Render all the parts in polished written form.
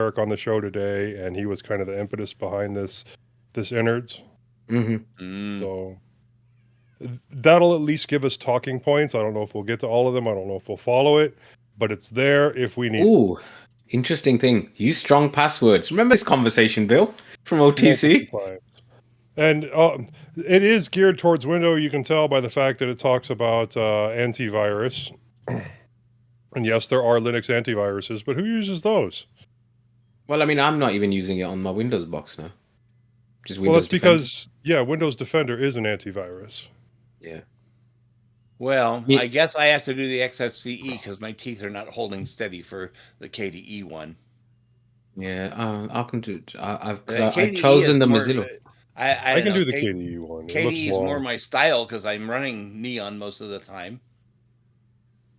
Eric on the show today, and he was kind of the impetus behind this innards. So that'll at least give us talking points. I don't know if we'll get to all of them. I don't know if we'll follow it, but it's there if we need. Ooh, interesting thing. Use strong passwords. Remember this conversation, Bill, from OTC? And it is geared towards Windows. You can tell by the fact that it talks about antivirus. And yes, there are Linux antiviruses, but who uses those? Well, I mean, I'm not even using it on my Windows box now. Just Windows well, that's Defender. because, Windows Defender is an antivirus. Yeah. Well, I guess I have to do the XFCE because my teeth are not holding steady for the KDE one. Yeah, I can do it. I've KDE chosen the more, Mozilla. I can do the KDE one. KDE is more my style because I'm running Neon most of the time.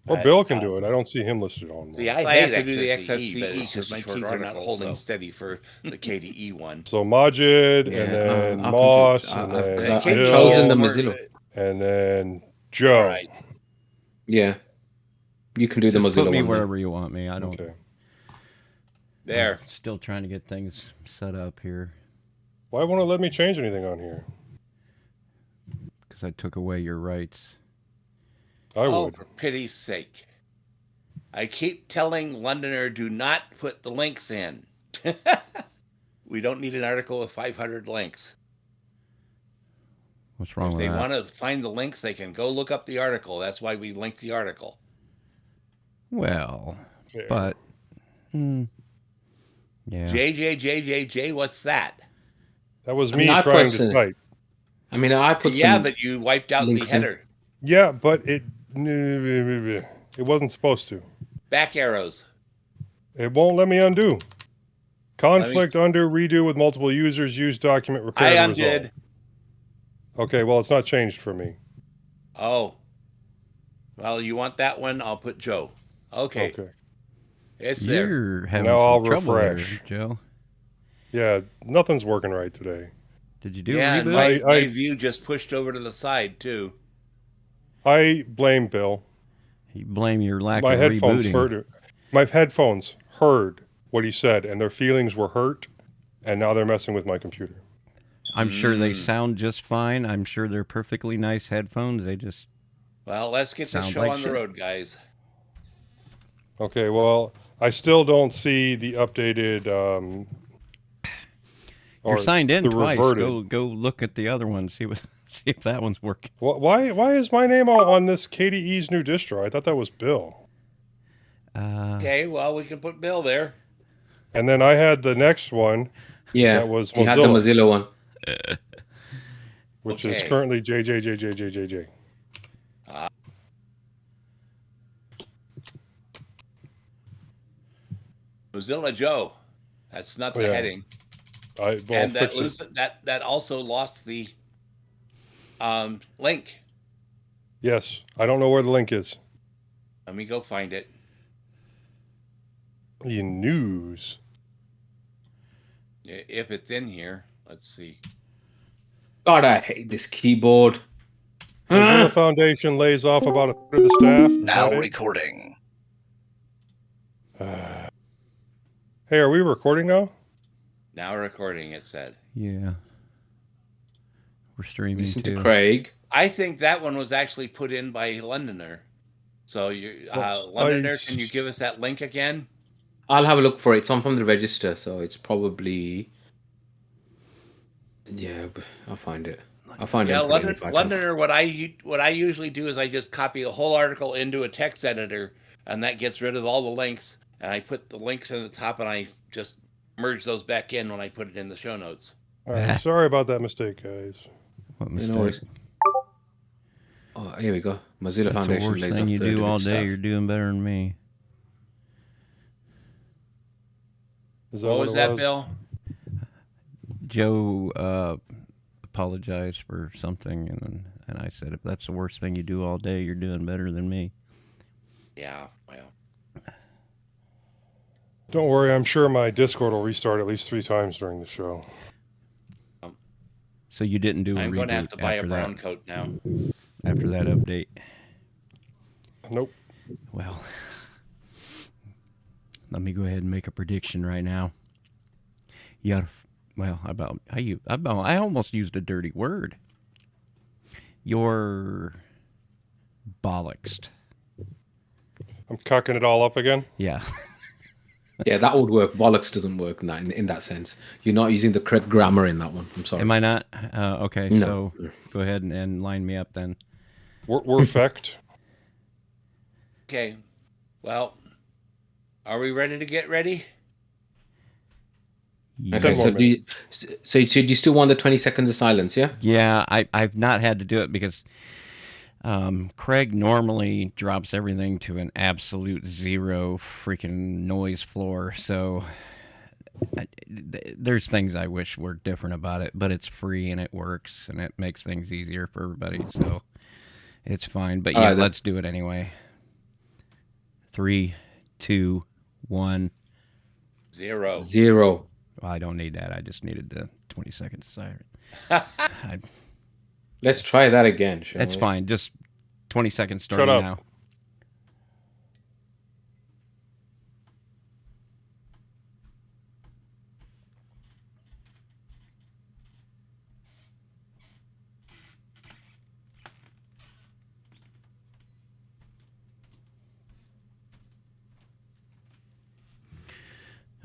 Or Bill can do it. I don't see him listed on. See, I have to do the XFCE because my teeth are not holding steady for the KDE one. So Majid, and then Moss, and then I've chosen the Mozilla. And then Joe. All right. Yeah. You can do the Mozilla put me one. wherever you want me. I don't. Okay. There. I'm still trying to get things set up here. Why won't it let me change anything on here? Because I took away your rights. I would. For pity's sake. I keep telling Londoner, do not put the links in. We don't need an article with 500 links. What's wrong with that? If they want to find the links, they can go look up the article. That's why we linked the article. Well, but... yeah. JJ, what's that? That was me trying to type. I mean, I put but you wiped out the header. Yeah, but it wasn't supposed to. Back arrows. It won't let me undo. Conflict, undo, redo with multiple users, use document, repair. I undid. Okay, well, it's not changed for me. Oh. Well, you want that one? I'll put Joe. Okay. It's there. You're having now I'll trouble refresh. there, Joe. Yeah, nothing's working right today. Did you do a reboot? My view just pushed over to the side, too. I blame Bill. You blame your lack my of headphones rebooting. heard it. My headphones heard what he said, and their feelings were hurt, and now they're messing with my computer. I'm sure they sound just fine. I'm sure they're perfectly nice headphones. They just Well, let's get the show on the road, guys. Okay, well, I still don't see the updated... You're signed in twice. Go look at the other one. See if that one's working. Why is my name on this KDE's new distro? I thought that was Bill. Okay, well, we can put Bill there. And then I had the next one. Yeah, that was Mozilla. You had the Mozilla one. Which is currently JJJJJJJ. Mozilla Joe. That's not the heading. And that also lost the link. Yes, I don't know where the link is. Let me go find it. The news. If it's in here, let's see. God, I hate this keyboard. The Foundation lays off about a third of the staff. Now recording. Hey, are we recording now? Now recording, it said. Yeah. We're streaming Listen too. to Craig. I think that one was actually put in by Londoner. So, Londoner, can you give us that link again? I'll have a look for it. It's on from the register, so it's probably... Yeah, I'll find it. I'll find it. Yeah, Londoner, what I usually do is I just copy the whole article into a text editor, and that gets rid of all the links, and I put the links in the top, and I just merge those back in when I put it in the show notes. All right, sorry about that mistake, guys. What mistake? No worries. Oh, here we go. Mozilla Foundation lays off thing you third do of all its day. staff. You're doing better than me. What was that, Bill? Joe apologized for something, and I said, if that's the worst thing you do all day, you're doing better than me. Yeah, well. Don't worry, I'm sure my Discord will restart at least 3 times during the show. So you didn't do a reboot. I'm going to have to buy a brown that, coat now. After that update. Nope. Well, let me go ahead and make a prediction right now. Yeah, well, I almost used a dirty word. You're bollocksed. I'm cucking it all up again. Yeah. Yeah, that would work. Bollocks doesn't work in that sense. You're not using the correct grammar in that one. I'm sorry. Am I not? Okay, No. so go ahead and line me up then. We're effect. Okay. Well, are we ready to get ready? Yeah. Okay, so do you still want the 20 seconds of silence, yeah? Yeah, I've not had to do it because Craig normally drops everything to an absolute zero freaking noise floor. So there's things I wish were different about it, but it's free and it works and it makes things easier for everybody. So it's fine. But yeah, let's do it anyway. 3, 2, 1. 0. Zero. Well, I don't need that. I just needed the 20 seconds of silence. Let's try that again, shall It's we? fine. Just 20 seconds starting Shut up. now.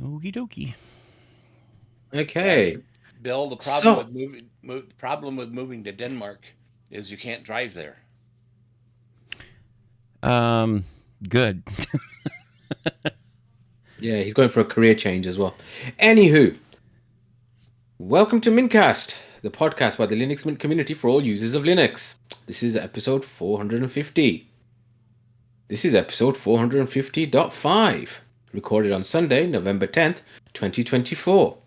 Okie dokie. Okay. Bill, the problem with moving to Denmark is you can't drive there. Good. Yeah, he's going for a career change as well. Anywho, welcome to mintCast, the podcast by the Linux Mint community for all users of Linux. This is episode 450. This is episode 450.5, recorded on Sunday, November 10th, 2024.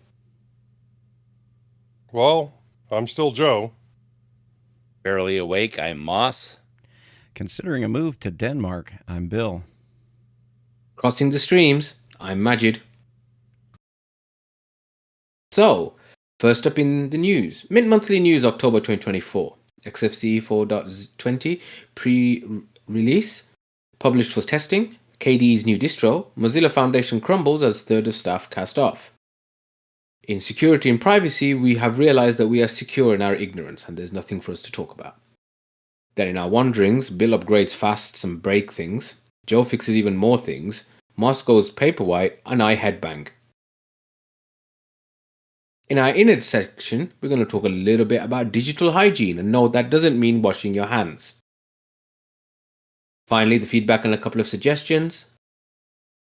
Well, I'm still Joe. Barely awake, I'm Moss. Considering a move to Denmark, I'm Bill. Crossing the streams, I'm Majid. So, first up in the news, Mint Monthly News, October 2024. XFCE 4.20 pre-release, published for testing. KDE's new distro, Mozilla Foundation crumbles as third of staff cast off. In security and privacy, we have realized that we are secure in our ignorance and there's nothing for us to talk about. Then in our wanderings, Bill upgrades fasts and break things. Joe fixes even more things. Moss goes paperwhite and I headbang. In our inner section, we're going to talk a little bit about digital hygiene, and no, that doesn't mean washing your hands. Finally, the feedback and a couple of suggestions.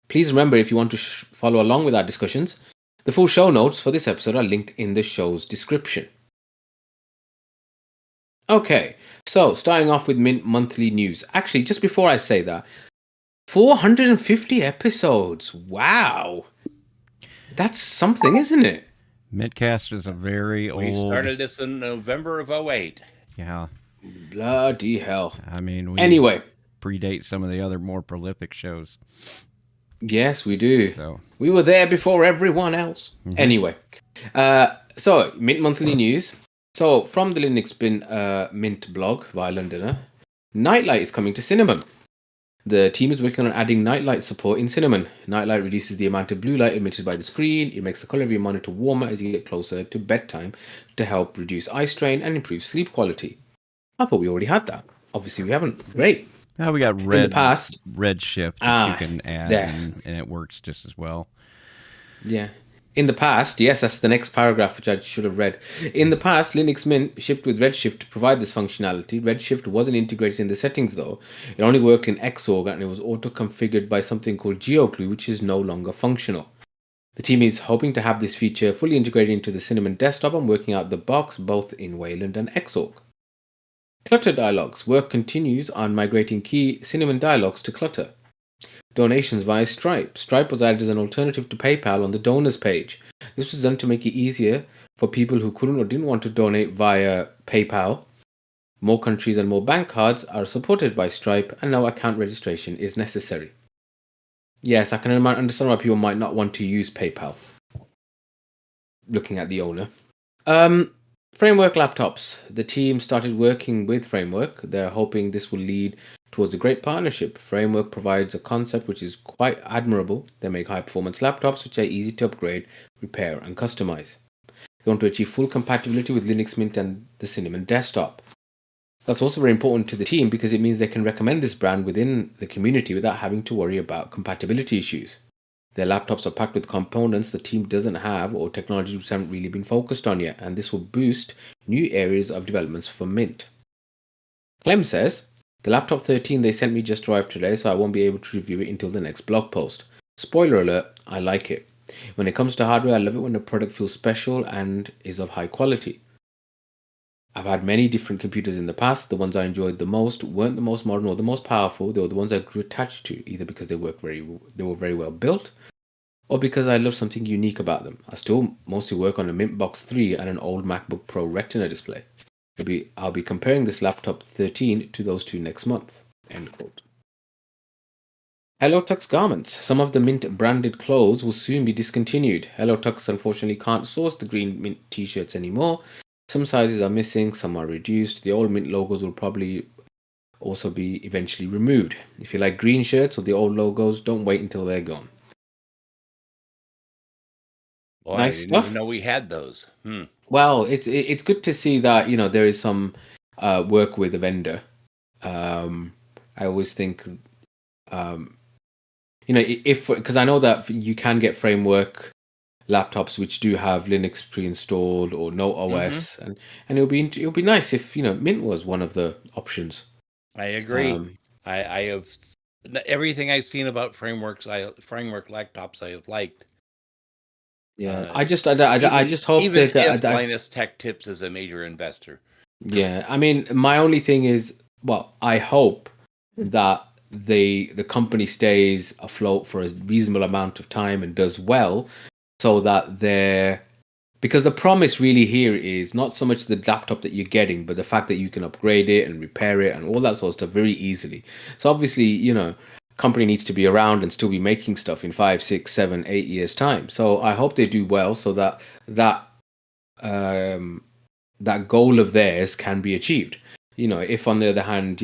Please remember, if you want to follow along with our discussions, the full show notes for this episode are linked in the show's description. Okay, so starting off with Mint Monthly News. Actually, just before I say that, 450 episodes. Wow. That's something, isn't it? mintCast is a very old... We started this in November of 08. Yeah. Bloody hell. I mean, we Anyway. predate some of the other more prolific shows. Yes, we do. So we were there before everyone else. Mm-hmm. Anyway. So, Mint Monthly News. So, from the Linux Mint blog via Londoner, Nightlight is coming to Cinnamon. The team is working on adding Nightlight support in Cinnamon. Nightlight reduces the amount of blue light emitted by the screen. It makes the color of your monitor warmer as you get closer to bedtime to help reduce eye strain and improve sleep quality. I thought we already had that. Obviously, we haven't. Great. Now we got Redshift that you can add, and it works just as well. Yeah. In the past, yes, that's the next paragraph which I should have read. In the past, Linux Mint shipped with Redshift to provide this functionality. Redshift wasn't integrated in the settings though. It only worked in Xorg and it was auto-configured by something called GeoGlue, which is no longer functional. The team is hoping to have this feature fully integrated into the Cinnamon desktop and working out the box both in Wayland and Xorg. Clutter dialogues. Work continues on migrating key Cinnamon dialogues to Clutter. Donations via Stripe. Stripe was added as an alternative to PayPal on the donors page. This was done to make it easier for people who couldn't or didn't want to donate via PayPal. More countries and more bank cards are supported by Stripe, and no account registration is necessary. Yes, I can understand why people might not want to use PayPal. Looking at the owner. Framework laptops. The team started working with Framework. They're hoping this will lead towards a great partnership. Framework provides a concept which is quite admirable. They make high-performance laptops which are easy to upgrade, repair, and customize. They want to achieve full compatibility with Linux Mint and the Cinnamon desktop. That's also very important to the team because it means they can recommend this brand within the community without having to worry about compatibility issues. Their laptops are packed with components the team doesn't have or technologies which haven't really been focused on yet, and this will boost new areas of developments for Mint. Clem says, the laptop 13 they sent me just arrived today, so I won't be able to review it until the next blog post. Spoiler alert, I like it. When it comes to hardware, I love it when the product feels special and is of high quality. I've had many different computers in the past. The ones I enjoyed the most weren't the most modern or the most powerful. They were the ones I grew attached to, either because they were very well built, or because I loved something unique about them. I still mostly work on a Mint Box 3 and an old MacBook Pro Retina display. I'll be comparing this laptop 13 to those two next month. End quote. Hello Tux Garments. Some of the Mint branded clothes will soon be discontinued. Hello Tux unfortunately can't source the green Mint t-shirts anymore. Some sizes are missing, some are reduced. The old Mint logos will probably also be eventually removed. If you like green shirts or the old logos, don't wait until they're gone. Boy, nice I didn't even know we had those. Well, it's good to see that there is some work with a vendor. I always think, if because I know that you can get framework laptops which do have Linux pre-installed or no OS, and it'll be nice if Mint was one of the options. I agree. I have everything I've seen about framework laptops I have liked. Yeah, I just hope even if Linus Tech Tips is a major investor. Yeah, I mean, my only thing is, well, I hope that the company stays afloat for a reasonable amount of time and does well, so that because the promise really here is not so much the laptop that you're getting, but the fact that you can upgrade it and repair it and all that sort of stuff very easily. So obviously, company needs to be around and still be making stuff in 5, 6, 7, 8 years time. So I hope they do well so that that goal of theirs can be achieved. If on the other hand,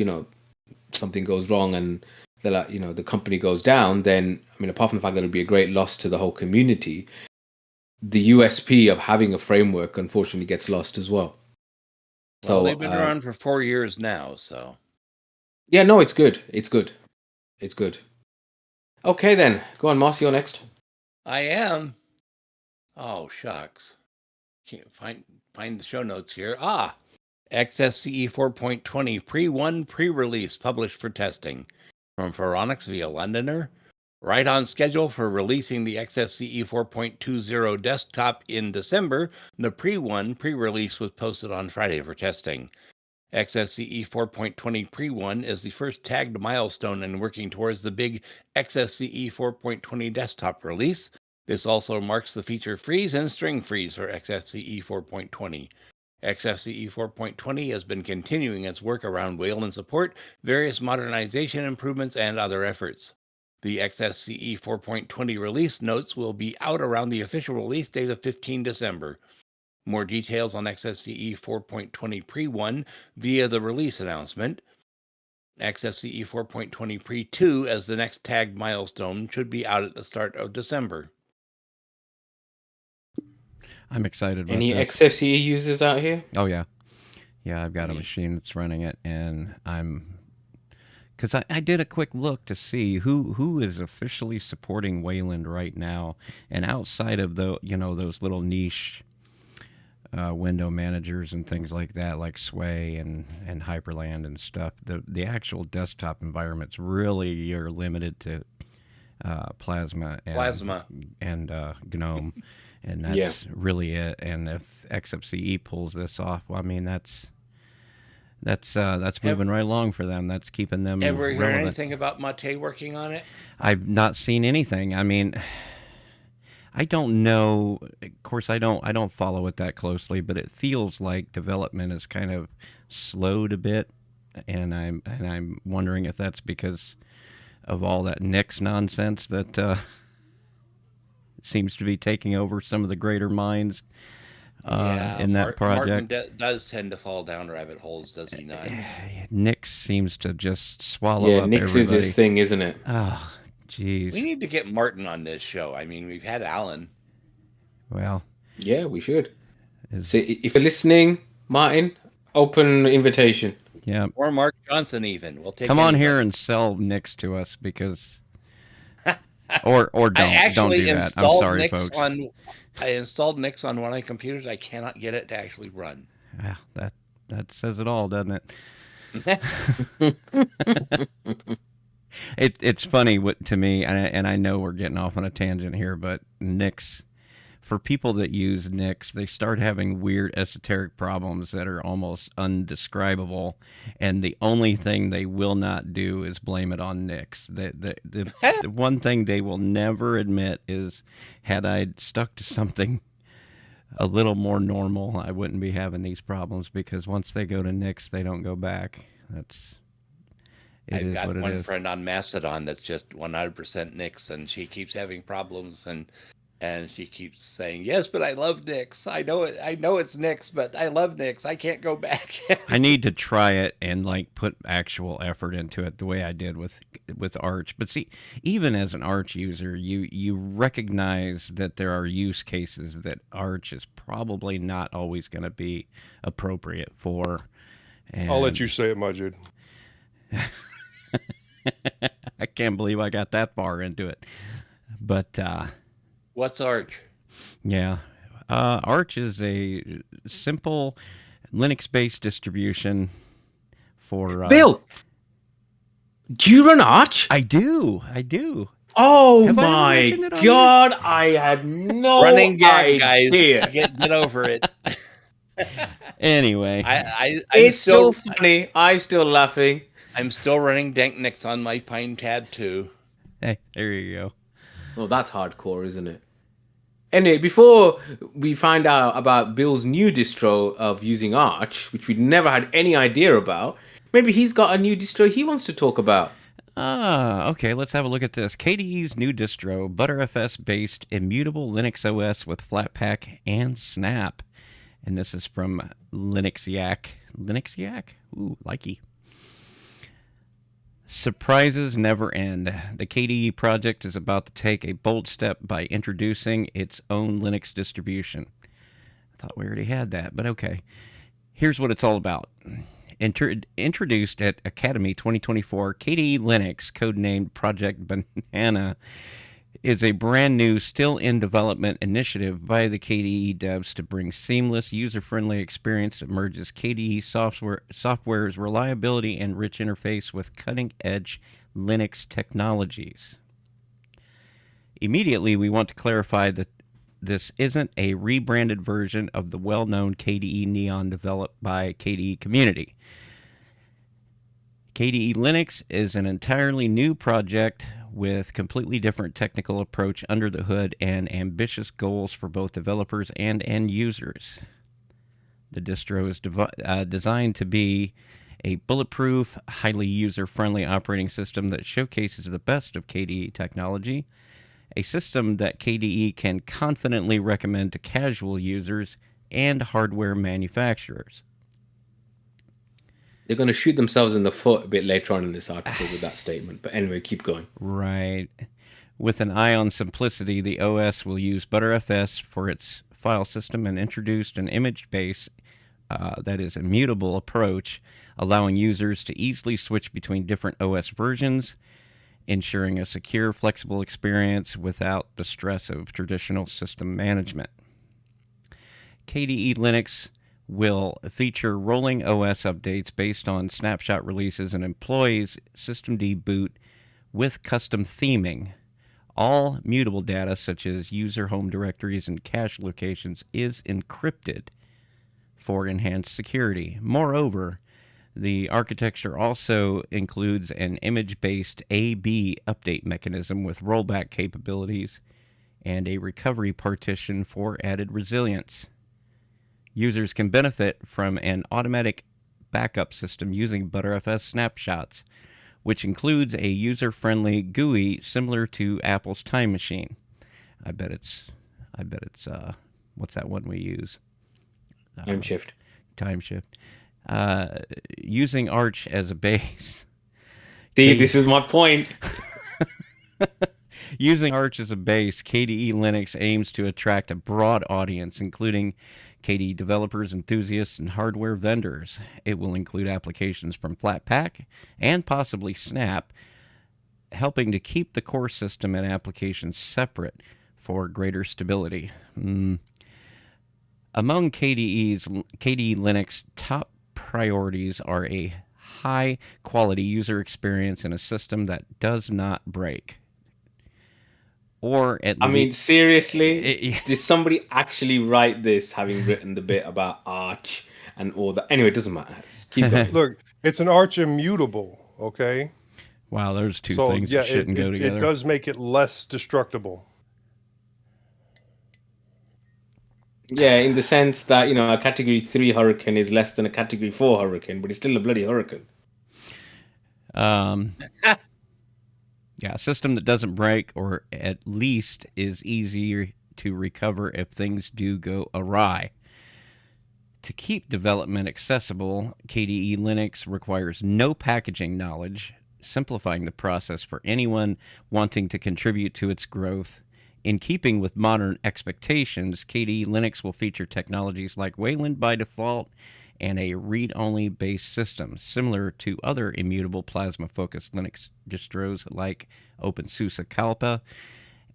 something goes wrong and the company goes down, then I mean, apart from the fact that it'll be a great loss to the whole community, the USP of having a framework unfortunately gets lost as well. So they've been around for 4 years now, so yeah, no, it's good. It's good. Okay, then go on, Moss. You're next. I am. Oh shucks, can't find the show notes here. XFCE 4.20 pre-1 pre-release published for testing from Phoronix via Londoner. Right on schedule for releasing the XFCE 4.20 desktop in December, the pre-1 pre-release was posted on Friday for testing. XFCE 4.20 pre-1 is the first tagged milestone in working towards the big XFCE 4.20 desktop release. This also marks the feature freeze and string freeze for XFCE 4.20. XFCE 4.20 has been continuing its work around Wayland support, various modernization improvements, and other efforts. The XFCE 4.20 release notes will be out around the official release date of 15 December. More details on XFCE 4.20 pre-1 via the release announcement. XFCE 4.20 pre-2 as the next tagged milestone should be out at the start of December. I'm excited about Any this. XFCE users out here? Oh, yeah. Yeah, I've got a machine that's running it, and because I did a quick look to see who is officially supporting Wayland right now, and outside of those little niche window managers and things like that, like Sway and Hyperland and stuff, the actual desktop environments really are limited to Plasma and GNOME, and that's really it. And if XFCE pulls this off, well, I mean that's moving right along for them. That's keeping them Ever relevant. heard anything about Mate working on it? I've not seen anything. I mean, I don't know. Of course, I don't follow it that closely, but it feels like development is kind of slowed a bit, and I'm wondering if that's because of all that Nix nonsense that seems to be taking over some of the greater minds. in that project. Martin does tend to fall down rabbit holes, does he not? Nix seems to just swallow up Nix everybody. is his thing, isn't it? Oh, jeez. We need to get Martin on this show. I mean, we've had Alan. Well, yeah, we should. So if you're listening, Martin, open invitation. Yeah. Or Mark Johnson, even. We'll take. Come on here and sell Nix to us, because. Or don't do that. I'm sorry, Nix folks. I installed Nix on one of my computers. I cannot get it to actually run. Yeah, that says it all, doesn't it? It's funny to me, and I know we're getting off on a tangent here, but Nix, for people that use Nix, they start having weird esoteric problems that are almost undescribable, and the only thing they will not do is blame it on Nix. The one thing they will never admit is, had I stuck to something a little more normal, I wouldn't be having these problems, because once they go to Nix, they don't go back. I've got one friend on Mastodon that's just 100% Nix, and she keeps having problems, and she keeps saying, yes, but I love Nix. I know it's Nix, but I love Nix. I can't go back. I need to try it and put actual effort into it the way I did with Arch. But see, even as an Arch user, you recognize that there are use cases that Arch is probably not always going to be appropriate for. And I'll let you say it, Majid. I can't believe I got that far into it. But what's Arch? Yeah. Arch is a simple Linux-based distribution for... Bill! Do you run Arch? I do. Oh my God! I had no running gag, idea. Guys. Get over it. Anyway. It's still funny. I'm still laughing. I'm still running Dank Nix on my Pine Tab too. Hey, there you go. Well, that's hardcore, isn't it? Anyway, before we find out about Bill's new distro of using Arch, which we never had any idea about, maybe he's got a new distro he wants to talk about. Okay, let's have a look at this. KDE's new distro, ButterFS-based immutable Linux OS with Flatpak and Snap. And this is from Linux Yak. Linux Yak? Ooh, likey. Surprises never end. The KDE project is about to take a bold step by introducing its own Linux distribution. I thought we already had that, but okay. Here's what it's all about. Introduced at Academy 2024, KDE Linux, codenamed Project Banana, is a brand new, still in development initiative by the KDE devs to bring seamless, user-friendly experience that merges KDE software's reliability and rich interface with cutting-edge Linux technologies. Immediately, we want to clarify that this isn't a rebranded version of the well-known KDE Neon developed by KDE Community. KDE Linux is an entirely new project with completely different technical approach under the hood and ambitious goals for both developers and end users. The distro is designed to be a bulletproof, highly user-friendly operating system that showcases the best of KDE technology, a system that KDE can confidently recommend to casual users and hardware manufacturers. They're going to shoot themselves in the foot a bit later on in this article with that statement. But anyway, keep going. Right. With an eye on simplicity, the OS will use ButterFS for its file system and introduced an image-based, that is, immutable approach, allowing users to easily switch between different OS versions, ensuring a secure, flexible experience without the stress of traditional system management. KDE Linux will feature rolling OS updates based on snapshot releases and employs systemd boot with custom theming. All mutable data, such as user home directories and cache locations, is encrypted for enhanced security. Moreover, the architecture also includes an image-based A/B update mechanism with rollback capabilities and a recovery partition for added resilience. Users can benefit from an automatic backup system using ButterFS snapshots, which includes a user-friendly GUI similar to Apple's Time Machine. I bet it's what's that one we use? Time shift. Using Arch as a base. See, this is my point. Using Arch as a base, KDE Linux aims to attract a broad audience, including KDE developers, enthusiasts, and hardware vendors. It will include applications from Flatpak and possibly Snap, helping to keep the core system and applications separate for greater stability. Among KDE Linux top priorities are a high-quality user experience in a system that does not break. Or at I mean, seriously? Did somebody actually write this, having written the bit about Arch and all that? Anyway, it doesn't matter. Just keep going. Look, it's an Arch immutable, okay? Wow, those two things that shouldn't go together. It does make it less destructible. Yeah, in the sense that, a Category 3 hurricane is less than a Category 4 hurricane, but it's still a bloody hurricane. Yeah, a system that doesn't break, or at least is easier to recover if things do go awry. To keep development accessible, KDE Linux requires no packaging knowledge, simplifying the process for anyone wanting to contribute to its growth. In keeping with modern expectations, KDE Linux will feature technologies like Wayland by default and a read-only based system, similar to other immutable plasma-focused Linux distros like OpenSUSE Kalpa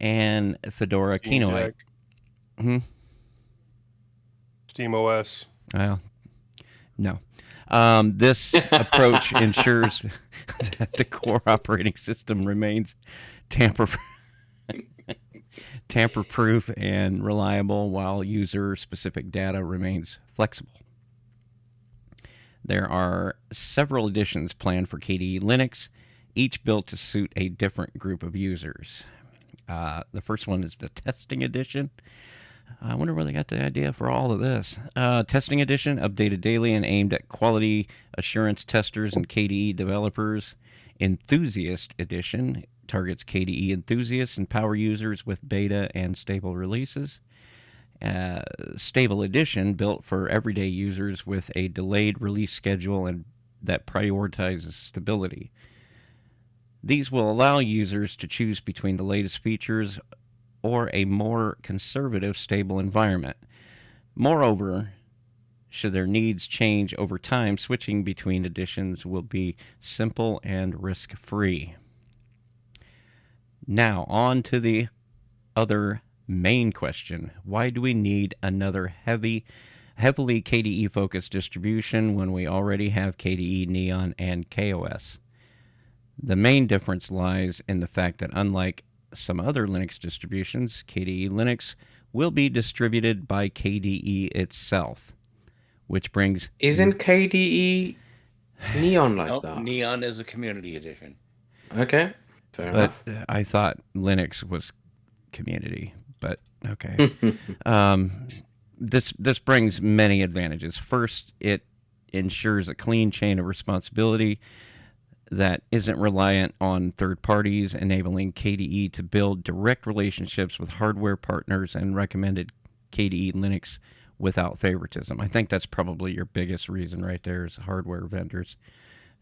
and Fedora Kinoite. SteamOS. Well, no. This approach ensures that the core operating system remains tamper-proof and reliable, while user-specific data remains flexible. There are several editions planned for KDE Linux, each built to suit a different group of users. The first one is the Testing Edition. I wonder where they got the idea for all of this. Testing Edition, updated daily and aimed at quality assurance testers and KDE developers. Enthusiast Edition targets KDE enthusiasts and power users with beta and stable releases. Stable Edition, built for everyday users with a delayed release schedule and that prioritizes stability. These will allow users to choose between the latest features or a more conservative, stable environment. Moreover, should their needs change over time, switching between editions will be simple and risk-free. Now, on to the other main question. Why do we need another heavily KDE-focused distribution when we already have KDE, Neon, and KOS? The main difference lies in the fact that unlike some other Linux distributions, KDE Linux will be distributed by KDE itself, which brings... Isn't KDE Neon like that? Neon is a community edition. Okay, fair enough. I thought Linux was community, but okay. This brings many advantages. First, it ensures a clean chain of responsibility that isn't reliant on third parties, enabling KDE to build direct relationships with hardware partners and recommended KDE Linux without favoritism. I think that's probably your biggest reason right there, is hardware vendors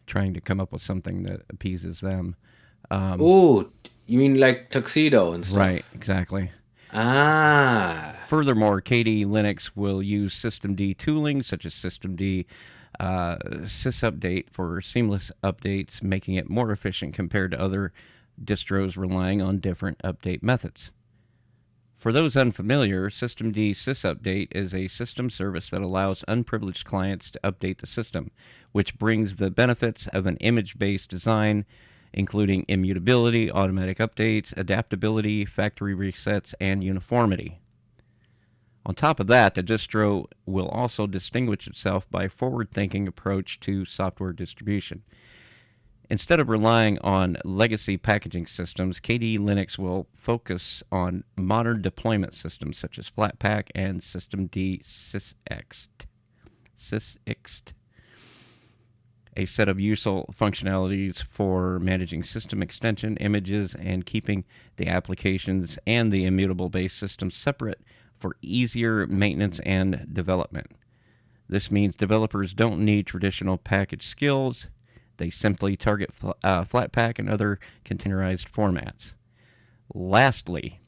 trying to come up with something that appeases them. Oh, you mean like Tuxedo and stuff? Right, exactly. Furthermore, KDE Linux will use systemd tooling such as systemd sysupdate for seamless updates, making it more efficient compared to other distros relying on different update methods. For those unfamiliar, systemd sysupdate is a system service that allows unprivileged clients to update the system, which brings the benefits of an image-based design, including immutability, automatic updates, adaptability, factory resets, and uniformity. On top of that, the distro will also distinguish itself by a forward-thinking approach to software distribution. Instead of relying on legacy packaging systems, KDE Linux will focus on modern deployment systems such as Flatpak and systemd sysxt, a set of useful functionalities for managing system extension, images, and keeping the applications and the immutable-based system separate for easier maintenance and development. This means developers don't need traditional package skills. They simply target Flatpak and other containerized formats. Lastly,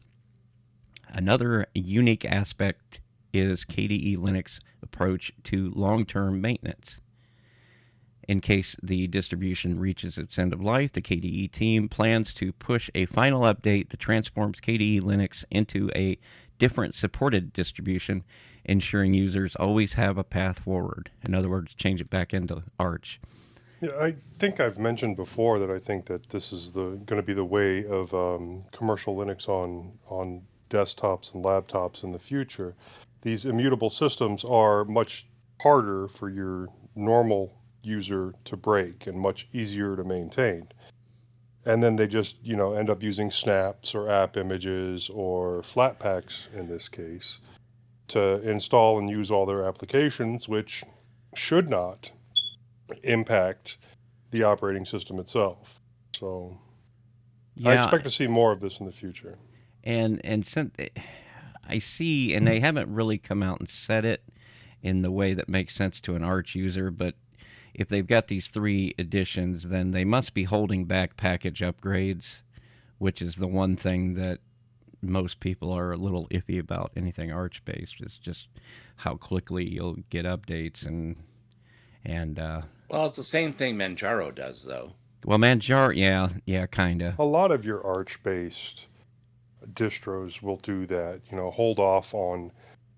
another unique aspect is KDE Linux approach to long-term maintenance. In case the distribution reaches its end of life, the KDE team plans to push a final update that transforms KDE Linux into a different supported distribution, ensuring users always have a path forward. In other words, change it back into Arch. Yeah, I think I've mentioned before that I think that this is going to be the way of commercial Linux on desktops and laptops in the future. These immutable systems are much harder for your normal user to break and much easier to maintain. And then they just, end up using snaps or app images or Flatpaks in this case to install and use all their applications, which should not impact the operating system itself. So I expect to see more of this in the future. And since I see, and they haven't really come out and said it in the way that makes sense to an Arch user, but if they've got these 3 editions, then they must be holding back package upgrades, which is the one thing that most people are a little iffy about anything Arch based, is just how quickly you'll get updates and well, it's the same thing Manjaro does, though. Well, Manjaro, yeah, kind of. A lot of your Arch based distros will do that. Hold off on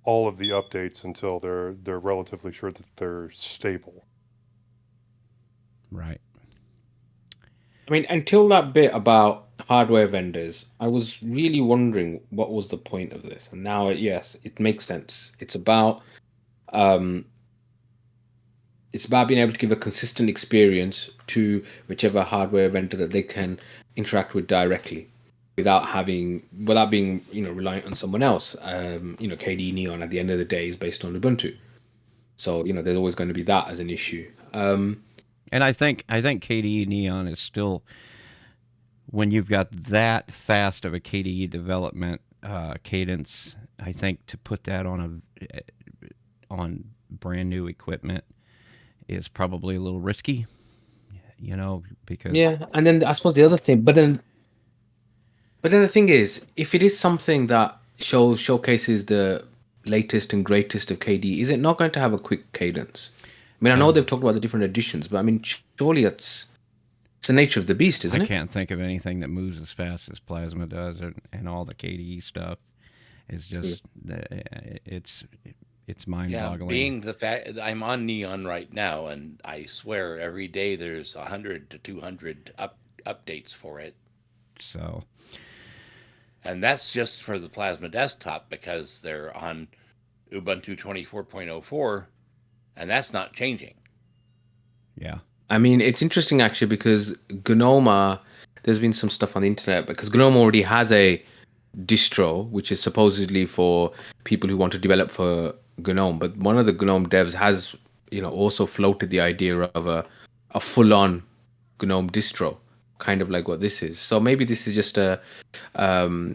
all of the updates until they're relatively sure that they're stable. Right. I mean, until that bit about hardware vendors, I was really wondering what was the point of this. And now, yes, it makes sense. It's about being able to give a consistent experience to whichever hardware vendor that they can interact with directly, without being reliant on someone else. KDE Neon at the end of the day is based on Ubuntu, so there's always going to be that as an issue. And I think KDE Neon is still, when you've got that fast of a KDE development cadence, I think to put that on brand new equipment is probably a little risky, because and then I suppose the other thing, but then the thing is, if it is something that showcases the latest and greatest of KDE, is it not going to have a quick cadence? I mean, I know they've talked about the different editions, but I mean, surely it's the nature of the beast, isn't it? I can't think of anything that moves as fast as Plasma does, and all the KDE stuff is just it's mind-boggling. Yeah, being the fact that I'm on Neon right now, and I swear every day there's 100 to 200 updates for it. So, and that's just for the Plasma desktop because they're on Ubuntu 24.04. And that's not changing. Yeah. I mean, it's interesting actually because GNOME, there's been some stuff on the internet because GNOME already has a distro which is supposedly for people who want to develop for GNOME. But one of the GNOME devs has, also floated the idea of a full-on GNOME distro, kind of like what this is. So maybe this is just a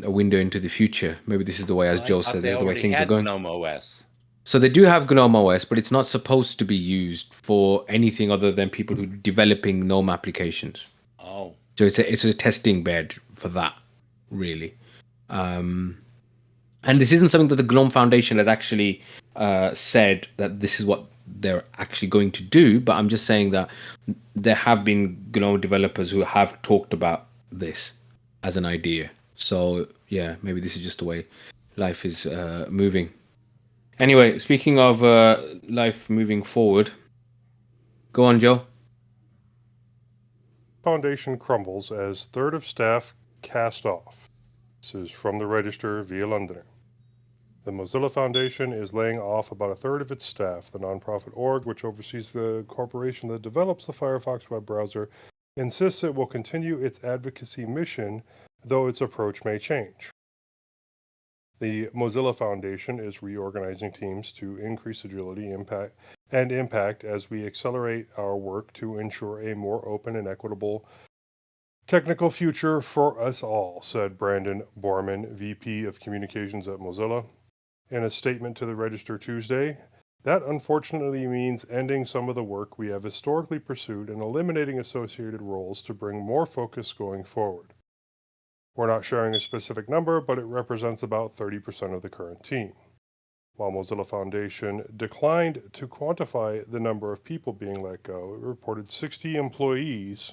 window into the future. Maybe this is the way, as Joe said, this is the way things are going. GNOME OS. So they do have GNOME OS, but it's not supposed to be used for anything other than people who are developing GNOME applications. Oh. So it's a testing bed for that, really. And this isn't something that the GNOME Foundation has actually said that this is what they're actually going to do, but I'm just saying that there have been GNOME developers who have talked about this as an idea. So, yeah, maybe this is just the way life is moving. Anyway, speaking of life moving forward, go on, Joe. Foundation crumbles as third of staff cast off. This is from the Register via Londoner. The Mozilla Foundation is laying off about a third of its staff. The nonprofit org, which oversees the corporation that develops the Firefox web browser, insists it will continue its advocacy mission, though its approach may change. The Mozilla Foundation is reorganizing teams to increase agility, impact as we accelerate our work to ensure a more open and equitable technical future for us all, said Brandon Borman, VP of Communications at Mozilla. In a statement to the Register Tuesday, That unfortunately means ending some of the work we have historically pursued and eliminating associated roles to bring more focus going forward. We're not sharing a specific number, but it represents about 30% of the current team. While Mozilla Foundation declined to quantify the number of people being let go, it reported 60 employees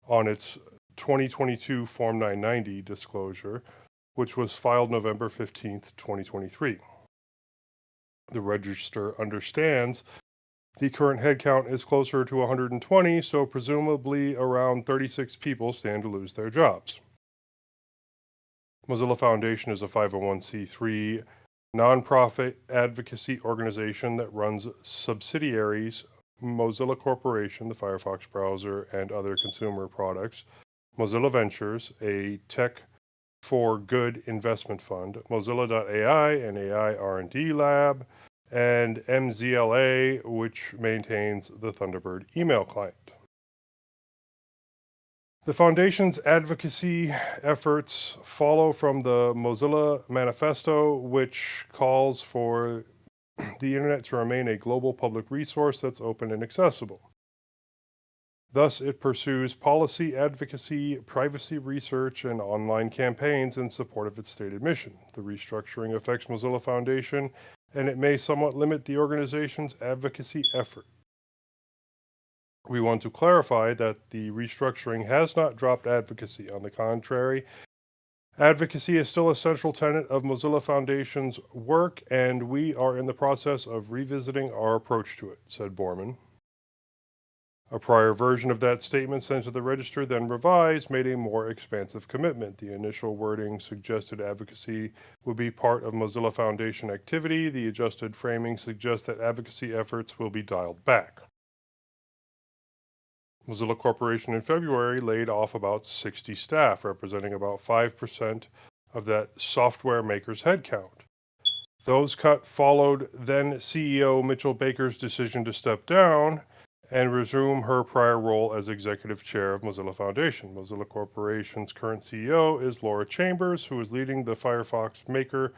on its 2022 Form 990 disclosure, which was filed November 15th, 2023. The register understands the current headcount is closer to 120, so presumably around 36 people stand to lose their jobs. Mozilla Foundation is a 501c3 nonprofit advocacy organization that runs subsidiaries Mozilla Corporation, the Firefox browser, and other consumer products, Mozilla Ventures, a tech for good investment fund, Mozilla.ai, an AI R&D lab, and MZLA, which maintains the Thunderbird email client. The Foundation's advocacy efforts follow from the Mozilla Manifesto, which calls for the Internet to remain a global public resource that's open and accessible. Thus, it pursues policy advocacy, privacy research, and online campaigns in support of its stated mission. The restructuring affects Mozilla Foundation, and it may somewhat limit the organization's advocacy effort. We want to clarify that the restructuring has not dropped advocacy. On the contrary, advocacy is still a central tenet of Mozilla Foundation's work, and we are in the process of revisiting our approach to it, said Borman. A prior version of that statement sent to the register, then revised, made a more expansive commitment. The initial wording suggested advocacy would be part of Mozilla Foundation activity. The adjusted framing suggests that advocacy efforts will be dialed back. Mozilla Corporation in February laid off about 60 staff, representing about 5% of that software maker's headcount. Those cut followed then CEO Mitchell Baker's decision to step down and resume her prior role as executive chair of Mozilla Foundation. Mozilla Corporation's current CEO is Laura Chambers, who is leading the Firefox maker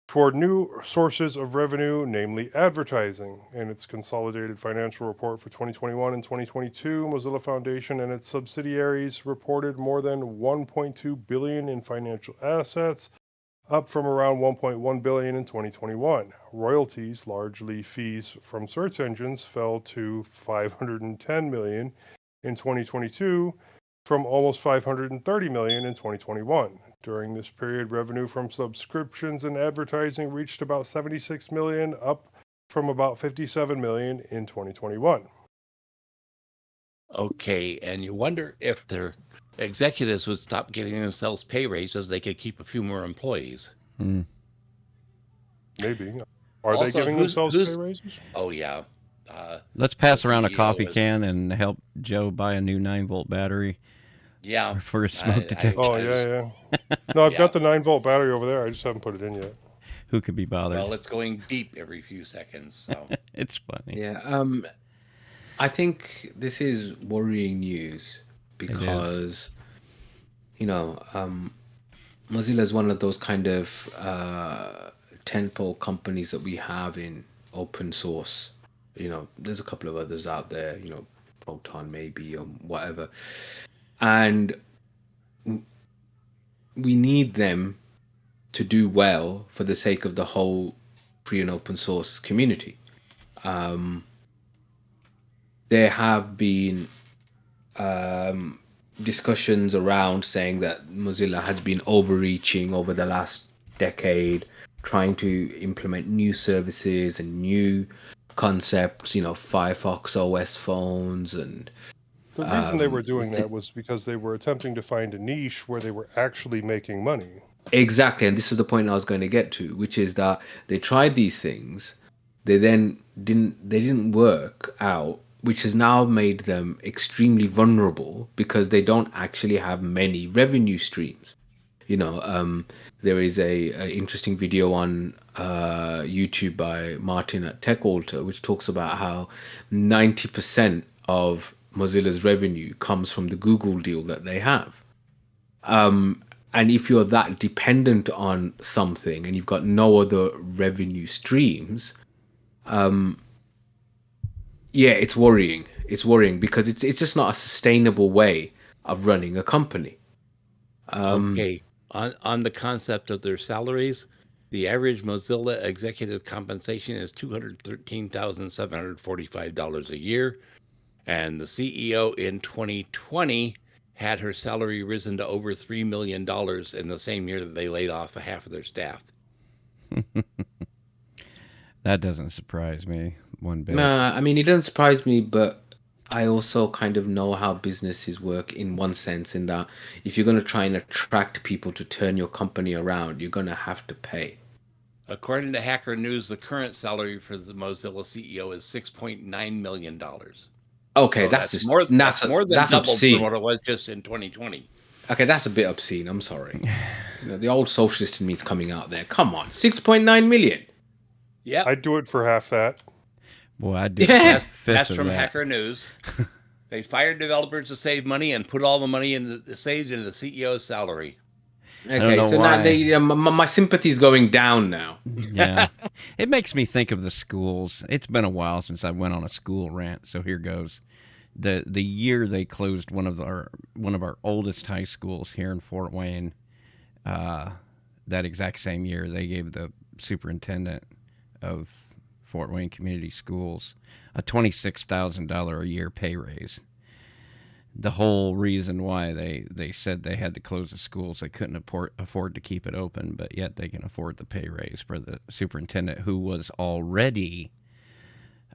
toward new sources of revenue, namely advertising. In its consolidated financial report for 2021 and 2022, Mozilla Foundation and its subsidiaries reported more than $1.2 billion in financial assets, up from around $1.1 billion in 2021. Royalties, largely fees from search engines, fell to $510 million in 2022 from almost $530 million in 2021. During this period, revenue from subscriptions and advertising reached about $76 million, up from about $57 million in 2021. Okay, and you wonder if their executives would stop giving themselves pay raises, they could keep a few more employees. Maybe. Are they giving themselves pay raises? Oh, yeah. Let's pass around a coffee can and help Joe buy a new 9-volt battery. Yeah. For a smoke detector. Oh, yeah. No, I've got the 9-volt battery over there. I just haven't put it in yet. Who could be bothered? Well, it's going beep every few seconds, so. It's funny. Yeah. I think this is worrying news because, Mozilla is one of those kind of tentpole companies that we have in open source. There's a couple of others out there, Proton maybe or whatever. And we need them to do well for the sake of the whole free and open source community. There have been discussions around saying that Mozilla has been overreaching over the last decade, trying to implement new services and new concepts, Firefox OS phones. And the reason they were doing that was because they were attempting to find a niche where they were actually making money. Exactly, and this is the point I was going to get to, which is that they tried these things, they then didn't work out, which has now made them extremely vulnerable because they don't actually have many revenue streams. There is a interesting video on YouTube by Martin at TechAltar, which talks about how 90% of Mozilla's revenue comes from the Google deal that they have. And if you're that dependent on something and you've got no other revenue streams, yeah, it's worrying. It's worrying because it's just not a sustainable way of running a company. Okay, on the concept of their salaries, the average Mozilla executive compensation is $213,745 a year, and the CEO in 2020 had her salary risen to over $3 million in the same year that they laid off a half of their staff. That doesn't surprise me one bit. Nah, I mean, it doesn't surprise me, but I also kind of know how businesses work in one sense, in that if you're going to try and attract people to turn your company around, you're going to have to pay. According to Hacker News, the current salary for the Mozilla CEO is $6.9 million. Okay, So that's more than doubled obscene. from what it was just in 2020. Okay, that's a bit obscene. I'm sorry. The old socialist in me is coming out there. Come on, 6.9 million. Yeah, I'd do it for half that. Boy, I'd do that's from Hacker News. They fired developers to save money and put all the money saved into the CEO's salary. Okay, so now my sympathy's going down now. Yeah, it makes me think of the schools. It's been a while since I went on a school rant, so here goes. The year they closed one of our oldest high schools here in Fort Wayne, that exact same year they gave the superintendent of Fort Wayne Community Schools a $26,000 a year pay raise. The whole reason why they said they had to close the schools, they couldn't afford to keep it open, but yet they can afford the pay raise for the superintendent, who was already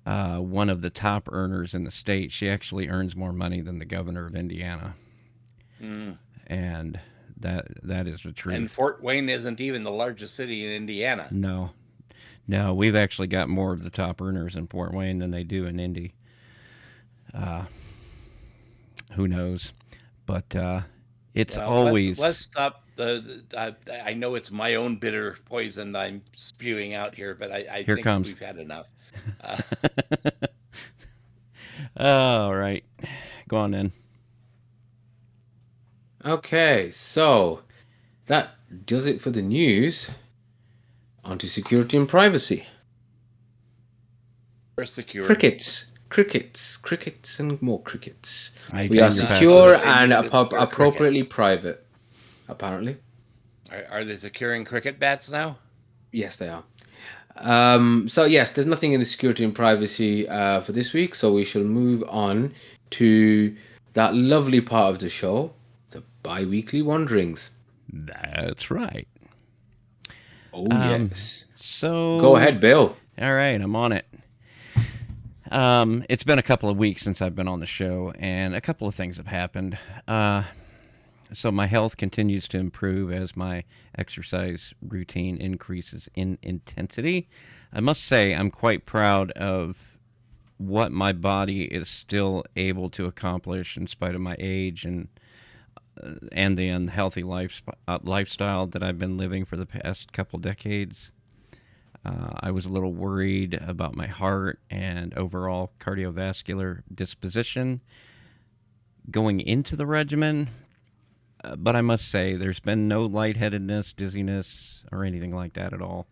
one of the top earners in the state. She actually earns more money than the governor of Indiana. And that is the truth. And Fort Wayne isn't even the largest city in Indiana. No, we've actually got more of the top earners in Fort Wayne than they do in Indy. Who knows? But it's always... Let's stop. I know it's my own bitter poison I'm spewing out here, but I think we've had enough. All right. Go on then. Okay, so that does it for the news. On to security and privacy. Crickets, and more crickets. We are secure and appropriately private, apparently. Are they securing cricket bats now? Yes, they are. So yes, there's nothing in the security and privacy for this week, so we shall move on to that lovely part of the show, the bi-weekly wanderings. That's right. Oh, yes. So go ahead, Bill. All right, I'm on it. It's been a couple of weeks since I've been on the show, and a couple of things have happened. So my health continues to improve as my exercise routine increases in intensity. I must say I'm quite proud of what my body is still able to accomplish in spite of my age and the unhealthy lifestyle that I've been living for the past couple decades. I was a little worried about my heart and overall cardiovascular disposition going into the regimen, but I must say there's been no lightheadedness, dizziness, or anything like that at all.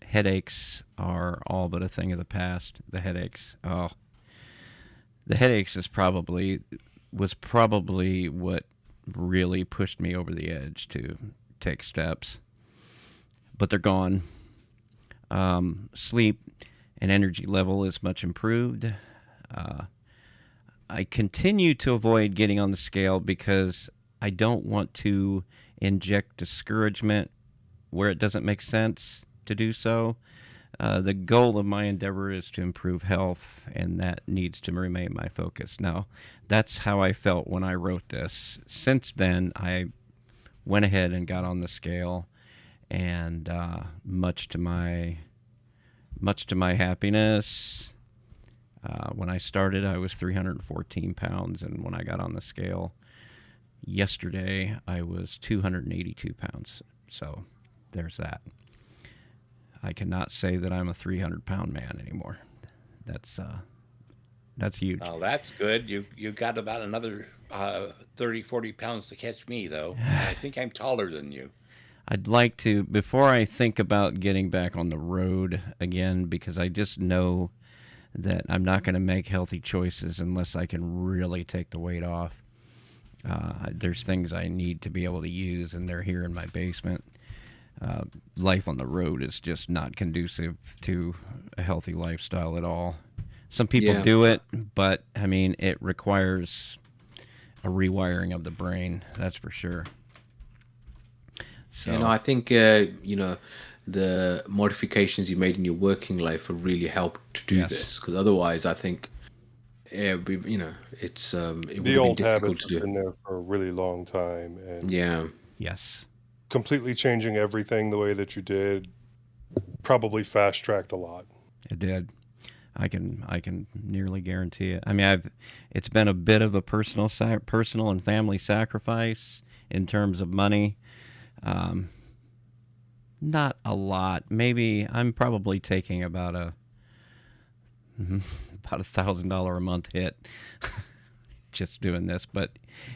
Headaches are all but a thing of the past. The headaches was probably what really pushed me over the edge to take steps. But they're gone. Sleep and energy level is much improved. I continue to avoid getting on the scale because I don't want to inject discouragement where it doesn't make sense to do so. The goal of my endeavor is to improve health, and that needs to remain my focus. Now, that's how I felt when I wrote this. Since then, I went ahead and got on the scale, and much to my happiness, when I started, I was 314 pounds, and when I got on the scale yesterday, I was 282 pounds. So there's that. I cannot say that I'm a 300-pound man anymore. That's huge. Oh, that's good. You got about another 30, 40 pounds to catch me, though. I think I'm taller than you. I'd like to, before I think about getting back on the road again, because I just know that I'm not going to make healthy choices unless I can really take the weight off. There's things I need to be able to use, and they're here in my basement. Life on the road is just not conducive to a healthy lifestyle at all. Some people do it, but I mean, it requires a rewiring of the brain. That's for sure. So, I think the modifications you made in your working life have really helped to do this. Because otherwise, I think it would be, it would have been difficult to do. The old habits have been there for a really long time, and yes, completely changing everything the way that you did probably fast tracked a lot. It did. I can nearly guarantee it. I mean, it's been a bit of a personal and family sacrifice in terms of money. Not a lot. Maybe I'm probably taking about $1,000 a month hit just doing this, but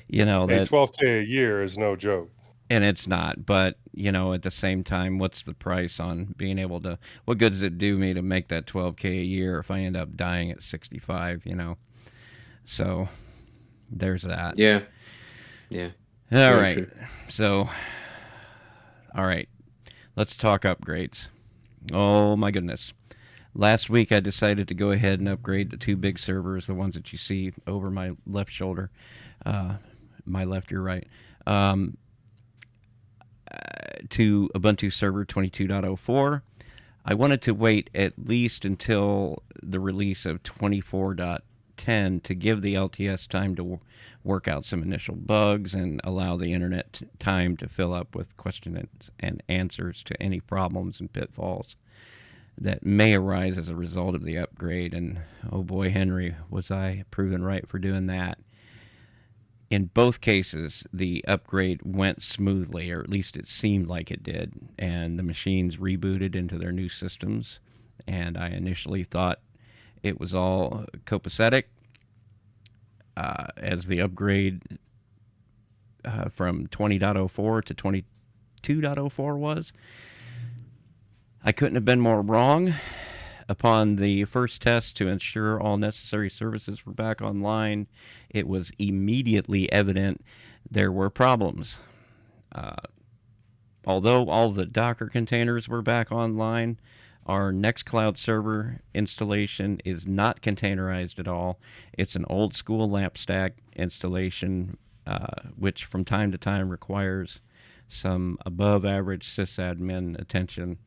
that $12K a year is no joke. And it's not, but at the same time, what's the price on being able to? What good does it do me to make that $12K a year if I end up dying at 65? So there's that. Yeah. All right. True. So, all right, let's talk upgrades. Oh my goodness! Last week I decided to go ahead and upgrade the 2 big servers, the ones that you see over my left shoulder, my left, your right. To Ubuntu Server 22.04. I wanted to wait at least until the release of 24.10 to give the LTS time to work out some initial bugs and allow the internet time to fill up with questions and answers to any problems and pitfalls that may arise as a result of the upgrade. And oh boy, Henry, was I proven right for doing that. In both cases, the upgrade went smoothly, or at least it seemed like it did, and the machines rebooted into their new systems. And I initially thought it was all copacetic, as the upgrade from 20.04 to 22.04 was. I couldn't have been more wrong. Upon the first test to ensure all necessary services were back online, it was immediately evident there were problems. Although all the Docker containers were back online, our Nextcloud server installation is not containerized at all. It's an old school LAMP stack installation, which from time to time requires some above average sysadmin attention.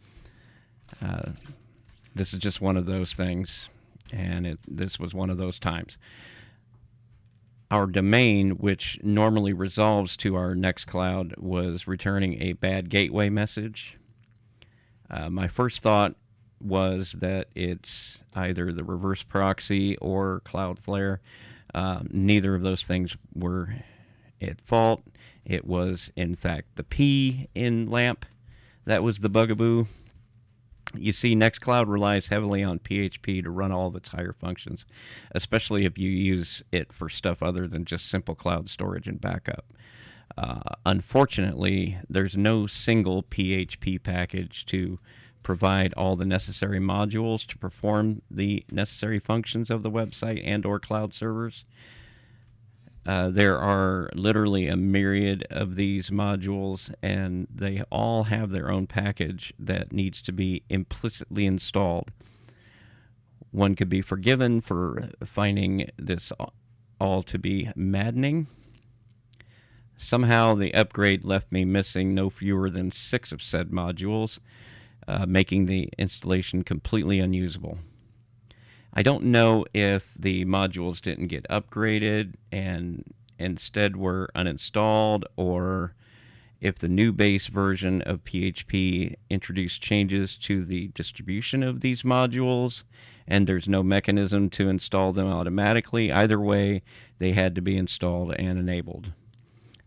This is just one of those things, and this was one of those times. Our domain, which normally resolves to our Nextcloud, was returning a bad gateway message. My first thought was that it's either the reverse proxy or Cloudflare. Neither of those things were at fault. It was, in fact, the P in LAMP that was the bugaboo. You see, Nextcloud relies heavily on PHP to run all of its higher functions, especially if you use it for stuff other than just simple cloud storage and backup. Unfortunately, there's no single PHP package to provide all the necessary modules to perform the necessary functions of the website and or cloud servers. There are literally a myriad of these modules, and they all have their own package that needs to be implicitly installed. One could be forgiven for finding this all to be maddening. Somehow the upgrade left me missing no fewer than 6 of said modules, making the installation completely unusable. I don't know if the modules didn't get upgraded and instead were uninstalled, or if the new base version of PHP introduced changes to the distribution of these modules and there's no mechanism to install them automatically. Either way, they had to be installed and enabled.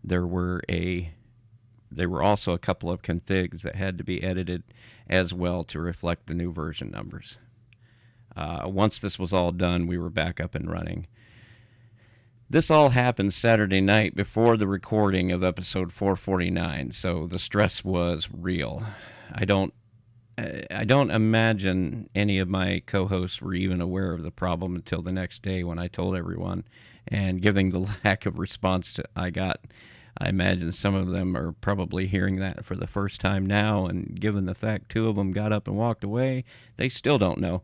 There were also a couple of configs that had to be edited as well to reflect the new version numbers. Once this was all done, we were back up and running. This all happened Saturday night before the recording of episode 449, so the stress was real. I don't imagine any of my co-hosts were even aware of the problem until the next day when I told everyone. And given the lack of response I got, I imagine some of them are probably hearing that for the first time now. And given the fact 2 of them got up and walked away, they still don't know.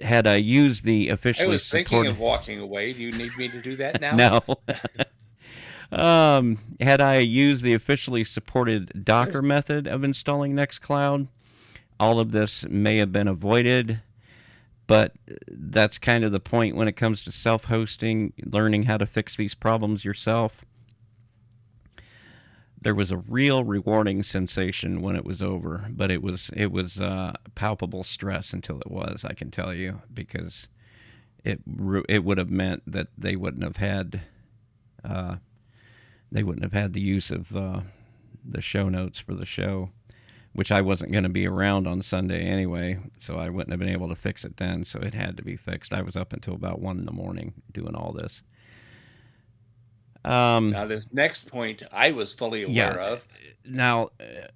Had I used the officially I was thinking of walking away. Do you need me to do that now? No. Had I used the officially supported Docker method of installing Nextcloud, all of this may have been avoided. But that's kind of the point when it comes to self-hosting, learning how to fix these problems yourself. There was a real rewarding sensation when it was over, but it was palpable stress until it was, I can tell you, because it would have meant that they wouldn't have had the use of the show notes for the show, which I wasn't going to be around on Sunday anyway, so I wouldn't have been able to fix it then, so it had to be fixed. I was up until about 1 in the morning doing all this. Now, this next point I was fully aware of. Now,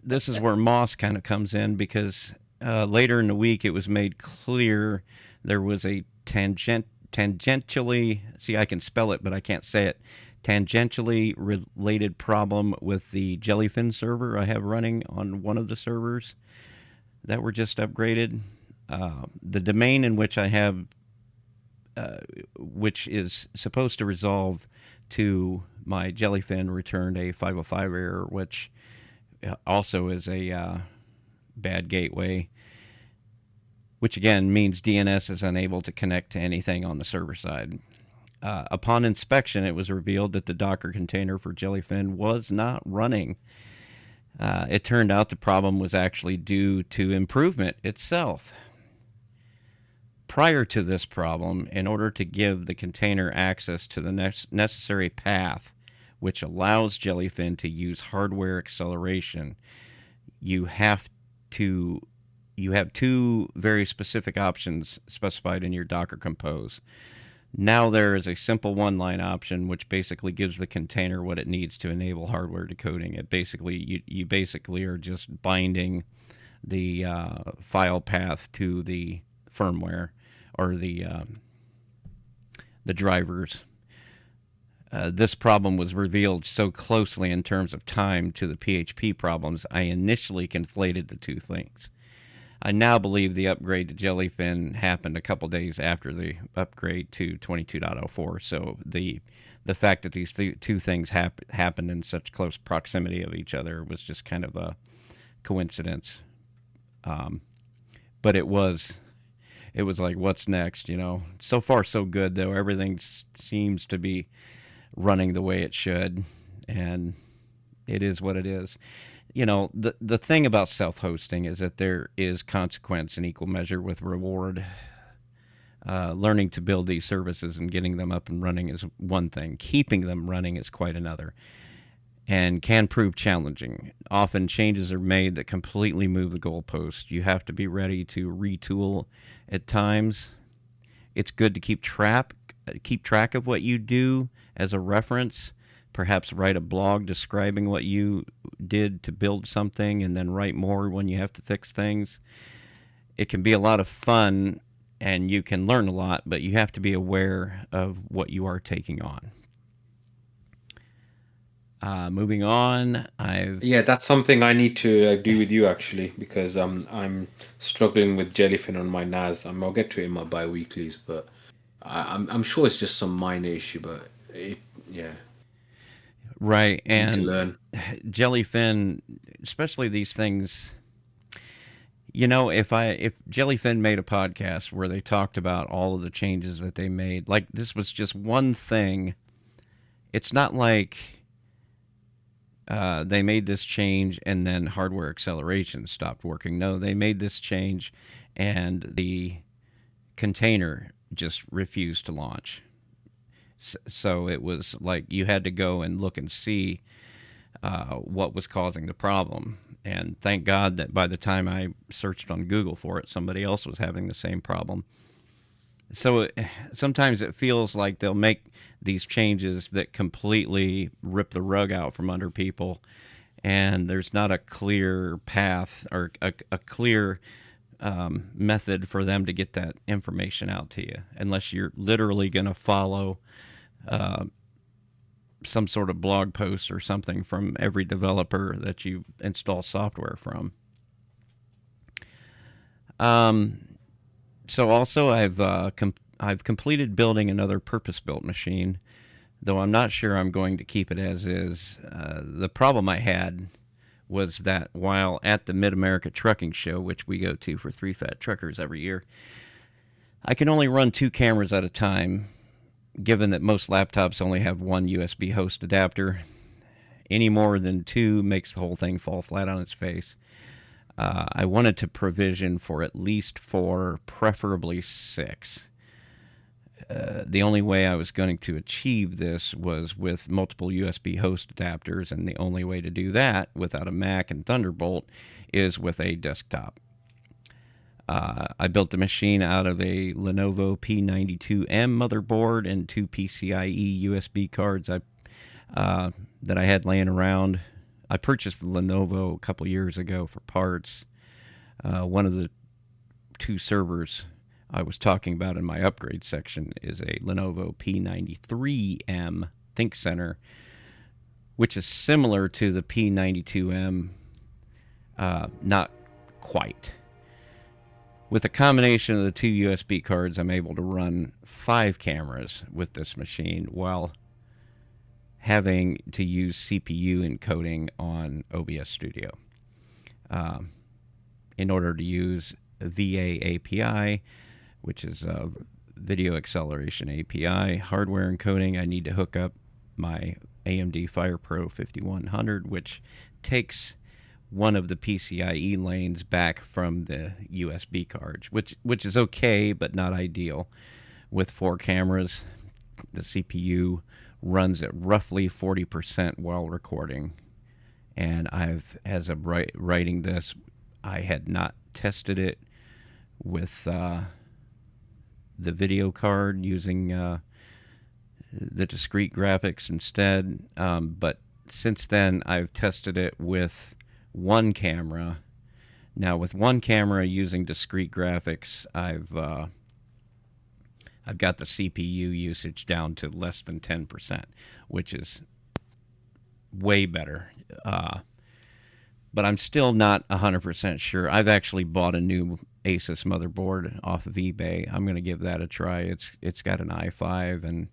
this is where Moss kind of comes in, because later in the week it was made clear there was a tangentially, see, I can spell it, but I can't say it, tangentially related problem with the Jellyfin server I have running on one of the servers that were just upgraded. The domain in which I have, which is supposed to resolve to my Jellyfin, returned a 505 error, which also is a bad gateway, which again means DNS is unable to connect to anything on the server side. Upon inspection, it was revealed that the Docker container for Jellyfin was not running. It turned out the problem was actually due to improvement itself. Prior to this problem, in order to give the container access to the necessary path, which allows Jellyfin to use hardware acceleration, you have 2 very specific options specified in your Docker Compose. Now there is a simple one-line option which basically gives the container what it needs to enable hardware decoding. It basically you basically are just binding the file path to the firmware or the drivers. This problem was revealed so closely in terms of time to the PHP problems, I initially conflated the 2 things. I now believe the upgrade to Jellyfin happened a couple days after the upgrade to 22.04. So the fact that these 2 things happened in such close proximity of each other was just kind of a coincidence. But it was like, what's next? So far so good though. Everything seems to be running the way it should, and it is what it is. The thing about self-hosting is that there is consequence in equal measure with reward. Learning to build these services and getting them up and running is one thing. Keeping them running is quite another, and can prove challenging. Often changes are made that completely move the goalpost. You have to be ready to retool at times. It's good to keep track of what you do as a reference. Perhaps write a blog describing what you did to build something, and then write more when you have to fix things. It can be a lot of fun, and you can learn a lot, but you have to be aware of what you are taking on. Moving on, that's something I need to agree with you, actually, because I'm struggling with Jellyfin on my NAS. I'll get to it in my bi-weeklies, but I'm sure it's just some minor issue, but right. And Jellyfin, especially these things, if Jellyfin made a podcast where they talked about all of the changes that they made, like this was just one thing. It's not like they made this change and then hardware acceleration stopped working. No, they made this change and the container just refused to launch. So it was like you had to go and look and see what was causing the problem. And thank God that by the time I searched on Google for it, somebody else was having the same problem. So sometimes it feels like they'll make these changes that completely rip the rug out from under people, and there's not a clear path or a clear method for them to get that information out to you, unless you're literally going to follow some sort of blog post or something from every developer that you install software from. So also I've completed building another purpose-built machine, though I'm not sure I'm going to keep it as is. The problem I had was that while at the Mid-America Trucking Show, which we go to for 3 Fat Truckers every year, I can only run 2 cameras at a time, given that most laptops only have one USB host adapter. Any more than 2 makes the whole thing fall flat on its face. I wanted to provision for at least 4, preferably 6. The only way I was going to achieve this was with multiple USB host adapters, and the only way to do that without a Mac and Thunderbolt is with a desktop. I built the machine out of a Lenovo P92M motherboard and 2 PCIe USB cards that I had laying around. I purchased the Lenovo a couple years ago for parts. One of the 2 servers I was talking about in my upgrade section is a Lenovo P93M ThinkCenter, which is similar to the P92M, not quite. With a combination of the 2 USB cards, I'm able to run 5 cameras with this machine while having to use CPU encoding on OBS Studio. In order to use VA API, which is a video acceleration API, hardware encoding, I need to hook up my AMD FirePro 5100, which takes one of the PCIe lanes back from the USB cards, which is okay, but not ideal. With 4 cameras, the CPU runs at roughly 40% while recording. And as of writing this, I had not tested it with the video card using the discrete graphics instead. But since then, I've tested it with 1 camera. Now, with 1 camera using discrete graphics, I've got the CPU usage down to less than 10%, which is way better. But I'm still not 100% sure. I've actually bought a new Asus motherboard off of eBay. I'm going to give that a try. It's got an i5 and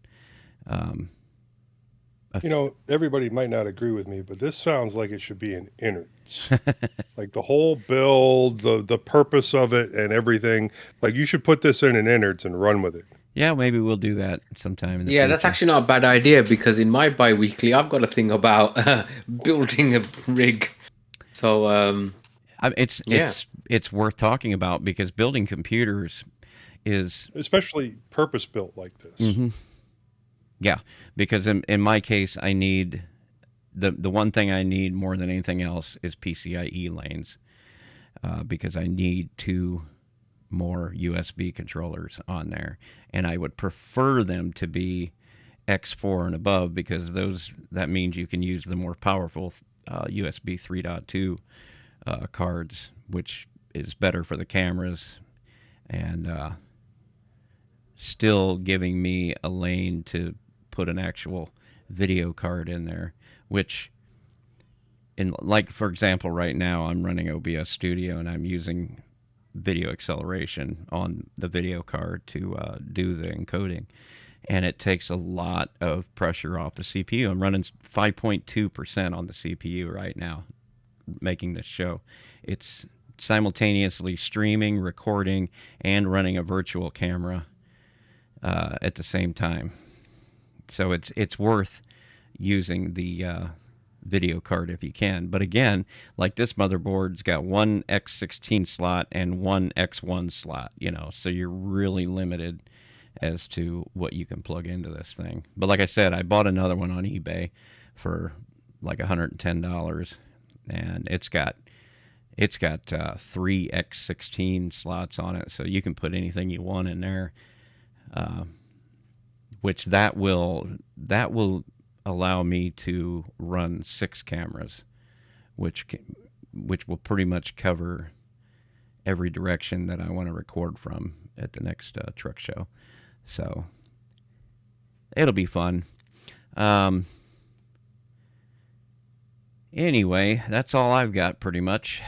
everybody might not agree with me, but this sounds like it should be in innards. Like the whole build, the purpose of it and everything. Like you should put this in innards and run with it. Yeah, maybe we'll do that sometime in the future. That's actually not a bad idea, because in my bi-weekly, I've got a thing about building a rig. So it's worth talking about, because building computers is especially purpose built like this. Mm-hmm. Yeah, because in my case, I need the one thing I need more than anything else is PCIe lanes, because I need 2 more USB controllers on there, and I would prefer them to be X4 and above, because that means you can use the more powerful USB 3.2 cards, which is better for the cameras, and still giving me a lane to put an actual video card in there, which for example, right now I'm running OBS Studio and I'm using video acceleration on the video card to do the encoding, and it takes a lot of pressure off the CPU. I'm running 5.2% on the CPU right now making this show. It's simultaneously streaming, recording, and running a virtual camera at the same time. So it's worth using the video card if you can. But again, like this motherboard's got 1 X16 slot and 1 X1 slot, so you're really limited as to what you can plug into this thing. But like I said, I bought another one on eBay for like $110, and it's got 3 X16 slots on it, so you can put anything you want in there. which that will allow me to run 6 cameras, which will pretty much cover every direction that I want to record from at the next truck show. So it'll be fun. Anyway, that's all I've got pretty much.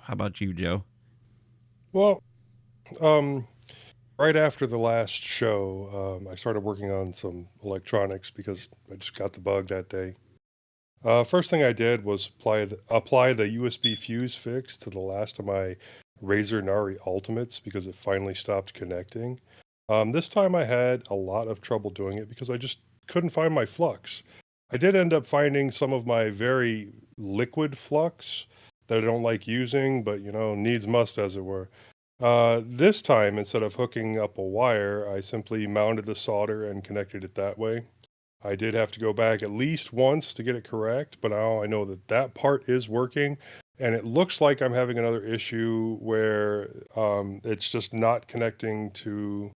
How about you, Joe? Well, right after the last show, I started working on some electronics because I just got the bug that day. First thing I did was apply the USB fuse fix to the last of my Razer Nari Ultimates because it finally stopped connecting. This time I had a lot of trouble doing it because I just couldn't find my flux. I did end up finding some of my very liquid flux that I don't like using, but needs must, as it were. This time, instead of hooking up a wire, I simply mounted the solder and connected it that way. I did have to go back at least once to get it correct, but now I know that part is working, and it looks like I'm having another issue where it's just not connecting to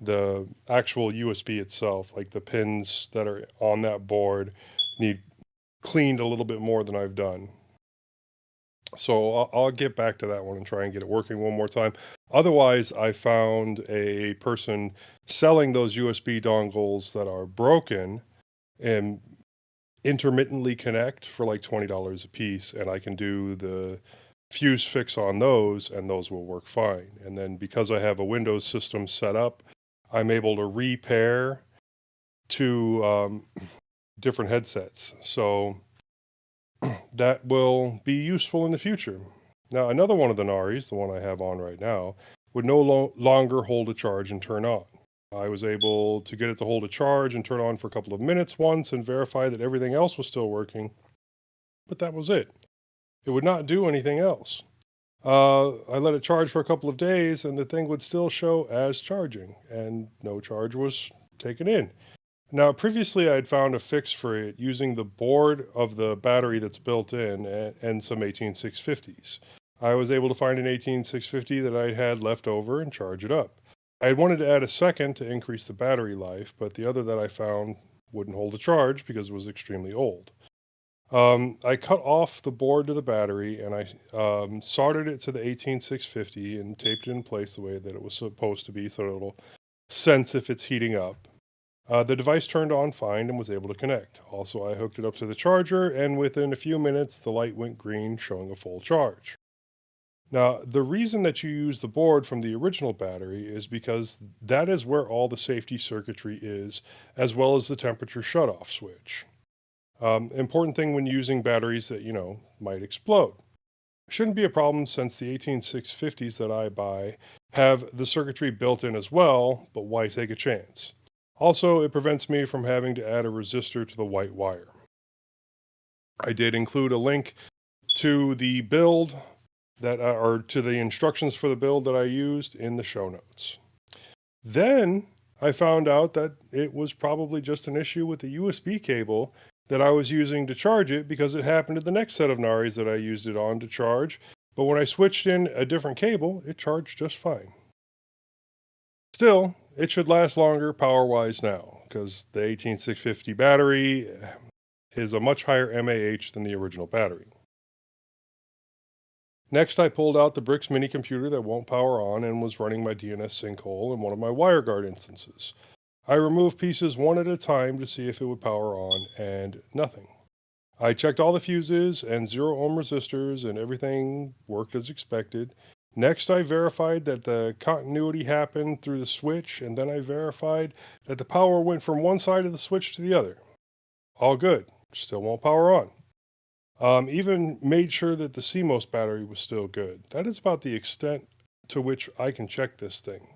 the actual USB itself. Like the pins that are on that board need cleaned a little bit more than I've done. So I'll get back to that one and try and get it working one more time. Otherwise, I found a person selling those USB dongles that are broken and intermittently connect for like $20 a piece, and I can do the fuse fix on those, and those will work fine. And then because I have a Windows system set up, I'm able to repair to different headsets. So that will be useful in the future. Now, another one of the Naris, the one I have on right now, would no longer hold a charge and turn on. I was able to get it to hold a charge and turn on for a couple of minutes once and verify that everything else was still working, but that was it. It would not do anything else. I let it charge for a couple of days and the thing would still show as charging, and no charge was taken in. Now, previously I had found a fix for it using the board of the battery that's built in and some 18650s. I was able to find an 18650 that I had left over and charge it up. I had wanted to add a second to increase the battery life, but the other that I found wouldn't hold a charge because it was extremely old. I cut off the board to the battery and I soldered it to the 18650 and taped it in place the way that it was supposed to be so it'll sense if it's heating up. The device turned on fine and was able to connect. Also, I hooked it up to the charger, and within a few minutes, the light went green, showing a full charge. Now, the reason that you use the board from the original battery is because that is where all the safety circuitry is, as well as the temperature shutoff switch. Important thing when using batteries that, might explode. Shouldn't be a problem since the 18650s that I buy have the circuitry built in as well, but why take a chance? Also, it prevents me from having to add a resistor to the white wire. I did include a link to the build or to the instructions for the build that I used in the show notes. Then I found out that it was probably just an issue with the USB cable that I was using to charge it because it happened to the next set of Naris that I used it on to charge. But when I switched in a different cable, it charged just fine. Still, it should last longer power-wise now, because the 18650 battery is a much higher mAh than the original battery. Next, I pulled out the Brix mini computer that won't power on and was running my DNS sinkhole in one of my WireGuard instances. I removed pieces one at a time to see if it would power on, and nothing. I checked all the fuses and 0 ohm resistors, and everything worked as expected. Next, I verified that the continuity happened through the switch, and then I verified that the power went from one side of the switch to the other. All good. Still won't power on. Even made sure that the CMOS battery was still good. That is about the extent to which I can check this thing.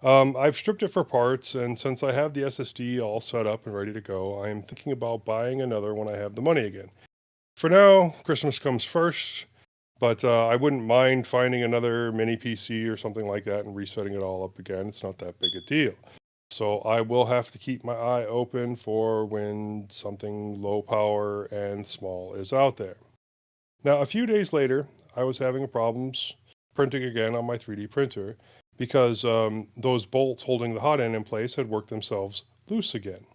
I've stripped it for parts, and since I have the SSD all set up and ready to go, I am thinking about buying another when I have the money again. For now, Christmas comes first. But I wouldn't mind finding another mini PC or something like that and resetting it all up again. It's not that big a deal. So I will have to keep my eye open for when something low power and small is out there. Now, a few days later, I was having problems printing again on my 3D printer, because those bolts holding the hot end in place had worked themselves loose again.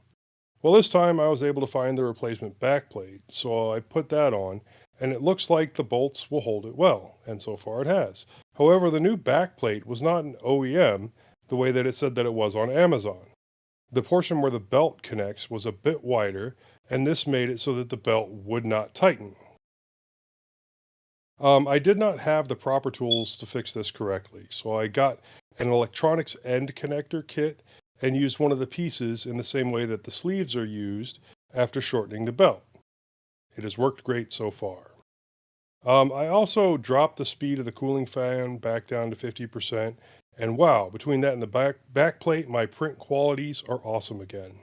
Well, this time I was able to find the replacement backplate, so I put that on, and it looks like the bolts will hold it well, and so far it has. However, the new backplate was not an OEM the way that it said that it was on Amazon. The portion where the belt connects was a bit wider, and this made it so that the belt would not tighten. I did not have the proper tools to fix this correctly, so I got an electronics end connector kit and used one of the pieces in the same way that the sleeves are used after shortening the belt. It has worked great so far. I also dropped the speed of the cooling fan back down to 50%, and wow, between that and the back plate, my print qualities are awesome again.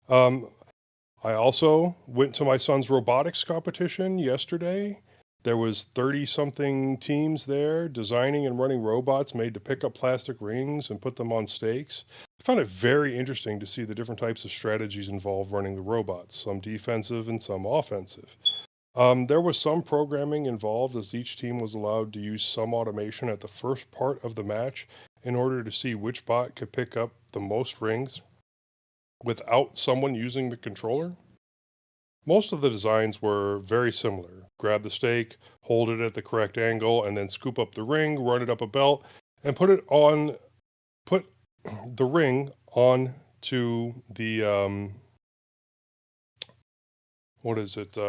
I also went to my son's robotics competition yesterday. There was 30-something teams there designing and running robots made to pick up plastic rings and put them on stakes. I found it very interesting to see the different types of strategies involved running the robots, some defensive and some offensive. There was some programming involved as each team was allowed to use some automation at the first part of the match in order to see which bot could pick up the most rings without someone using the controller. Most of the designs were very similar. Grab the stake, hold it at the correct angle, and then scoop up the ring, run it up a belt, and put the ring on to the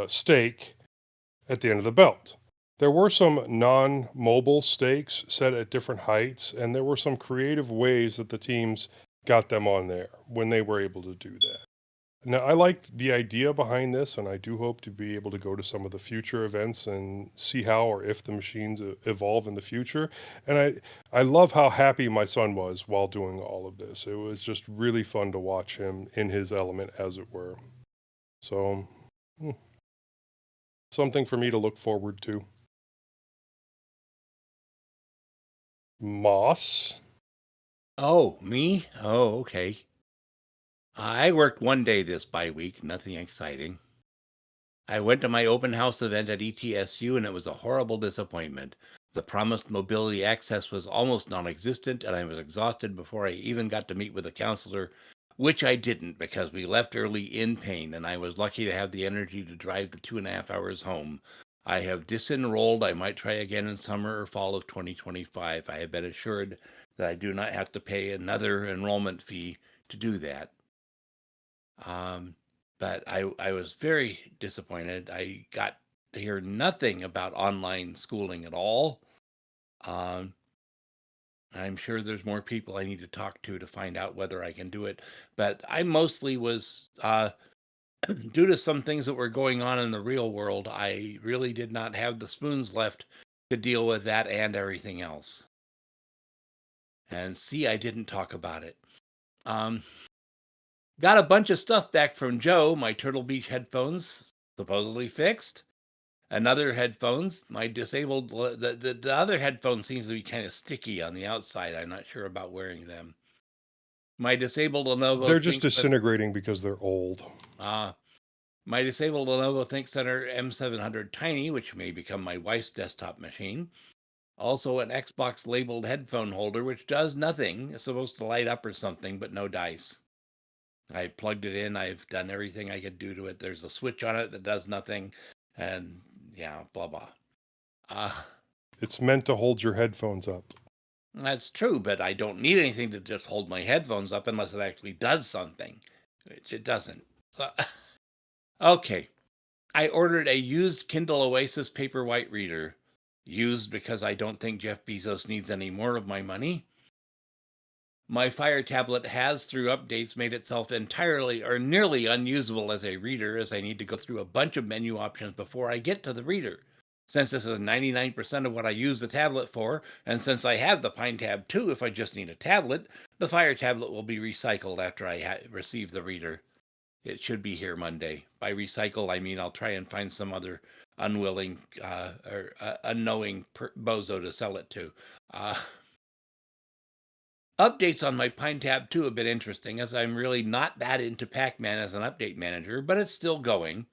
stake at the end of the belt. There were some non-mobile stakes set at different heights, and there were some creative ways that the teams got them on there when they were able to do that. Now, I like the idea behind this, and I do hope to be able to go to some of the future events and see how or if the machines evolve in the future. And I love how happy my son was while doing all of this. It was just really fun to watch him in his element, as it were. So, something for me to look forward to. Moss? Oh, me? Oh, okay. I worked one day this bi-week, nothing exciting. I went to my open house event at ETSU and it was a horrible disappointment. The promised mobility access was almost non-existent and I was exhausted before I even got to meet with a counselor, which I didn't because we left early in pain and I was lucky to have the energy to drive the 2.5 hours home. I have disenrolled. I might try again in summer or fall of 2025. I have been assured that I do not have to pay another enrollment fee to do that. But I was very disappointed. I got to hear nothing about online schooling at all. I'm sure there's more people I need to talk to find out whether I can do it. But I mostly was, due to some things that were going on in the real world, I really did not have the spoons left to deal with that and everything else. And see, I didn't talk about it. Got a bunch of stuff back from Joe. My Turtle Beach headphones supposedly fixed. Another headphones, my disabled, the other headphone seems to be kind of sticky on the outside. I'm not sure about wearing them. My disabled Lenovo. They're just disintegrating because they're old. My disabled Lenovo ThinkCentre M700 Tiny, which may become my wife's desktop machine. Also an Xbox labeled headphone holder, which does nothing. It's supposed to light up or something, but no dice. I plugged it in. I've done everything I could do to it. There's a switch on it that does nothing. And yeah, blah, blah. It's meant to hold your headphones up. That's true, but I don't need anything to just hold my headphones up unless it actually does something, which it doesn't. So, okay. I ordered a used Kindle Oasis Paperwhite reader. Used because I don't think Jeff Bezos needs any more of my money. My Fire tablet has, through updates, made itself entirely or nearly unusable as a reader, as I need to go through a bunch of menu options before I get to the reader. Since this is 99% of what I use the tablet for, and since I have the Pine Tab 2 if I just need a tablet, the Fire tablet will be recycled after I receive the reader. It should be here Monday. By recycle, I mean I'll try and find some other unwilling or unknowing bozo to sell it to. Updates on my Pine Tab 2 have been interesting, as I'm really not that into Pac-Man as an update manager, but it's still going.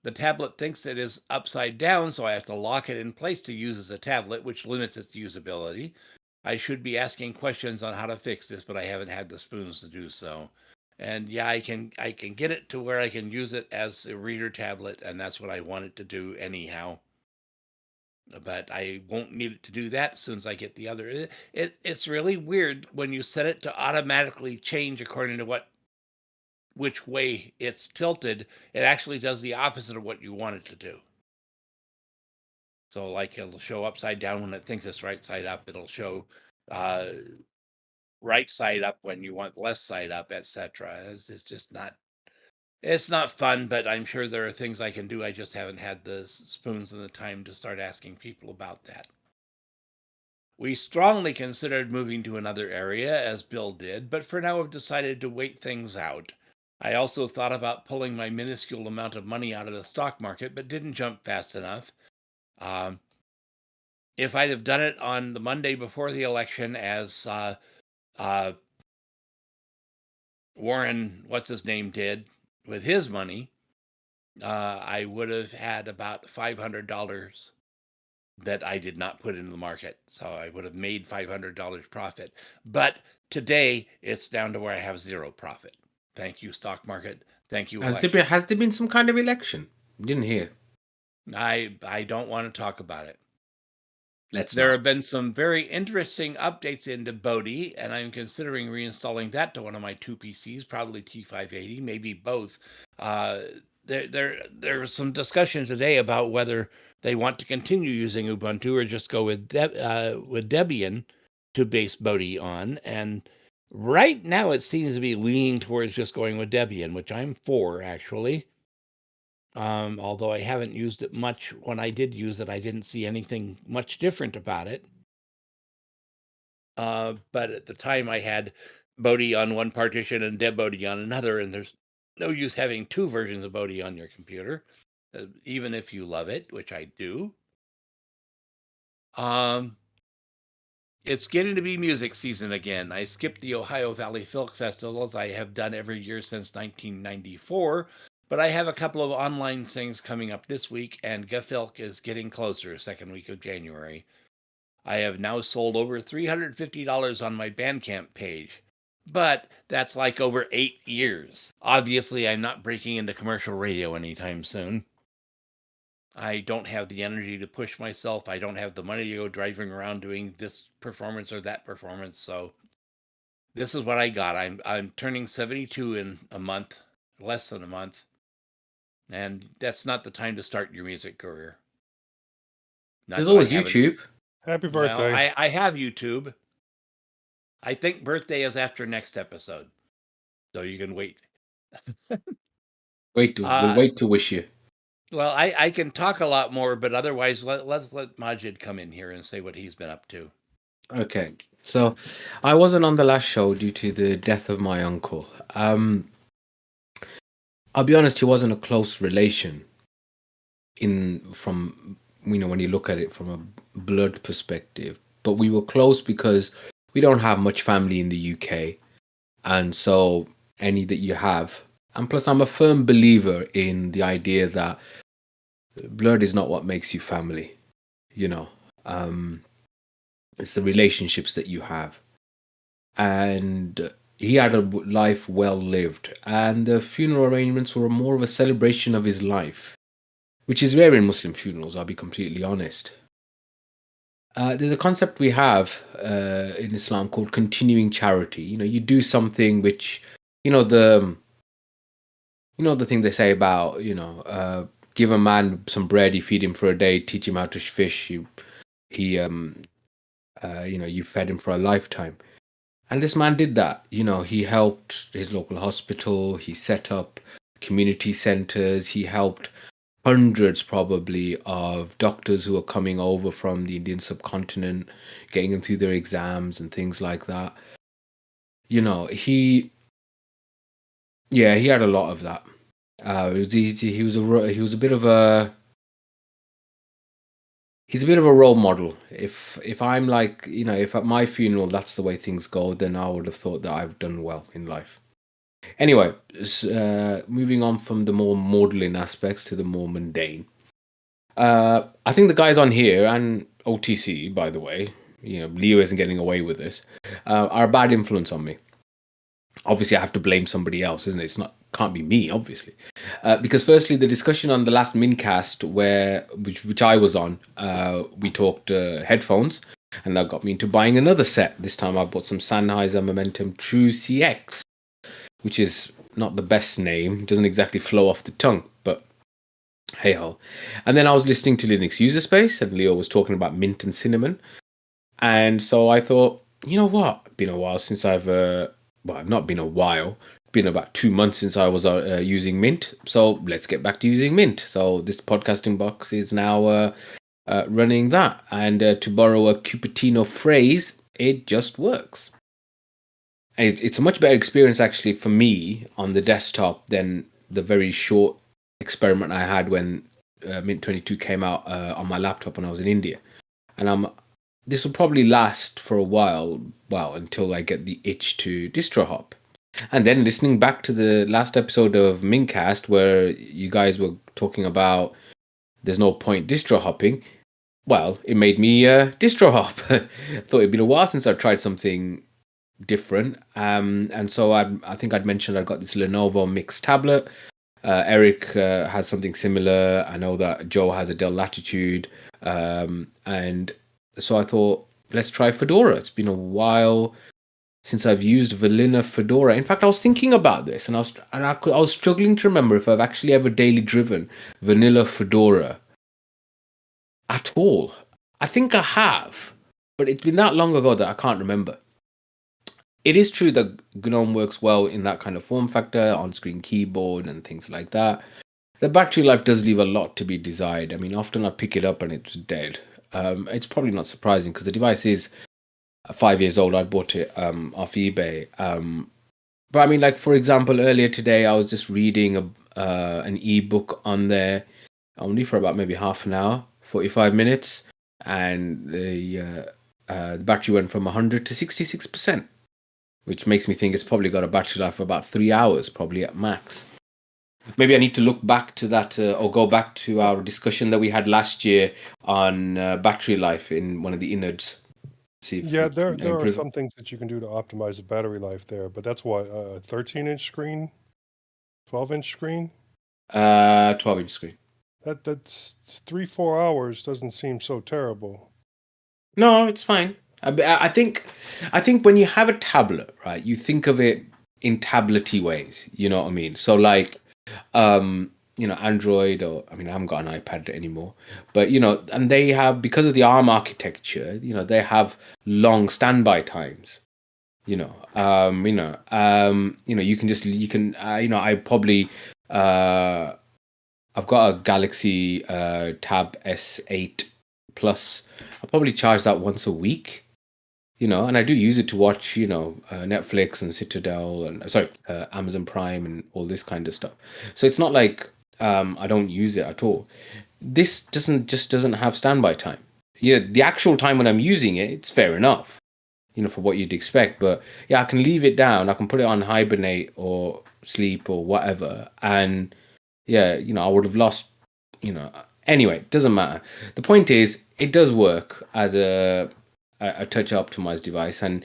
The tablet thinks it is upside down, so I have to lock it in place to use as a tablet, which limits its usability. I should be asking questions on how to fix this, but I haven't had the spoons to do so. And yeah, I can get it to where I can use it as a reader tablet, and that's what I want it to do anyhow. But I won't need it to do that as soon as I get the other. It's really weird when you set it to automatically change according to which way it's tilted. It actually does the opposite of what you want it to do. So like it'll show upside down when it thinks it's right side up. It'll show right side up when you want left side up, etc. It's just not. It's not fun, but I'm sure there are things I can do. I just haven't had the spoons and the time to start asking people about that. We strongly considered moving to another area, as Bill did, but for now have decided to wait things out. I also thought about pulling my minuscule amount of money out of the stock market, but didn't jump fast enough. If I'd have done it on the Monday before the election, as Warren, what's his name, did with his money, I would have had about $500 that I did not put into the market. So I would have made $500 profit. But today it's down to where I have zero profit. Thank you, stock market. Thank you, election. Has there been some kind of election? Didn't hear. I don't want to talk about it. There have been some very interesting updates into Bodhi, and I'm considering reinstalling that to one of my two PCs, probably T580, maybe both. There were some discussions today about whether they want to continue using Ubuntu or just go with Debian to base Bodhi on. And right now it seems to be leaning towards just going with Debian, which I'm for, actually. Although I haven't used it much. When I did use it, I didn't see anything much different about it. But at the time I had Bodhi on one partition and DebBodhi on another, and there's no use having two versions of Bodhi on your computer, even if you love it, which I do. It's getting to be music season again. I skipped the Ohio Valley Folk Festival, as I have done every year since 1994, but I have a couple of online things coming up this week, and Gefilk is getting closer, second week of January. I have now sold over $350 on my Bandcamp page, but that's like over 8 years. Obviously, I'm not breaking into commercial radio anytime soon. I don't have the energy to push myself. I don't have the money to go driving around doing this performance or that performance. So this is what I got. I'm turning 72 in a month, less than a month. And that's not the time to start your music career. There's always YouTube. Happy birthday. Well, I have YouTube. I think birthday is after next episode. So you can wait. We'll wait to wish you. Well, I can talk a lot more, but otherwise let's let Majid come in here and say what he's been up to. Okay. So I wasn't on the last show due to the death of my uncle. I'll be honest, he wasn't a close relation from when you look at it from a blood perspective. But we were close because we don't have much family in the UK. And so any that you have. And plus, I'm a firm believer in the idea that blood is not what makes you family. It's the relationships that you have. And he had a life well lived. And the funeral arrangements were more of a celebration of his life, which is rare in Muslim funerals, I'll be completely honest. There's a concept we have in Islam called continuing charity. You do something which, the thing they say about, give a man some bread, you feed him for a day, teach him how to fish, you fed him for a lifetime. And this man did that. He helped his local hospital, he set up community centers, he helped hundreds probably of doctors who are coming over from the Indian subcontinent, getting them through their exams and things like that. He had a lot of that. He was a bit of a he's a bit of a role model. If I'm like, if at my funeral that's the way things go, then I would have thought that I've done well in life. Anyway, moving on from the more maudlin aspects to the more mundane. I think the guys on here, and OTC, by the way, Leo isn't getting away with this, are a bad influence on me. Obviously, I have to blame somebody else, isn't it? Can't be me, obviously, because firstly, the discussion on the last mintCast, which I was on, we talked headphones, and that got me into buying another set. This time, I bought some Sennheiser Momentum True CX, which is not the best name. It doesn't exactly flow off the tongue, but hey ho. And then I was listening to Linux User Space, and Leo was talking about mint and cinnamon, and so I thought, you know what? It's been a while since I've not been a while. Been about 2 months since I was using Mint, so let's get back to using Mint. So this podcasting box is now running that, and to borrow a Cupertino phrase, it just works. And it's a much better experience actually for me on the desktop than the very short experiment I had when Mint 22 came out on my laptop when I was in India. And this will probably last for a while, until I get the itch to distro hop. And then listening back to the last episode of mintCast where you guys were talking about there's no point distro hopping, well, it made me distro hop. Thought it'd been a while since I tried something different. And so I think I'd mentioned I got this Lenovo Mix tablet. Eric has something similar. I know that Joe has a Dell Latitude. And so I thought, let's try Fedora. It's been a while since I've used vanilla Fedora. In fact, I was thinking about this, and I was struggling to remember if I've actually ever daily driven vanilla Fedora at all. I think I have, but it's been that long ago that I can't remember. It is true that GNOME works well in that kind of form factor, on-screen keyboard and things like that. The battery life does leave a lot to be desired. I mean, often I pick it up and it's dead. It's probably not surprising because the device is 5 years old. I bought it off eBay. But I mean, like, for example, earlier today, I was just reading an ebook on there only for about maybe half an hour, 45 minutes. And the battery went from 100 to 66%, which makes me think it's probably got a battery life of about 3 hours, probably at max. Maybe I need to look back to that or go back to our discussion that we had last year on battery life in one of the innards. Yeah, there are some things that you can do to optimize the battery life there, but that's what, a 13-inch screen? 12-inch screen? 12-inch screen. That's 3-4 hours doesn't seem so terrible. No, it's fine. I think when you have a tablet, right, you think of it in tablety ways. You know what I mean? So like, Android, or I haven't got an iPad anymore, but and they have, because of the ARM architecture, they have long standby times. You can I probably I've got a Galaxy Tab S8 Plus. I probably charge that once a week. And I do use it to watch, Netflix and Citadel and Amazon Prime and all this kind of stuff. So it's not like I don't use it at all. This doesn't have standby time. The actual time when I'm using it, it's fair enough, for what you'd expect. But yeah, I can leave it down. I can put it on hibernate or sleep or whatever, and yeah, I would have lost. Anyway, it doesn't matter. The point is, it does work as a touch optimized device, and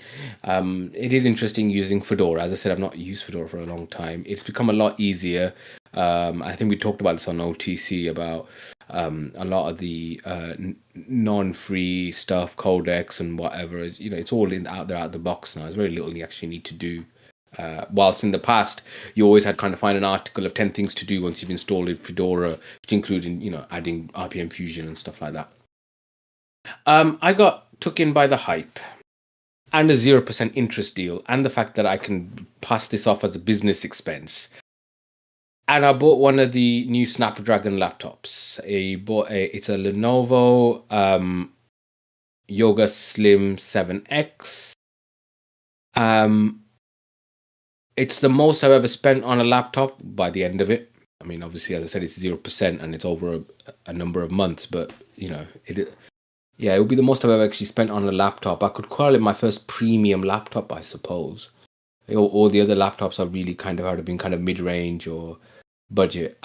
it is interesting using Fedora. As I said, I've not used Fedora for a long time. It's become a lot easier. I think we talked about this on OTC about a lot of the non-free stuff, codecs and whatever. It's all out there out the box now. There's very little you actually need to do. Whilst in the past, you always had kind of find an article of 10 things to do once you've installed Fedora, which included adding RPM Fusion and stuff like that. I got took in by the hype and a 0% interest deal and the fact that I can pass this off as a business expense. And I bought one of the new Snapdragon laptops. It's a Lenovo Yoga Slim 7X. It's the most I've ever spent on a laptop by the end of it. Obviously, as I said, it's 0% and it's over a number of months, but it would be the most I've ever actually spent on a laptop. I could call it my first premium laptop, I suppose. All the other laptops I've really kind of had have been kind of mid-range or budget.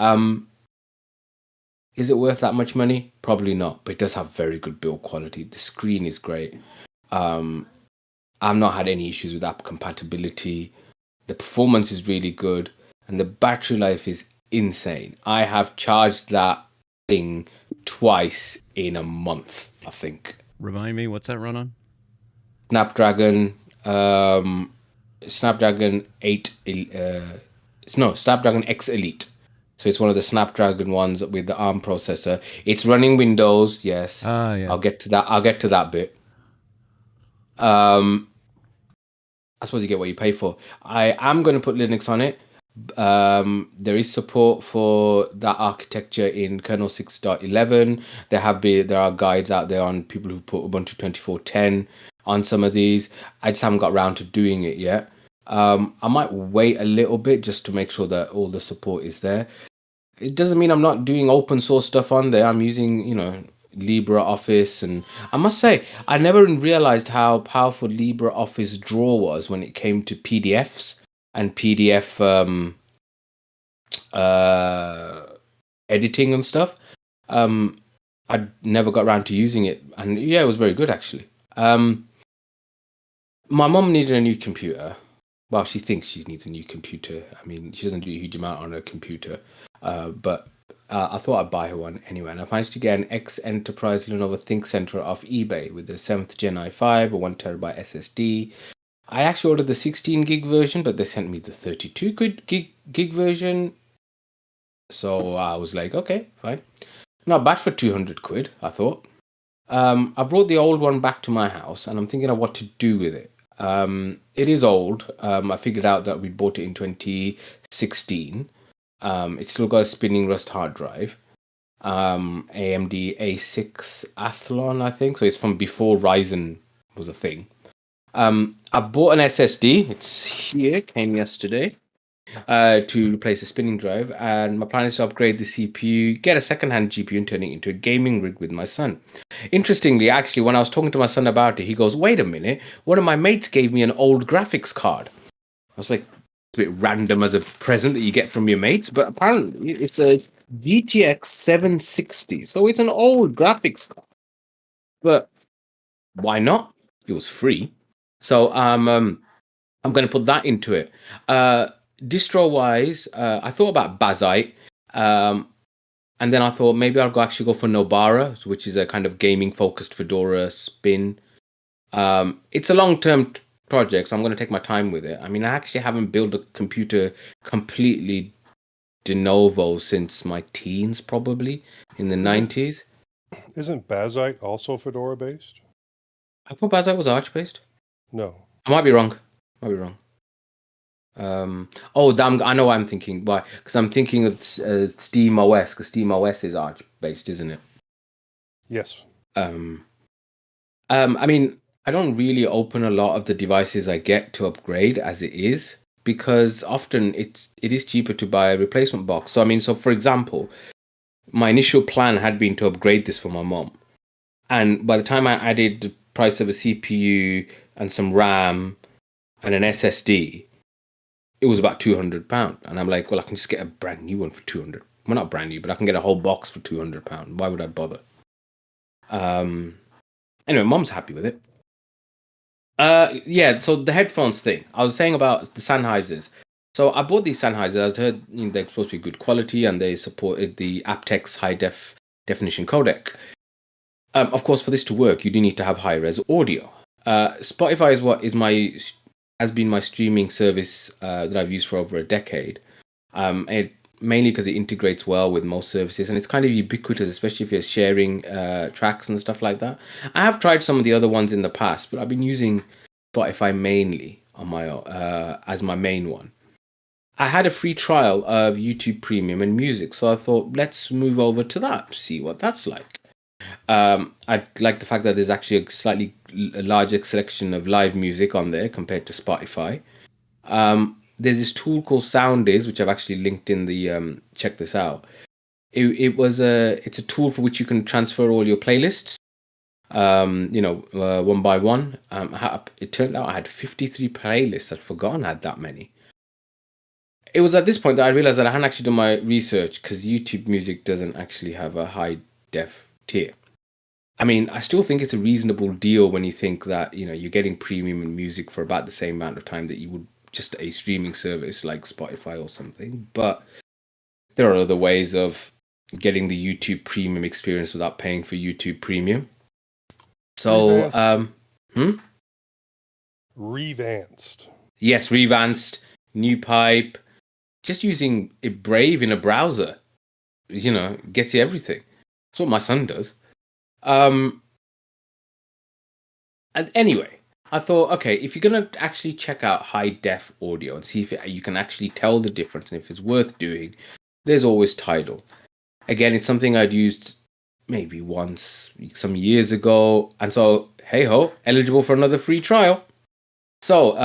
Is it worth that much money? Probably not, but it does have very good build quality. The screen is great. I've not had any issues with app compatibility. The performance is really good, and the battery life is insane. I have charged that thing twice in a month, I think. Remind me, what's that run on? Snapdragon 8 Snapdragon X Elite. So it's one of the Snapdragon ones with the ARM processor. It's running Windows, yes. Yeah. I'll get to that bit. I suppose you get what you pay for. I am going to put Linux on it. There is support for that architecture in kernel 6.11. There are guides out there on people who put Ubuntu 24.10 on some of these. I just haven't got around to doing it yet. I might wait a little bit just to make sure that all the support is there. It doesn't mean I'm not doing open source stuff on there. I'm using, LibreOffice, and I must say I never realized how powerful LibreOffice Draw was when it came to PDFs and PDF editing and stuff. I never got around to using it, and yeah, it was very good actually. My mom needed a new computer. Well, she thinks she needs a new computer. I mean, she doesn't do a huge amount on her computer, but I thought I'd buy her one anyway, and I managed to get an X Enterprise Lenovo ThinkCentre off eBay with the 7th Gen i5, a 1TB SSD. I actually ordered the 16 gig version, but they sent me the 32 gig version. So I was like, okay, fine. Not bad for 200 quid, I thought. I brought the old one back to my house, and I'm thinking of what to do with it. It is old. I figured out that we bought it in 2016. It's still got a spinning Rust hard drive. AMD A6 Athlon, I think. So it's from before Ryzen was a thing. I bought an SSD. It's here, came yesterday, to replace a spinning drive. And my plan is to upgrade the CPU, get a second-hand GPU, and turn it into a gaming rig with my son. Interestingly, actually, when I was talking to my son about it, he goes, wait a minute, one of my mates gave me an old graphics card. I was like, a bit random as a present that you get from your mates, but apparently it's a GTX 760, so it's an old graphics card. But why not? It was free, so I'm going to put that into it. Distro wise, I thought about Bazite, and then I thought maybe I'll actually go for Nobara, which is a kind of gaming focused Fedora spin. It's a long term project, so I'm going to take my time with it. I mean, I actually haven't built a computer completely de novo since my teens, probably in the 90s. Isn't Bazite also Fedora based? I thought Bazite was Arch based. No, I might be wrong. Oh, damn! I know what I'm thinking. Why? Because I'm thinking of Steam OS, because Steam OS is Arch based, isn't it? Yes. I mean, I don't really open a lot of the devices I get to upgrade as it is, because often it is cheaper to buy a replacement box. So I mean, so for example, my initial plan had been to upgrade this for my mom, and by the time I added the price of a CPU and some RAM and an SSD, it was about £200. And I'm like, well, I can just get a brand new one for 200. Well, not brand new, but I can get a whole box for £200. Why would I bother? Anyway, mom's happy with it. Yeah, so the headphones thing. I was saying about the Sennheisers. So I bought these Sennheisers. I heard they're supposed to be good quality, and they supported the aptX high definition codec. Of course, for this to work, you do need to have high res audio. Spotify has been my streaming service that I've used for over a decade. Mainly because it integrates well with most services, and it's kind of ubiquitous, especially if you're sharing tracks and stuff like that. I have tried some of the other ones in the past, but I've been using Spotify mainly on my as my main one. I had a free trial of YouTube Premium and Music, so I thought, let's move over to that, see what that's like. I like the fact that there's actually a slightly larger selection of live music on there compared to Spotify. There's this tool called Soundiz, which I've actually linked in the check this out. It's a tool for which you can transfer all your playlists, one by one. It turned out I had 53 playlists. I'd forgotten I had that many. It was at this point that I realized that I hadn't actually done my research, because YouTube Music doesn't actually have a high def tier. I mean, I still think it's a reasonable deal when you think that, you know, you're getting premium in music for about the same amount of time that you would just a streaming service like Spotify or something. But there are other ways of getting the YouTube premium experience without paying for YouTube premium. So, Revanced. Yes, revanced, new pipe, just using Brave in a browser, you know, gets you everything. That's what my son does. And anyway, I thought, okay, if you're going to actually check out high def audio and see if you can actually tell the difference and if it's worth doing, there's always Tidal. Again, it's something I'd used maybe once some years ago. And so, hey ho, eligible for another free trial. So,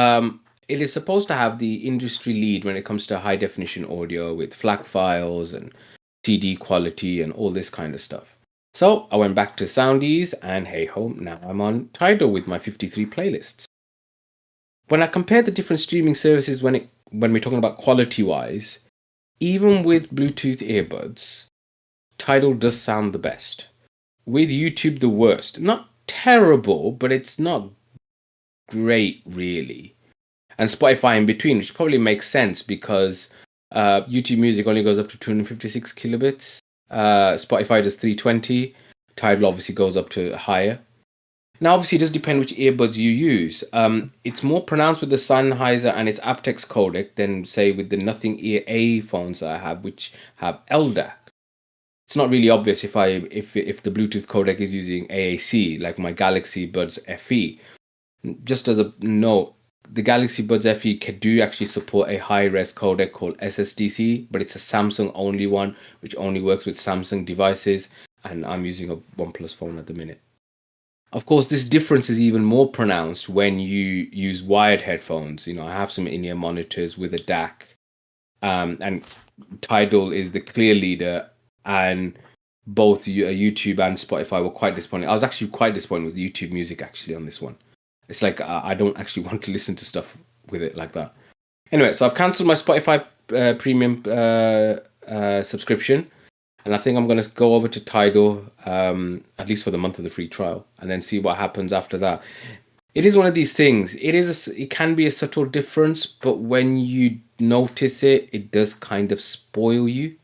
it is supposed to have the industry lead when it comes to high definition audio with FLAC files and CD quality and all this kind of stuff. So I went back to Soundees and hey ho, now I'm on Tidal with my 53 playlists. When I compare the different streaming services when we're talking about quality wise, even with Bluetooth earbuds, Tidal does sound the best. With YouTube, the worst. Not terrible, but it's not great really. And Spotify in between, which probably makes sense because YouTube Music only goes up to 256 kilobits. Spotify does 320. Tidal obviously goes up to higher. Now, obviously, it does depend which earbuds you use. It's more pronounced with the Sennheiser and its aptX codec than, say, with the Nothing Ear A phones that I have, which have LDAC. It's not really obvious if the Bluetooth codec is using AAC, like my Galaxy Buds FE. Just as a note, the Galaxy Buds FE do actually support a high-res codec called SSDC, but it's a Samsung-only one, which only works with Samsung devices, and I'm using a OnePlus phone at the minute. Of course, this difference is even more pronounced when you use wired headphones. You know, I have some in-ear monitors with a DAC, and Tidal is the clear leader, and both YouTube and Spotify were quite disappointed. I was actually quite disappointed with YouTube Music actually on this one. It's like I don't actually want to listen to stuff with it like that. Anyway, so I've cancelled my Spotify premium subscription, and I think I'm going to go over to Tidal, at least for the month of the free trial, and then see what happens after that. It is one of these things. It can be a subtle difference, but when you notice it, it does kind of spoil you.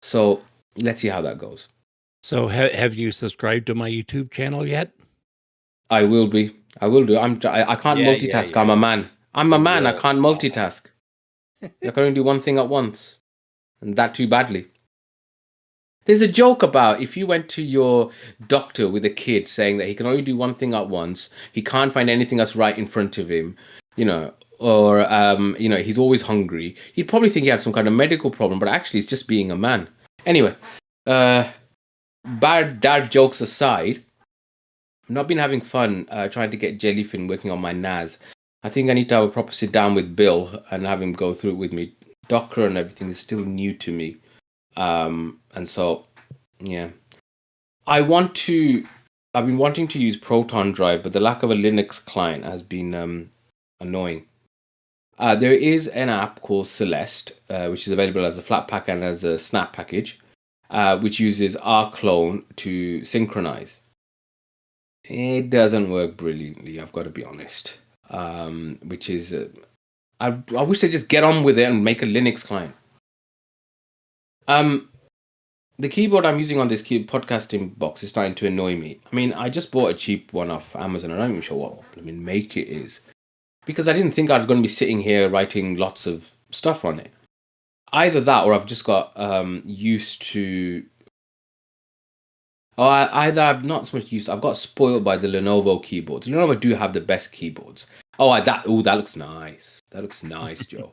So let's see how that goes. So have you subscribed to my YouTube channel yet? I will do. I can't multitask. I'm a man. I'm a man. I can't multitask. I can only do one thing at once, and that too badly. There's a joke about if you went to your doctor with a kid saying that he can only do one thing at once, he can't find anything else right in front of him, you know, or you know, he's always hungry. He'd probably think he had some kind of medical problem, but actually it's just being a man. Anyway, bad dad jokes aside, I've not been having fun trying to get Jellyfin working on my NAS. I think I need to have a proper sit down with Bill and have him go through it with me. Docker and everything is still new to me. And so, yeah. I've been wanting to use Proton Drive, but the lack of a Linux client has been annoying. There is an app called Celeste, which is available as a Flatpak and as a Snap package, which uses rclone to synchronize. It doesn't work brilliantly, I've got to be honest. Which is, I wish they just get on with it and make a Linux client. The keyboard I'm using on this podcasting box is starting to annoy me. I mean, I just bought a cheap one off Amazon. I'm not even sure what make it is, because I didn't think I was going to be sitting here writing lots of stuff on it. Either that, or I've just got used to. Either I've not so much used. I've got spoiled by the Lenovo keyboards. Lenovo do have the best keyboards. That looks nice. That looks nice, Joe.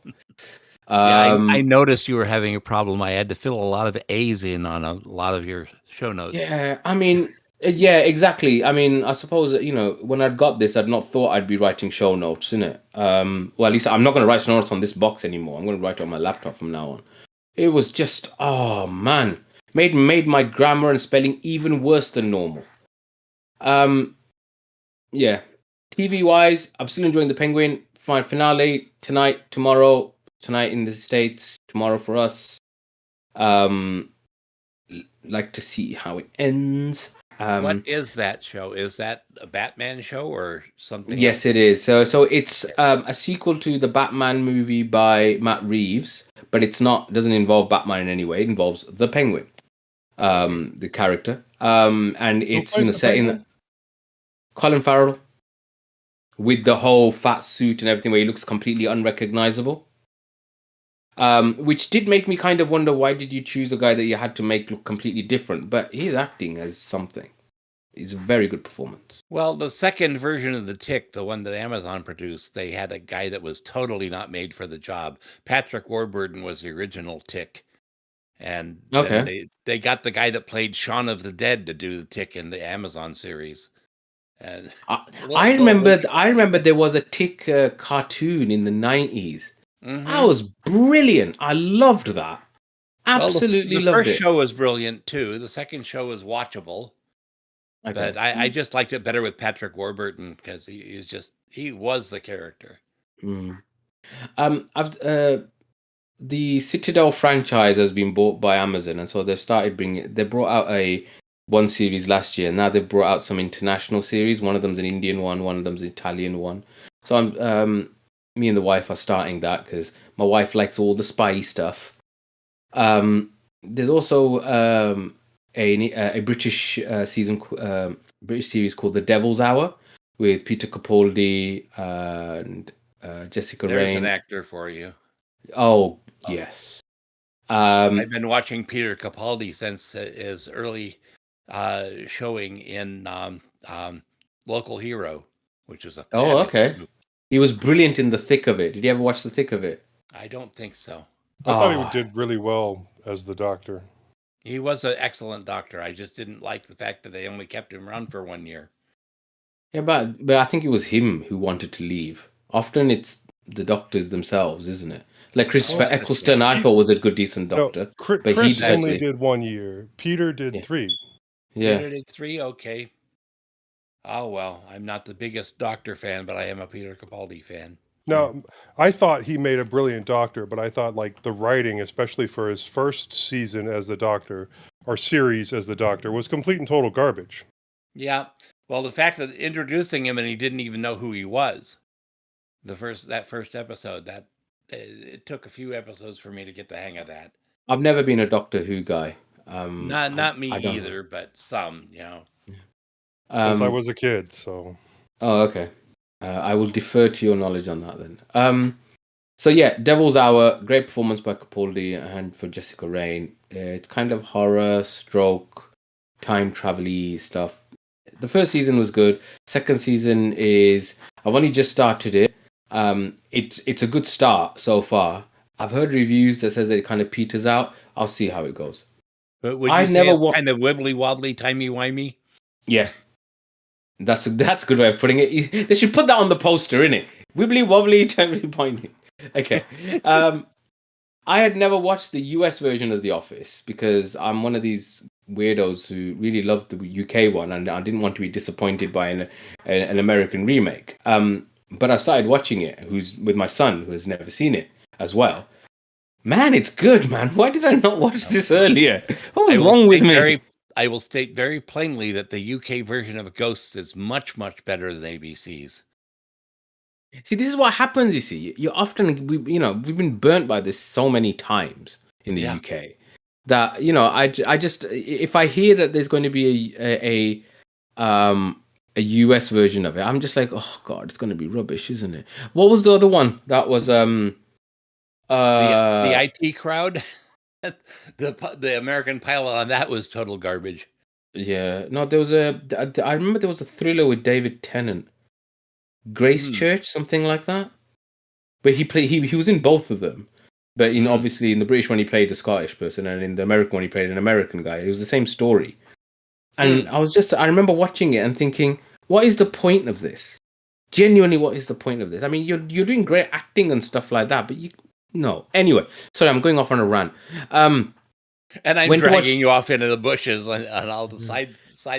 I noticed you were having a problem. I had to fill a lot of A's in on a lot of your show notes. Yeah, I mean, yeah, exactly. I mean, I suppose, you know, when I'd got this, I'd not thought I'd be writing show notes, innit? Well, at least I'm not going to write show notes on this box anymore. I'm going to write it on my laptop from now on. It was just, oh, man. Made my grammar and spelling even worse than normal. Yeah. TV-wise, I'm still enjoying The Penguin. Finale tonight, tomorrow. Tonight in the States, tomorrow for us. Like to see how it ends. What is that show? Is that a Batman show or something Yes, else? it is. So it's a sequel to the Batman movie by Matt Reeves, but it's not. Doesn't involve Batman in any way. It involves the Penguin, the character, and it's set in Colin Farrell with the whole fat suit and everything, where he looks completely unrecognizable. Which did make me kind of wonder, why did you choose a guy that you had to make look completely different? But he's acting as something. It's a very good performance. Well, the second version of the Tick, the one that Amazon produced, they had a guy that was totally not made for the job. Patrick Warburton was the original Tick. And then they got the guy that played Shaun of the Dead to do the Tick in the Amazon series. And I remember there was a Tick cartoon in the 90s. That was brilliant. I loved that. Absolutely loved it. The first show was brilliant too. The second show was watchable. Okay. But I just liked it better with Patrick Warburton because he was the character. The Citadel franchise has been bought by Amazon, and so they brought out one series last year. Now they've brought out some international series. One of them's an Indian one of them's an Italian one. So me and the wife are starting that because my wife likes all the spy stuff. There's also a British British series called The Devil's Hour with Peter Capaldi and Jessica Raine. There's an actor for you. Oh, yes. I've been watching Peter Capaldi since his early showing in Local Hero, which is a okay. Movie. He was brilliant in The Thick of It. Did you ever watch The Thick of It? I don't think so. I thought he did really well as the Doctor. He was an excellent Doctor. I just didn't like the fact that they only kept him around for 1 year. Yeah, but I think it was him who wanted to leave. Often it's the doctors themselves, isn't it? Like Christopher Eccleston, I thought was a good, decent Doctor. No, Chris only did 1 year. Peter did 3. Yeah. Peter did 3? Okay. Oh, well, I'm not the biggest Doctor fan, but I am a Peter Capaldi fan. No, I thought he made a brilliant Doctor, but I thought like the writing, especially for his first season as the Doctor, or series as the Doctor, was complete and total garbage. Yeah. Well, the fact that introducing him and he didn't even know who he was, that first episode, that it took a few episodes for me to get the hang of that. I've never been a Doctor Who guy. Not me either, but some, Since I was a kid, so. Oh, okay. I will defer to your knowledge on that then. So yeah, Devil's Hour, great performance by Capaldi and for Jessica Raine. It's kind of horror, stroke, time travel-y stuff. The first season was good. Second season I've only just started it. It's a good start so far. I've heard reviews that says that it kind of peters out. I'll see how it goes. But would you say it's kind of wibbly-wobbly, timey-wimey? Yeah. That's a good way of putting it. They should put that on the poster, innit? Wibbly wobbly, timey-wimey. Okay. I had never watched the US version of The Office because I'm one of these weirdos who really loved the UK one, and I didn't want to be disappointed by an American remake. But I started watching it, who's with my son, who has never seen it as well. Man, it's good, man. Why did I not watch this earlier? What was wrong with me? I will state very plainly that the UK version of Ghosts is much, much better than ABC's. See, this is what happens, you see. We've been burnt by this so many times in the UK that, I just, if I hear that there's going to be a US version of it, I'm just like, oh God, it's going to be rubbish, isn't it? What was the other one? That was the IT Crowd. The American pilot on that was total garbage. Yeah, no, I remember there was a thriller with David Tennant, Grace Church, something like that. But he was in both of them. But obviously in the British one he played a Scottish person, and in the American one he played an American guy. It was the same story. And I remember watching it and thinking, what is the point of this? Genuinely, what is the point of this? I mean, you're doing great acting and stuff like that, but no. Anyway, sorry, I'm going off on a rant. And I'm dragging you off into the bushes on all the side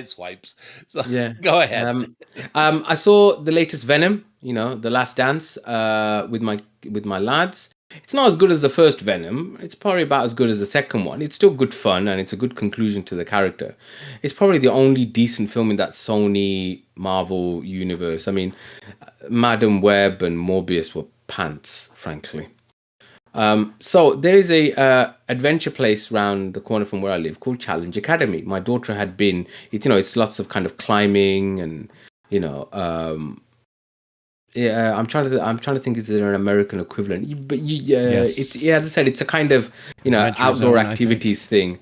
swipes. So yeah, go ahead. I saw the latest Venom, The Last Dance, with my lads. It's not as good as the first Venom. It's probably about as good as the second one. It's still good fun, and it's a good conclusion to the character. It's probably the only decent film in that Sony Marvel universe. I mean, Madam Web and Morbius were pants, frankly. So there is a adventure place around the corner from where I live called Challenge Academy. My daughter had been. It's lots of kind of climbing and yeah, I'm trying to think. Is there an American equivalent? But Yes. it's as I said, it's a kind of Adventure outdoor Zone, activities thing.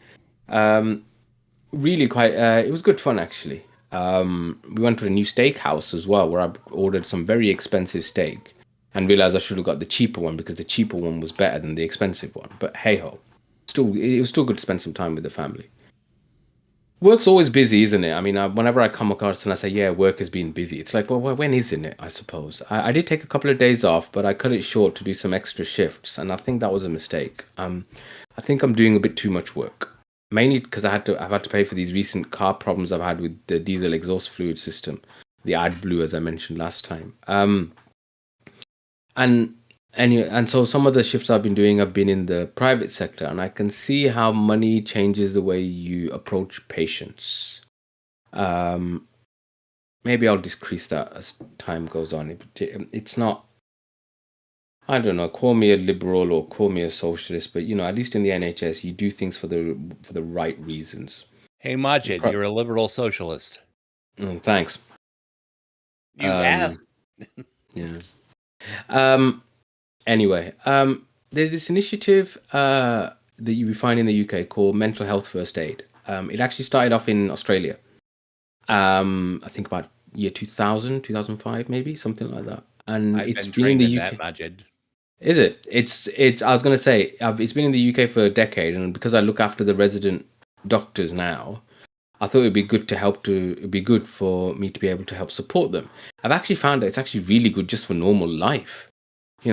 Really quite. It was good fun actually. We went to a new steakhouse as well, where I ordered some very expensive steak, and realized I should have got the cheaper one because the cheaper one was better than the expensive one. But hey ho, it was still good to spend some time with the family. Work's always busy, isn't it? I mean, whenever I come across and I say, yeah, work has been busy, it's like, well, when isn't it, I suppose? I did take a couple of days off, but I cut it short to do some extra shifts, and I think that was a mistake. I think I'm doing a bit too much work, mainly because I've had to pay for these recent car problems I've had with the diesel exhaust fluid system, the AdBlue, as I mentioned last time. And so some of the shifts I've been doing have been in the private sector, and I can see how money changes the way you approach patients. Maybe I'll decrease that as time goes on. It's not, I don't know, call me a liberal or call me a socialist, but at least in the NHS, you do things for the right reasons. Hey, Majid, you're a liberal socialist. Thanks. You asked. Yeah. Anyway, there's this initiative that you find in the UK called Mental Health First Aid. It actually started off in Australia. I think about year 2000, 2005, maybe something like that. And I've it's been been in trained the in UK. that, Majid. Is it? It's. I was going to say it's been in the UK for a decade, and because I look after the resident doctors now, I thought it'd be good it'd be good for me to be able to help support them. I've actually found that it's actually really good just for normal life.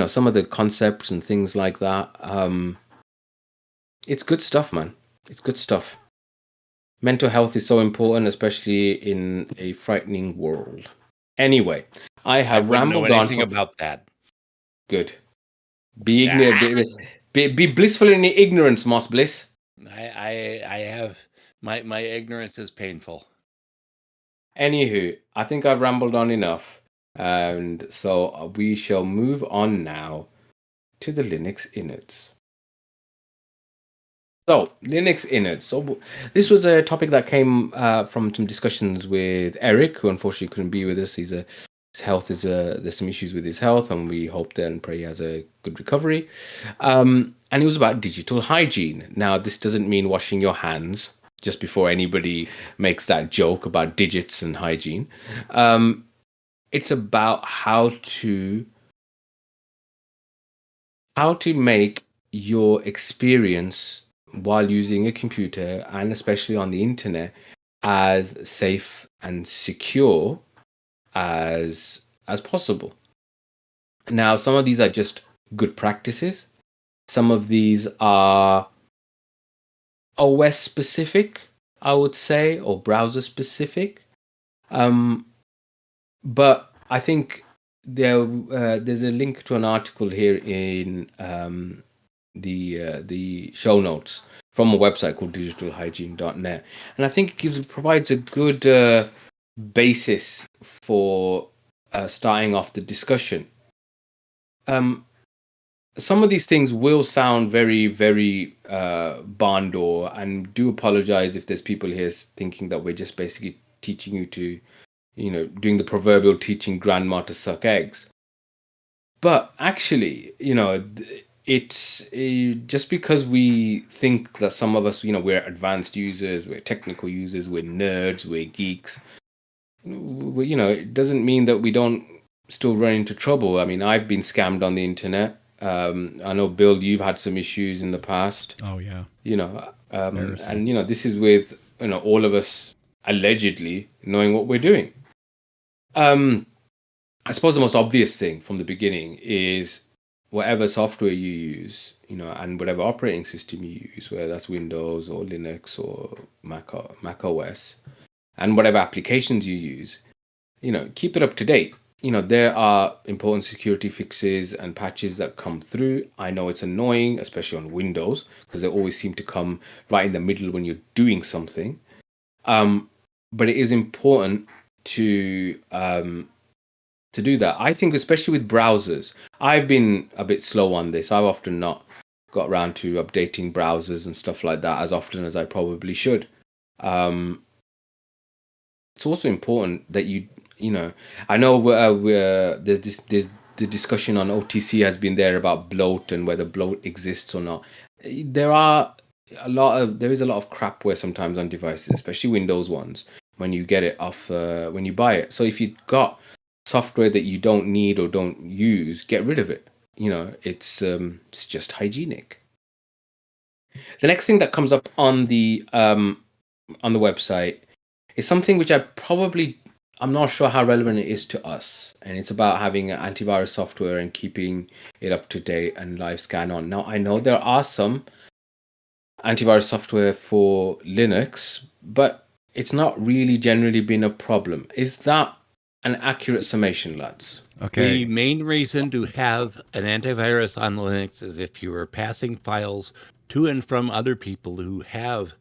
Some of the concepts and things like that. It's good stuff, man. It's good stuff. Mental health is so important, especially in a frightening world. Anyway, I have rambled on. Anything about that. Good. Be ignorant. Be blissful in your ignorance, Moss Bliss. I have my ignorance is painful. Anywho, I think I've rambled on enough, and so we shall move on now to the Linux innards. So, Linux innards. So, this was a topic that came from some discussions with Eric, who unfortunately couldn't be with us. His health is there's some issues with his health, and we hope and pray he has a good recovery. And it was about digital hygiene. Now, this doesn't mean washing your hands, just before anybody makes that joke about digits and hygiene. It's about how to make your experience while using a computer, and especially on the internet, as safe and secure as possible. Now, some of these are just good practices. Some of these are OS specific, I would say, or browser specific. But I think there's a link to an article here in the show notes from a website called digitalhygiene.net, and I think it provides a good basis for starting off the discussion. Some of these things will sound very, very barn door, and do apologize if there's people here thinking that we're just basically teaching you to, doing the proverbial teaching grandma to suck eggs. But actually, it's just because we think that some of us, we're advanced users, we're technical users, we're nerds, we're geeks. It doesn't mean that we don't still run into trouble. I mean, I've been scammed on the internet. I know, Bill, you've had some issues in the past. Oh yeah. And this is with all of us allegedly knowing what we're doing. I suppose the most obvious thing from the beginning is whatever software you use, and whatever operating system you use, whether that's Windows or Linux or Mac OS, and whatever applications you use, keep it up to date. there are important security fixes and patches that come through. I know it's annoying, especially on Windows, because they always seem to come right in the middle when you're doing something. But it is important to do that. I think, especially with browsers, I've been a bit slow on this. I've often not got around to updating browsers and stuff like that as often as I probably should. It's also important that I know there's the discussion on OTC has been there about bloat and whether bloat exists or not. There is a lot of crapware sometimes on devices, especially Windows ones, when you get it off when you buy it. So if you've got software that you don't need or don't use, get rid of it. It's just hygienic. The next thing that comes up on the website is something which I'm not sure how relevant it is to us, and it's about having antivirus software and keeping it up to date and live scan on. Now, I know there are some antivirus software for Linux, but it's not really generally been a problem. Is that an accurate summation, lads? Okay. The main reason to have an antivirus on Linux is if you are passing files to and from other people who have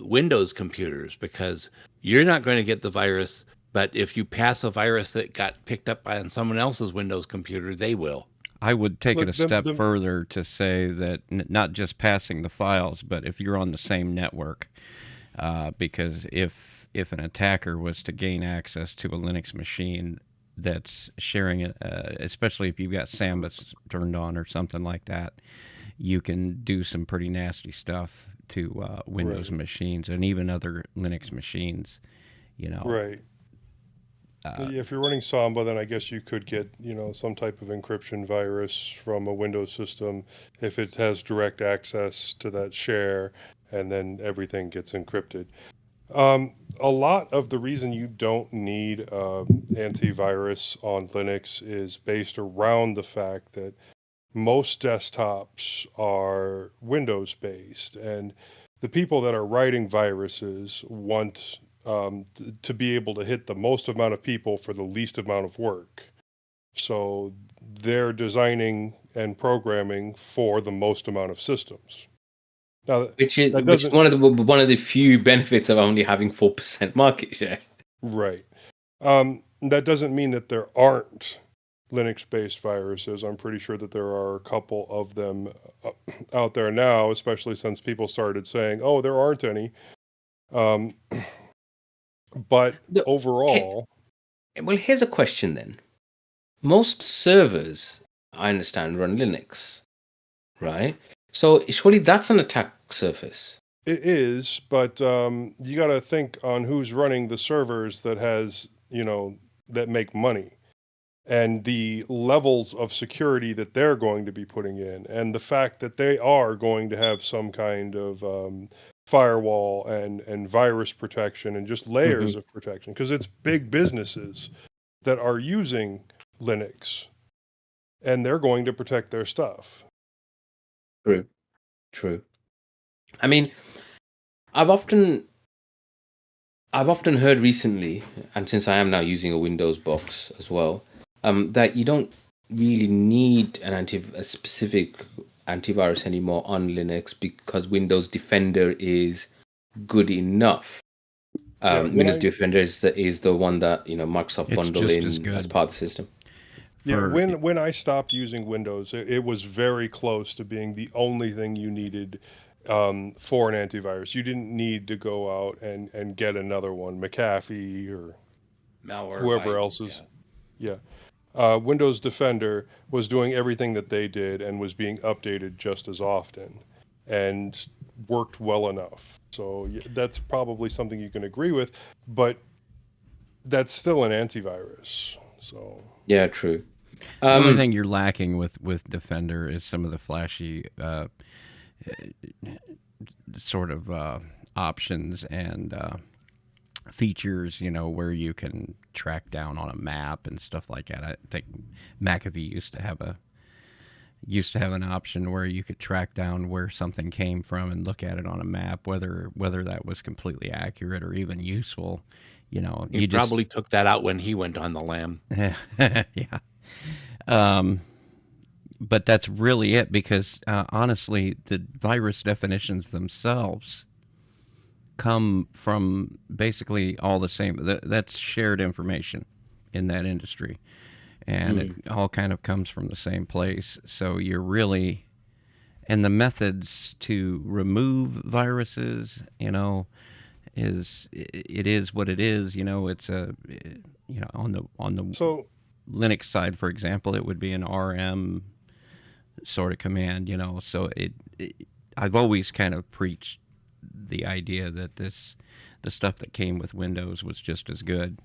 Windows computers, because you're not going to get the virus, but if you pass a virus that got picked up on someone else's Windows computer, they will. I would take it a step further to say that not just passing the files, but if you're on the same network, because if an attacker was to gain access to a Linux machine that's sharing it, especially if you've got Sambas turned on or something like that, you can do some pretty nasty stuff to Windows machines and even other Linux machines, Right. If you're running Samba, then I guess you could get, some type of encryption virus from a Windows system if it has direct access to that share, and then everything gets encrypted. A lot of the reason you don't need antivirus on Linux is based around the fact that most desktops are Windows based, and the people that are writing viruses want to be able to hit the most amount of people for the least amount of work. So they're designing and programming for the most amount of systems. Now, which is one of the few benefits of only having 4% market share. Right. That doesn't mean that there aren't Linux-based viruses. I'm pretty sure that there are a couple of them out there now, especially since people started saying, "Oh, there aren't any." But overall, well, here's a question then. Most servers, I understand, run Linux, right? So surely that's an attack surface. It is, but you got to think on who's running the servers that that make money, and the levels of security that they're going to be putting in, and the fact that they are going to have some kind of firewall and virus protection and just layers of protection, because it's big businesses that are using Linux, and they're going to protect their stuff. True. I mean, I've often heard recently, and since I am now using a Windows box as well, that you don't really need a specific antivirus anymore on Linux because Windows Defender is good enough. Windows Defender is the one that Microsoft bundle in as part of the system. Yeah, when I stopped using Windows, it was very close to being the only thing you needed for an antivirus. You didn't need to go out and get another one, McAfee or Malware, whoever else is. Yeah. Windows Defender was doing everything that they did and was being updated just as often and worked well enough. So that's probably something you can agree with, but that's still an antivirus. So yeah, true. The only thing you're lacking with Defender is some of the flashy sort of options and features, where you can track down on a map and stuff like that. I think McAfee used to have an option where you could track down where something came from and look at it on a map, whether that was completely accurate or even useful. He probably took that out when he went on the lam. Yeah. But that's really it, because honestly, the virus definitions themselves come from basically all the same. That's shared information in that industry, and it all kind of comes from the same place. So you're really, and the methods to remove viruses, it is what it is. It's on the So Linux side, for example, it would be an RM sort of command. So I've always kind of preached the idea that the stuff that came with Windows was just as good,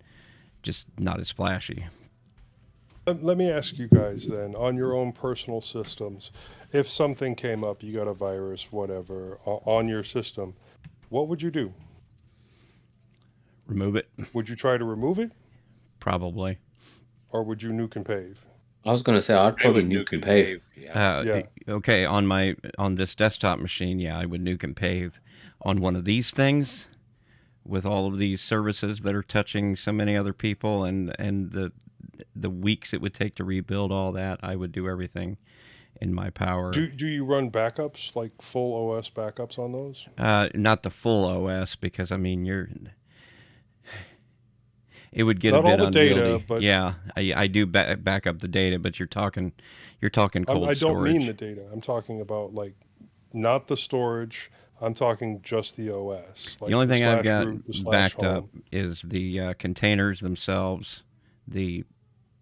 just not as flashy. Let me ask you guys then, on your own personal systems, if something came up, you got a virus, whatever, on your system, what would you do? Remove it. Would you try to remove it? Probably. Or would you nuke and pave? I was going to say I'd probably nuke and pave. Yeah. Okay, on this desktop machine, yeah, I would nuke and pave. On one of these things, with all of these services that are touching so many other people, and the weeks it would take to rebuild all that, I would do everything in my power. Do you run backups, like full OS backups on those? Not the full OS, because it would get not a bit all the unwieldy. Data, but yeah, I do back up the data, but you're talking cold I don't storage. mean the data. I'm talking about not the storage. I'm talking just the OS. The only thing I've got backed home. up is the containers themselves, the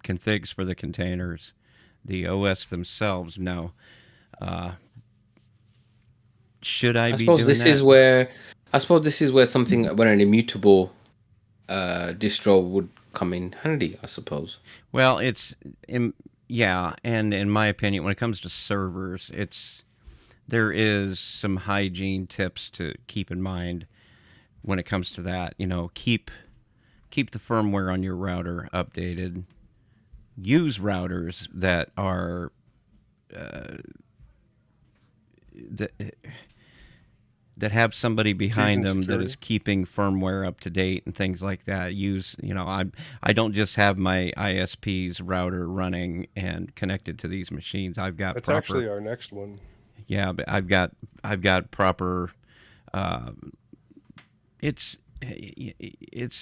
configs for the containers, the OS themselves. No. Should I be doing that? I suppose this is where something, when an immutable distro would come in handy, I suppose. Well, and in my opinion, when it comes to servers, there is some hygiene tips to keep in mind when it comes to that. Keep the firmware on your router updated. Use routers that are that have somebody behind them that is keeping firmware up to date and things like that. I don't just have my ISP's router running and connected to these machines. That's actually our next one. Yeah, but I've got proper. It's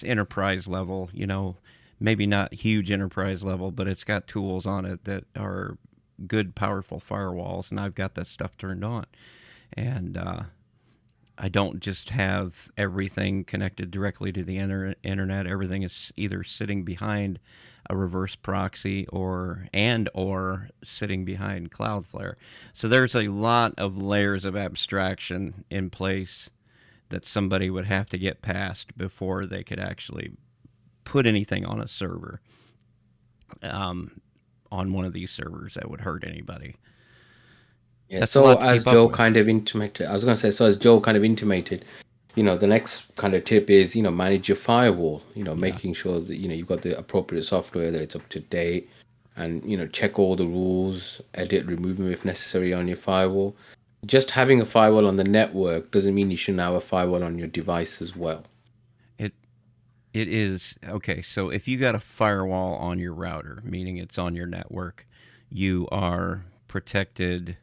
enterprise level, maybe not huge enterprise level, but it's got tools on it that are good, powerful firewalls, and I've got that stuff turned on, and I don't just have everything connected directly to the internet. Everything is either sitting behind a reverse proxy or sitting behind Cloudflare. So there's a lot of layers of abstraction in place that somebody would have to get past before they could actually put anything on a server, on one of these servers that would hurt anybody. Yeah, so as Joe kind of intimated, the next kind of tip is, manage your firewall, making sure that, you've got the appropriate software, that it's up to date, and, check all the rules, edit, remove them if necessary on your firewall. Just having a firewall on the network doesn't mean you shouldn't have a firewall on your device as well. It is, okay, so if you got a firewall on your router, meaning it's on your network, you are protected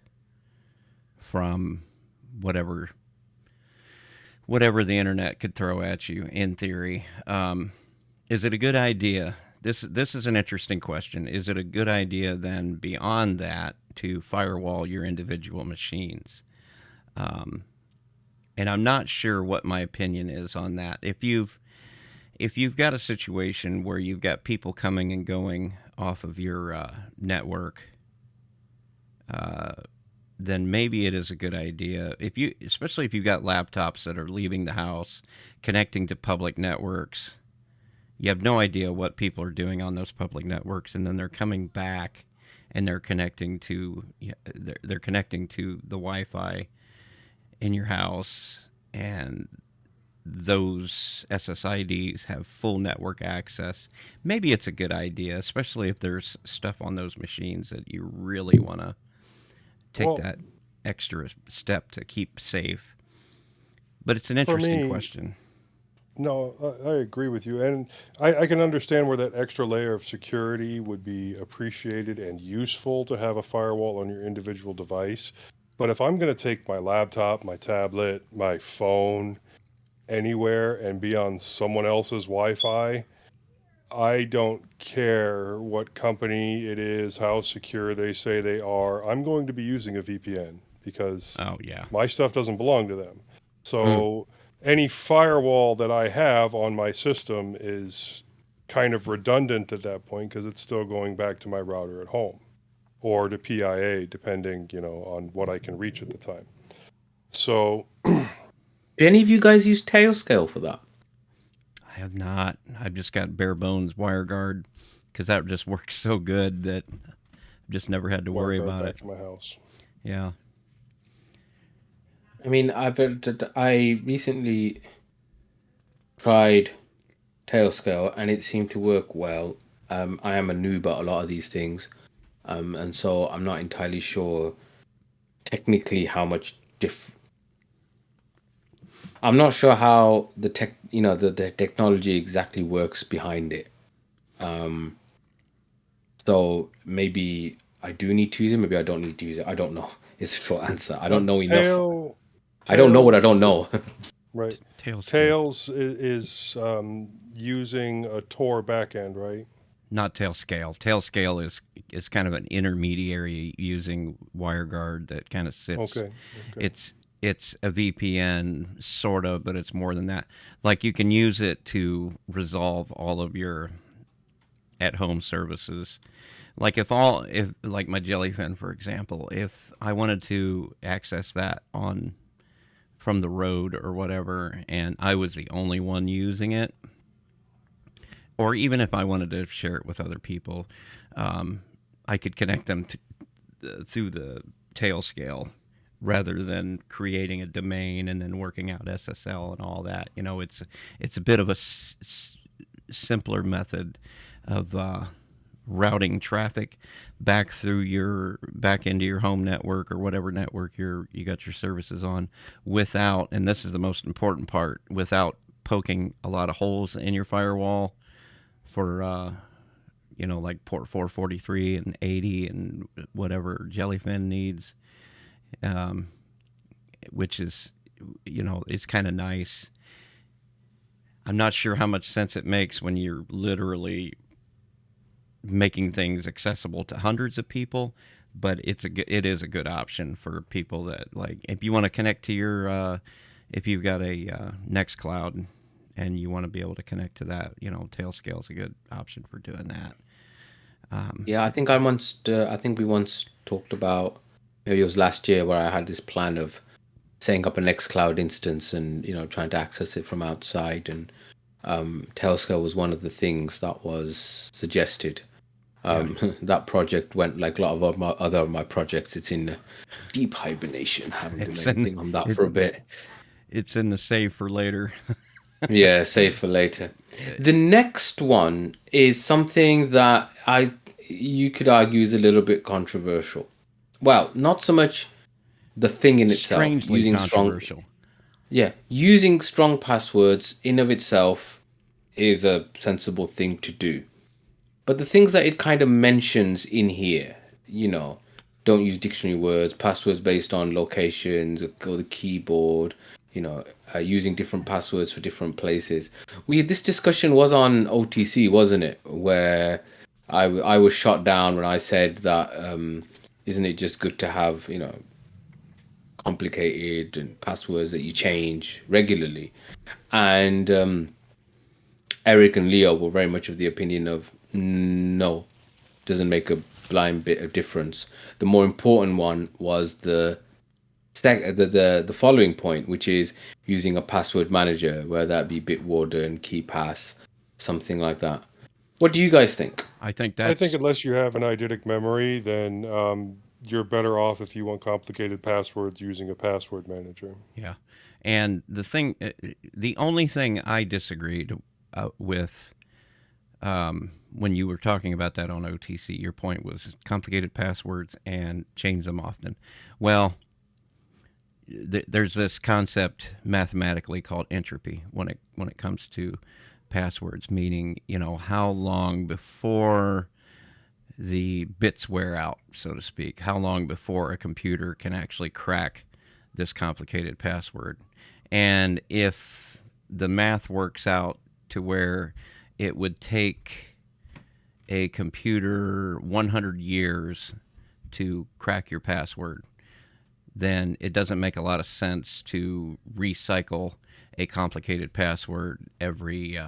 from whatever the internet could throw at you, in theory. Is it a good idea? This is an interesting question. Is it a good idea then, beyond that, to firewall your individual machines? And I'm not sure what my opinion is on that. If you've got a situation where you've got people coming and going off of your network, then maybe it is a good idea. Especially if you've got laptops that are leaving the house, connecting to public networks, you have no idea what people are doing on those public networks, and then they're coming back and they're connecting to the Wi-Fi in your house, and those SSIDs have full network access. Maybe it's a good idea, especially if there's stuff on those machines that you really want to take that extra step to keep safe. But it's an interesting question. No, I agree with you, and I can understand where that extra layer of security would be appreciated and useful to have a firewall on your individual device. But if I'm going to take my laptop, my tablet, my phone anywhere and be on someone else's Wi-Fi, I don't care what company it is, how secure they say they are. I'm going to be using a VPN because Oh yeah. my stuff doesn't belong to them. So any firewall that I have on my system is kind of redundant at that point because it's still going back to my router at home or to PIA, depending, on what I can reach at the time. So, do any of you guys use Tailscale for that? I have not. I've just got bare bones WireGuard because that just works so good that I've just never had to worry about back it. to my house. Yeah. I mean, I recently tried Tailscale and it seemed to work well. I am a noob at a lot of these things, and so I'm not entirely sure technically how much I'm not sure how the the technology exactly works behind it. So maybe I do need to use it. Maybe I don't need to use it. I don't know. It's a short answer. I don't know enough. I don't know what I don't know. Right. Tailscale. Tails is using a Tor backend, right? Not Tailscale. Tailscale is kind of an intermediary using WireGuard that kind of sits. Okay. It's a VPN sort of, but it's more than that. Like you can use it to resolve all of your at-home services. Like if like my Jellyfin, for example, if I wanted to access that from the road or whatever, and I was the only one using it, or even if I wanted to share it with other people, I could connect them through the Tailscale rather than creating a domain and then working out SSL and all that. It's a bit of a simpler method of routing traffic back into your home network or whatever network you got your services on without, and this is the most important part, without poking a lot of holes in your firewall for like port 443 and 80 and whatever Jellyfin needs, which is it's kind of nice. I'm not sure how much sense it makes when you're literally making things accessible to hundreds of people, but it is a good option for people that, like, if you want to connect to your if you've got a Nextcloud and you want to be able to connect to that, Tailscale is a good option for doing that. Yeah, I think we once talked about, maybe it was last year, where I had this plan of setting up a Nextcloud instance and trying to access it from outside, and Tailscale was one of the things that was suggested. That project went like a lot of my projects. It's in deep hibernation. Haven't done anything on that for a bit. It's in the save for later. Yeah, save for later. The next one is something that you could argue is a little bit controversial. Well, not so much the thing in itself. Strangely controversial. Using strong passwords in of itself is a sensible thing to do. But the things that it kind of mentions in here, don't use dictionary words, passwords based on locations or the keyboard, using different passwords for different places. This discussion was on OTC, wasn't it? Where I was shot down when I said that, isn't it just good to have, complicated and passwords that you change regularly? And Eric and Leo were very much of the opinion of no, doesn't make a blind bit of difference. The more important one was the following point, which is using a password manager, whether that be Bitwarden, KeePass, something like that. What do you guys think? I think unless you have an eidetic memory, then you're better off if you want complicated passwords using a password manager. Yeah, and the only thing I disagreed with when you were talking about that on OTC, your point was complicated passwords and change them often. Well, there's this concept mathematically called entropy when it comes to passwords, meaning, how long before the bits wear out, so to speak, how long before a computer can actually crack this complicated password. And if the math works out to where it would take a computer 100 years to crack your password, then it doesn't make a lot of sense to recycle a complicated password every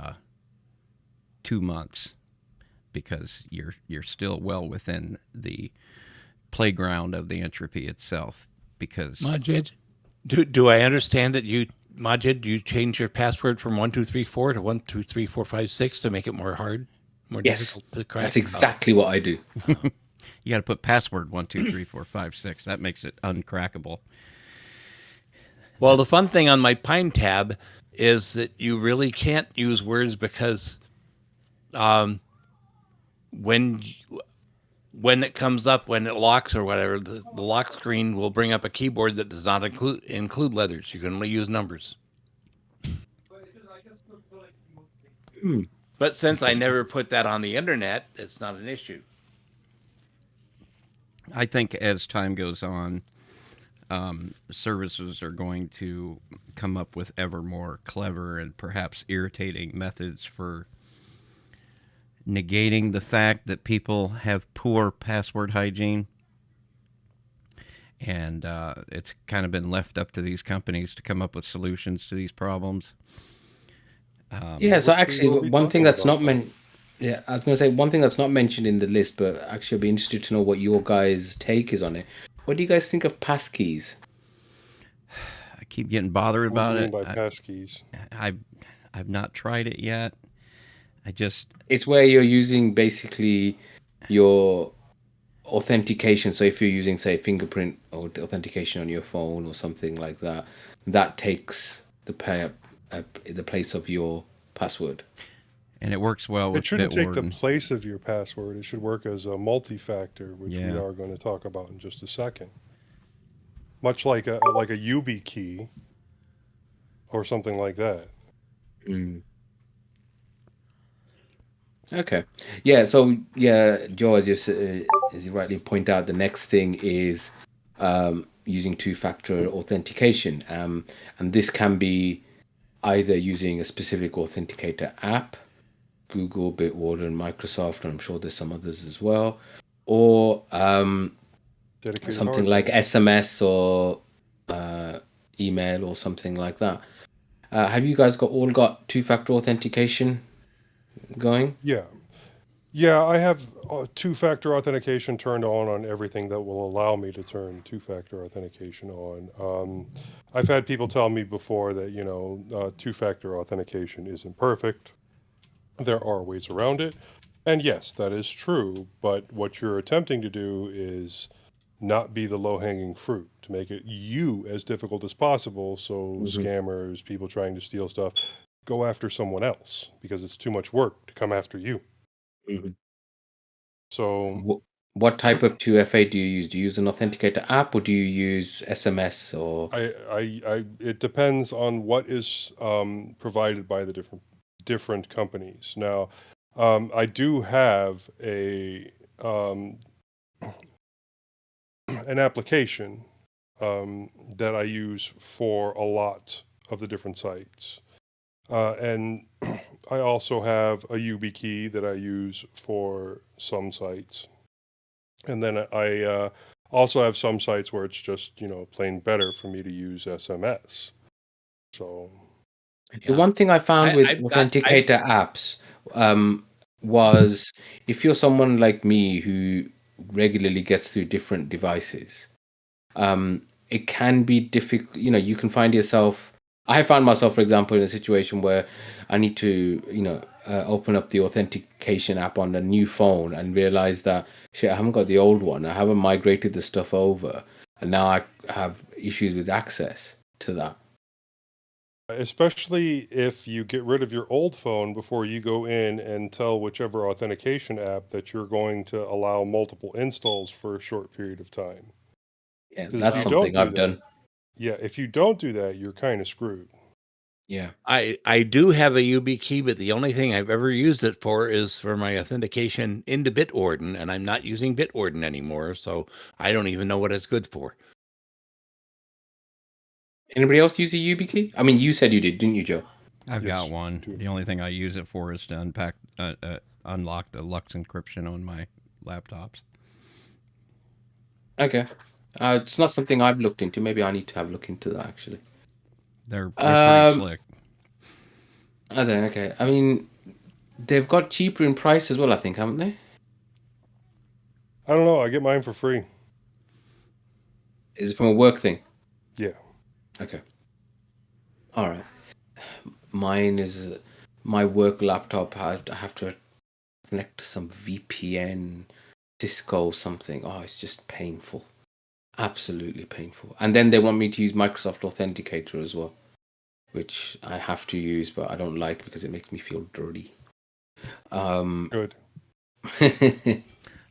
2 months, because you're still well within the playground of the entropy itself. Because Majid, do I understand that you change your password from 1234 to 123456 to make it more difficult to crack? That's exactly what I do. You got to put password 123456. That makes it uncrackable. Well, the fun thing on my Pine tab is that you really can't use words because when it comes up, when it locks or whatever, the lock screen will bring up a keyboard that does not include letters. You can only use numbers. But since I never put that on the internet, it's not an issue. I think as time goes on, services are going to come up with ever more clever and perhaps irritating methods for negating the fact that people have poor password hygiene. And it's kind of been left up to these companies to come up with solutions to these problems. So actually, one thing that's not mentioned. Yeah, I was going to say one thing that's not mentioned in the list, but actually I'd be interested to know what your guys' take is on it. What do you guys think of passkeys? I keep getting bothered about it. What do you mean by passkeys? I've not tried it yet. It's where you're using basically your authentication. So if you're using, say, fingerprint or authentication on your phone or something like that, that takes the place of your password. And it works well with It shouldn't take the Bitwarden. place of your password. It should work as a multi-factor, which we are going to talk about in just a second. Much like a UB key or something like that. Okay. Yeah. So Joe, as you rightly point out, the next thing is using two-factor authentication, and this can be either using a specific authenticator app, Google, Bitwarden, Microsoft, and I'm sure there's some others as well, or something like SMS or email or something like that. Have you guys all got two-factor authentication going? Yeah, I have two-factor authentication turned on everything that will allow me to turn two-factor authentication on. I've had people tell me before that, two-factor authentication isn't perfect. There are ways around it. And yes, that is true. But what you're attempting to do is not be the low-hanging fruit, to make it as difficult as possible. So scammers, people trying to steal stuff, go after someone else because it's too much work to come after you. So what type of 2FA do you use? Do you use an authenticator app or do you use SMS or? It depends on what is provided by the different companies. Now, I do have an application that I use for a lot of the different sites. And I also have a YubiKey that I use for some sites. And then I also have some sites where it's just, plain better for me to use SMS. So the one thing I found with authenticator apps was if you're someone like me who regularly gets through different devices, it can be difficult. You can find yourself. I found myself, for example, in a situation where I need to, open up the authentication app on a new phone and realize that shit, I haven't got the old one. I haven't migrated the stuff over, and now I have issues with access to that. Especially if you get rid of your old phone before you go in and tell whichever authentication app that you're going to allow multiple installs for a short period of time. Yeah, that's something I've done. Yeah, if you don't do that, you're kind of screwed. Yeah. I do have a YubiKey, but the only thing I've ever used it for is for my authentication into Bitwarden, and I'm not using Bitwarden anymore, so I don't even know what it's good for. Anybody else use a YubiKey? I mean, you said you did, didn't you, Joe? I've got one. The only thing I use it for is to unlock the Lux encryption on my laptops. Okay. It's not something I've looked into. Maybe I need to have a look into that, actually. They're pretty slick. Are they? Okay. I mean, they've got cheaper in price as well, I think, haven't they? I don't know. I get mine for free. Is it from a work thing? Yeah. Okay. All right. Mine is my work laptop. I have to connect to some VPN, Cisco something. Oh, it's just painful. Absolutely painful. And then they want me to use Microsoft Authenticator as well, which I have to use, but I don't like because it makes me feel dirty. Good.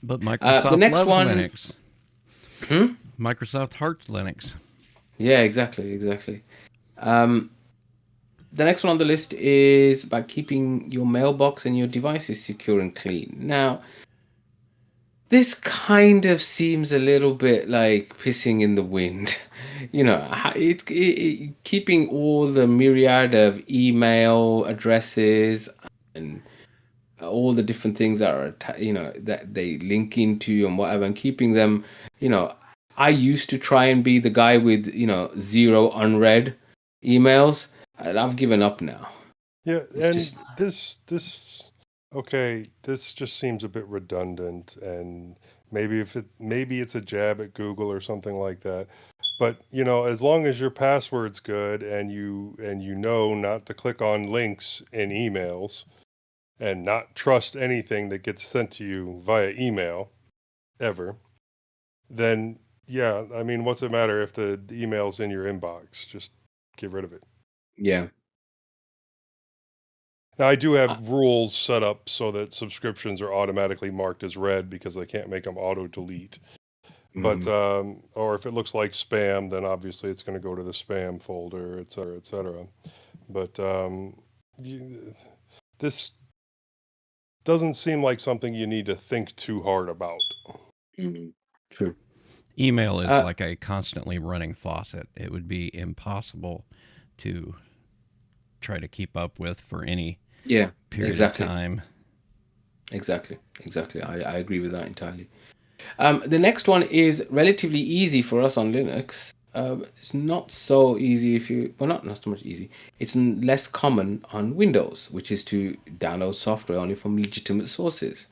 But Microsoft the next loves one... Linux. Microsoft hearts Linux. Yeah, exactly. The next one on the list is about keeping your mailbox and your devices secure and clean. Now, this kind of seems a little bit like pissing in the wind. You know, keeping all the myriad of email addresses and all the different things that are, that they link into and whatever, and keeping them, I used to try and be the guy with, 0 unread emails. I've given up now. Yeah, this just seems a bit redundant, and maybe it's a jab at Google or something like that. But as long as your password's good and you know not to click on links in emails and not trust anything that gets sent to you via email ever, then yeah, I mean, what's it matter if the email's in your inbox? Just get rid of it. Yeah. Now, I do have rules set up so that subscriptions are automatically marked as read because I can't make them auto-delete. But, or if it looks like spam, then obviously it's going to go to the spam folder, et cetera, et cetera. But this doesn't seem like something you need to think too hard about. True. Email is like a constantly running faucet. It would be impossible to try to keep up with for any period of time. Exactly. I agree with that entirely. The next one is relatively easy for us on Linux. It's not so easy not so much easy. It's less common on Windows, which is to download software only from legitimate sources.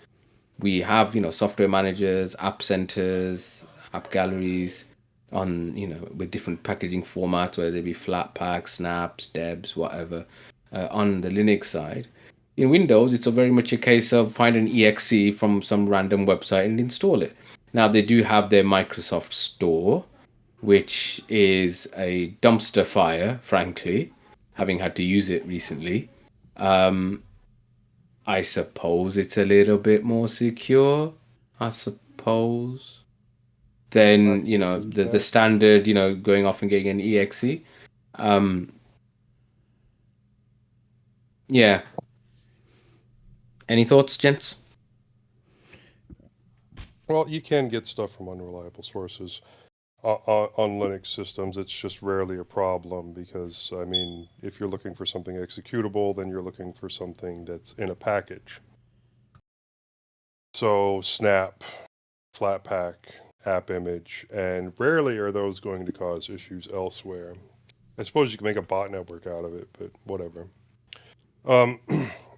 We have, software managers, app centers, app galleries on, with different packaging formats, whether they be Flatpak, Snaps, Debs, whatever, on the Linux side. In Windows, it's very much a case of find an exe from some random website and install it. Now, they do have their Microsoft Store, which is a dumpster fire, frankly, having had to use it recently. I suppose it's a little bit more secure, I suppose, than, the standard, going off and getting an exe. Yeah. Any thoughts, gents? Well, you can get stuff from unreliable sources on Linux systems. It's just rarely a problem because, I mean, if you're looking for something executable, then you're looking for something that's in a package. So Snap, Flatpak, App Image, and rarely are those going to cause issues elsewhere. I suppose you can make a bot network out of it, but whatever.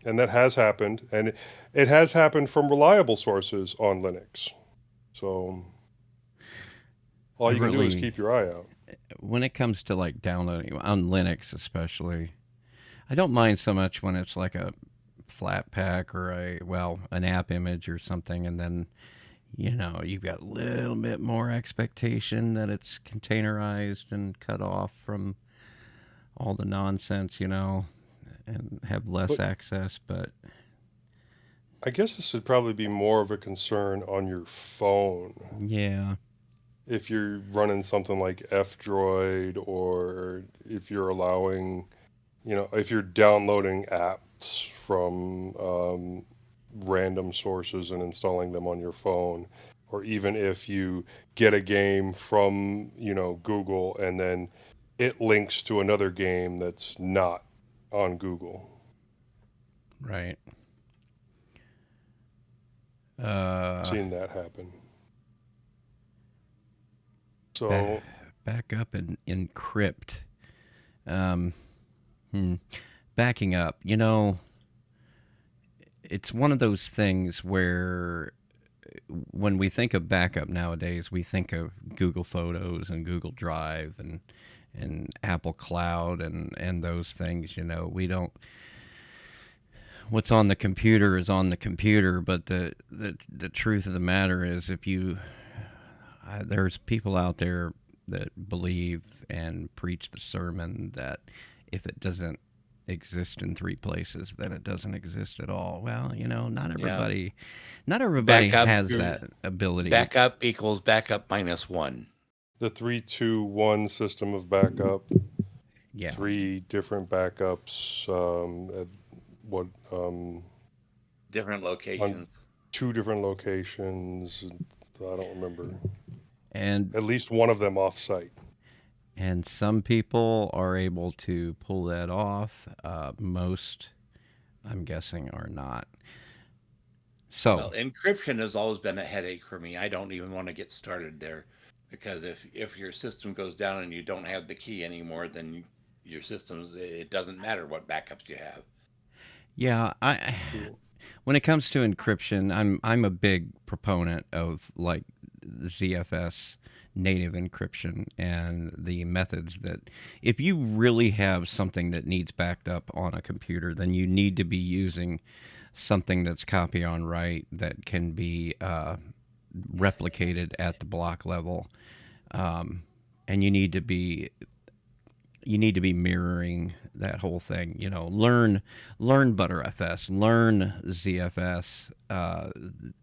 And that has happened, and it has happened from reliable sources on Linux. So all you can do is keep your eye out. When it comes to like downloading on Linux, especially, I don't mind so much when it's like a Flatpak or an app image or something, and then you've got a little bit more expectation that it's containerized and cut off from all the nonsense, and have less access. But I guess this would probably be more of a concern on your phone. Yeah. if you're running something like F-Droid, or if you're allowing, if you're downloading apps from random sources and installing them on your phone, or even if you get a game from, Google, and then it links to another game that's not on Google. Right. Seen that happen. So back up and encrypt. Backing up, it's one of those things where when we think of backup nowadays, we think of Google Photos and Google Drive and Apple Cloud and those things. We don't. What's on the computer is on the computer, but the truth of the matter is, there's people out there that believe and preach the sermon that if it doesn't exist in 3 places, then it doesn't exist at all. Well, not everybody has that ability. Backup equals backup minus 1. The 3-2-1 system of backup. Yeah. 3 different backups. At different locations. 2 different locations. I don't remember. And at least one of them off-site. And some people are able to pull that off. Most, I'm guessing, are not. So, well, encryption has always been a headache for me. I don't even want to get started there, because if your system goes down and you don't have the key anymore, then your systems, it doesn't matter what backups you have. Yeah, when it comes to encryption, I'm a big proponent of like ZFS native encryption and the methods that if you really have something that needs backed up on a computer, then you need to be using something that's copy on write that can be replicated at the block level, and you need to be mirroring that whole thing. Learn ButterFS, learn ZFS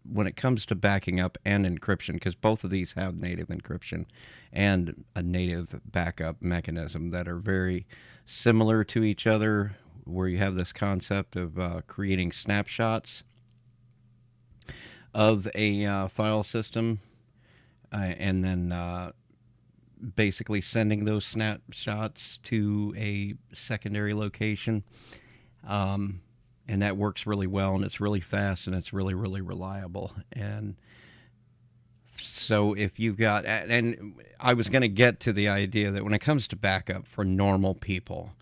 when it comes to backing up and encryption, because both of these have native encryption and a native backup mechanism that are very similar to each other, where you have this concept of creating snapshots of a file system and then basically sending those snapshots to a secondary location. And that works really well, and it's really fast, and it's really, really reliable. And so if you've got, and I was going to get to the idea that when it comes to backup for normal people,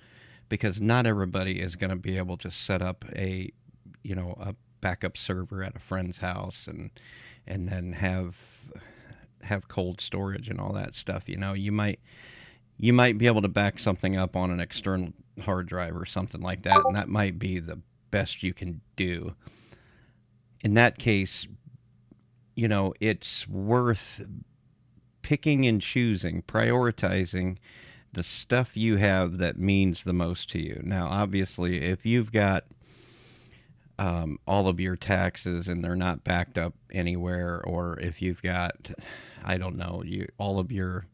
because not everybody is going to be able to set up a backup server at a friend's house and then have cold storage and all that stuff. You might be able to back something up on an external hard drive or something like that, and that might be the best you can do. In that case, it's worth picking and choosing, prioritizing the stuff you have that means the most to you. Now, obviously, if you've got all of your taxes and they're not backed up anywhere, or if you've got, I don't know, all of your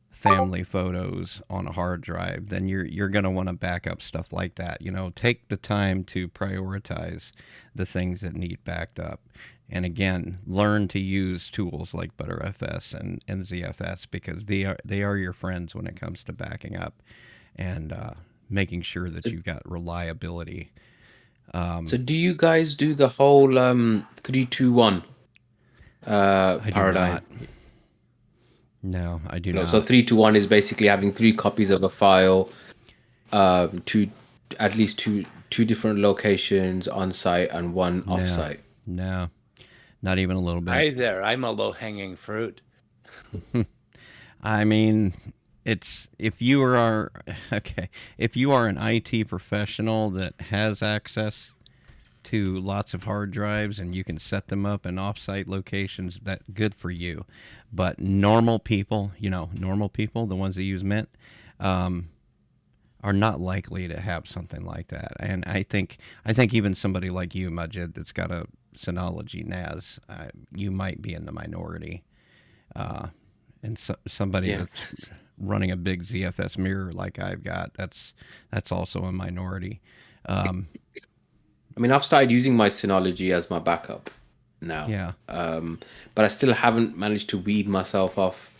family photos on a hard drive, then you're going to want to back up stuff like that. Take the time to prioritize the things that need backed up. And again, learn to use tools like ButterFS and ZFS, because they are your friends when it comes to backing up and making sure that you've got reliability. So do you guys do the whole 3-2-1 paradigm? No, I do not. So 3-2-1 is basically having 3 copies of a file to at least two different locations on site and one off site. No, not even a little bit. Hi there, I'm a low-hanging fruit. I mean, if you are an IT professional that has access to lots of hard drives and you can set them up in off-site locations, that good for you. But normal people, the ones that use Mint, are not likely to have something like that. And I think even somebody like you, Majid, that's got a Synology NAS, you might be in the minority. And somebody that's running a big ZFS mirror like I've got, that's also a minority. I mean, I've started using my Synology as my backup now. Yeah. But I still haven't managed to weed myself off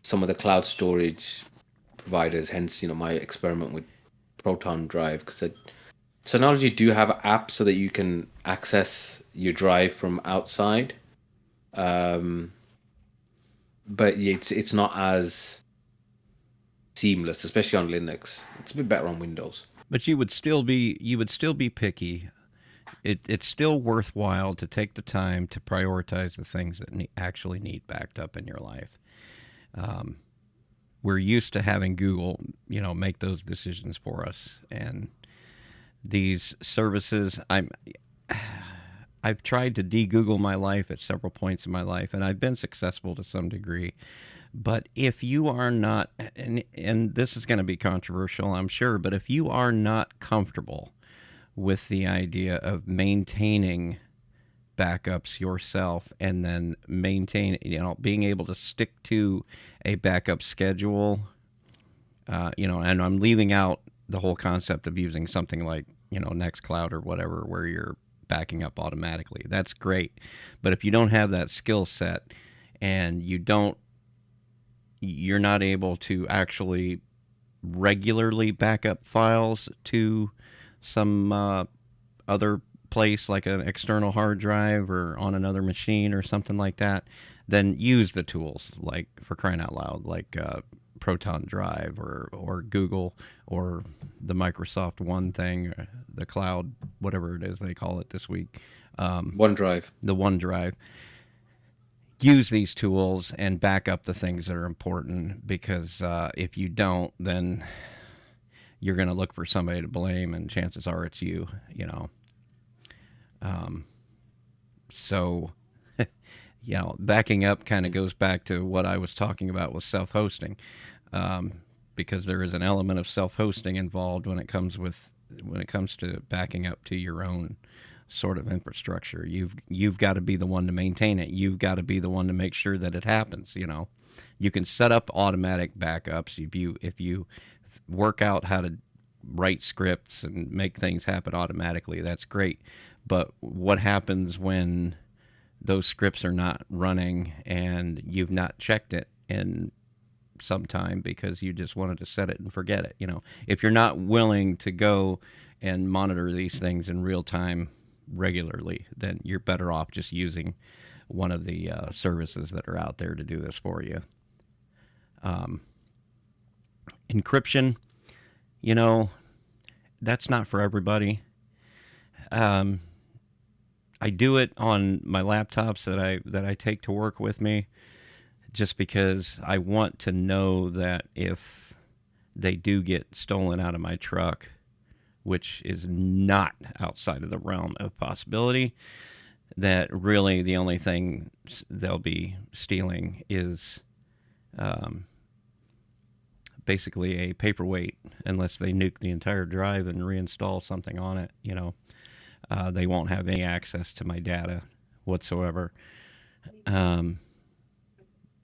some of the cloud storage providers. Hence, my experiment with Proton Drive, because Synology do have apps so that you can access your drive from outside. But it's not as seamless, especially on Linux. It's a bit better on Windows. But you would still be picky. It's still worthwhile to take the time to prioritize the things that actually need backed up in your life. We're used to having Google, make those decisions for us, and these services. I've tried to de-Google my life at several points in my life, and I've been successful to some degree. But if you are not, and this is going to be controversial, I'm sure, but if you are not comfortable with the idea of maintaining backups yourself and then being able to stick to a backup schedule, and I'm leaving out the whole concept of using something like, Nextcloud or whatever, where you're backing up automatically. That's great. But if you don't have that skill set and you're not able to actually regularly back up files to some other place, like an external hard drive or on another machine or something like that, then use the tools, like, for crying out loud, like Proton Drive or Google or the Microsoft One thing, or the cloud, whatever it is they call it this week. OneDrive. The OneDrive. Use these tools and back up the things that are important, because if you don't, then you're going to look for somebody to blame, and chances are it's you, So, backing up kind of goes back to what I was talking about with self-hosting, because there is an element of self-hosting involved when it comes to backing up to your own sort of infrastructure. You've got to be the one to maintain it. You've got to be the one to make sure that it happens. You can set up automatic backups if you work out how to write scripts and make things happen automatically. That's great. But what happens when those scripts are not running and you've not checked it in some time because you just wanted to set it and forget it? If you're not willing to go and monitor these things in real time regularly, then you're better off just using one of the services that are out there to do this for you. Encryption, that's not for everybody. I do it on my laptops that I take to work with me, just because I want to know that if they do get stolen out of my truck, which is not outside of the realm of possibility, that really the only thing they'll be stealing is basically a paperweight, unless they nuke the entire drive and reinstall something on it. They won't have any access to my data whatsoever.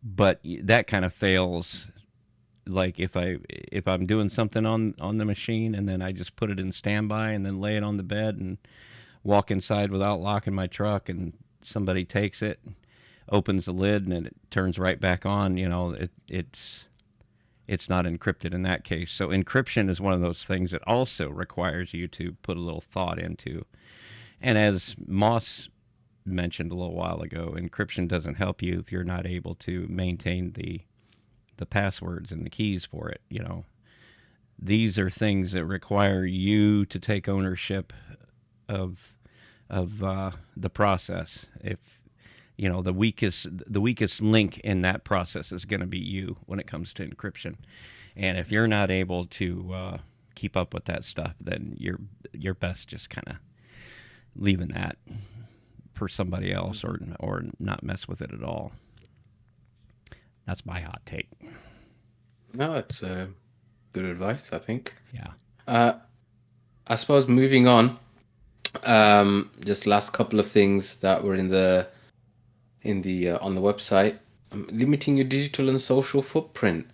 But that kind of fails. Like if I'm doing something on the machine and then I just put it in standby and then lay it on the bed and walk inside without locking my truck, and somebody takes it, opens the lid, and it turns right back on, it's not encrypted in that case. So encryption is one of those things that also requires you to put a little thought into. And as Moss mentioned a little while ago, encryption doesn't help you if you're not able to maintain the passwords and the keys for it. These are things that require you to take ownership of the process. If the weakest link in that process is going to be you when it comes to encryption. And if you're not able to keep up with that stuff, then you're best just kind of leaving that for somebody else, or not mess with it at all. That's my hot take. No, that's good advice, I think. Yeah. I suppose moving on, just last couple of things that were in the on the website. limiting your digital and social footprint.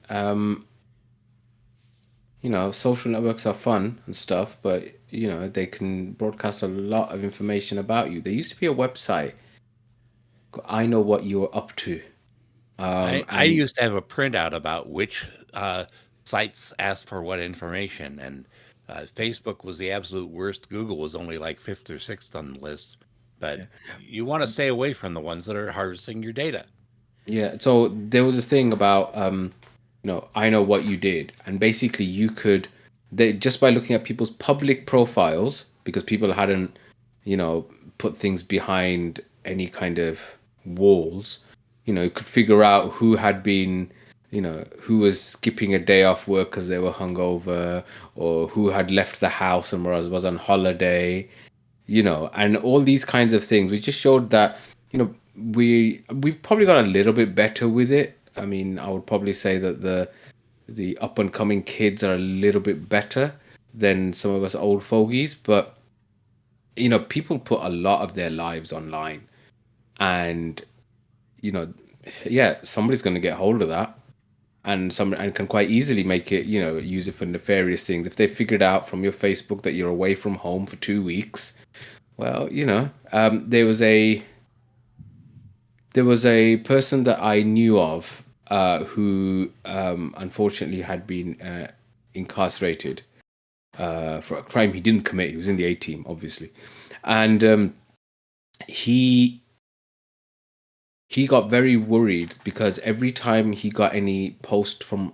Social networks are fun and stuff, but they can broadcast a lot of information about you. There used to be a website. I know what you're up to. I used to have a printout about which sites asked for what information, and Facebook was the absolute worst. Google was only like fifth or sixth on the list. But you want to stay away from the ones that are harvesting your data. Yeah. So there was a thing about, I know what you did, and basically you could, just by looking at people's public profiles, because people hadn't, put things behind any kind of walls, you could figure out who had been, who was skipping a day off work because they were hungover, or who had left the house and was on holiday, and all these kinds of things. We just showed that, we've probably got a little bit better with it. I mean, I would probably say that the up and coming kids are a little bit better than some of us old fogies, but people put a lot of their lives online, and somebody's going to get hold of that, and can quite easily make it, use it for nefarious things. If they figured out from your Facebook that you're away from home for 2 weeks, well, there was a person that I knew of who unfortunately had been incarcerated for a crime he didn't commit. He was in the A team, obviously, and he got very worried because every time he got any post from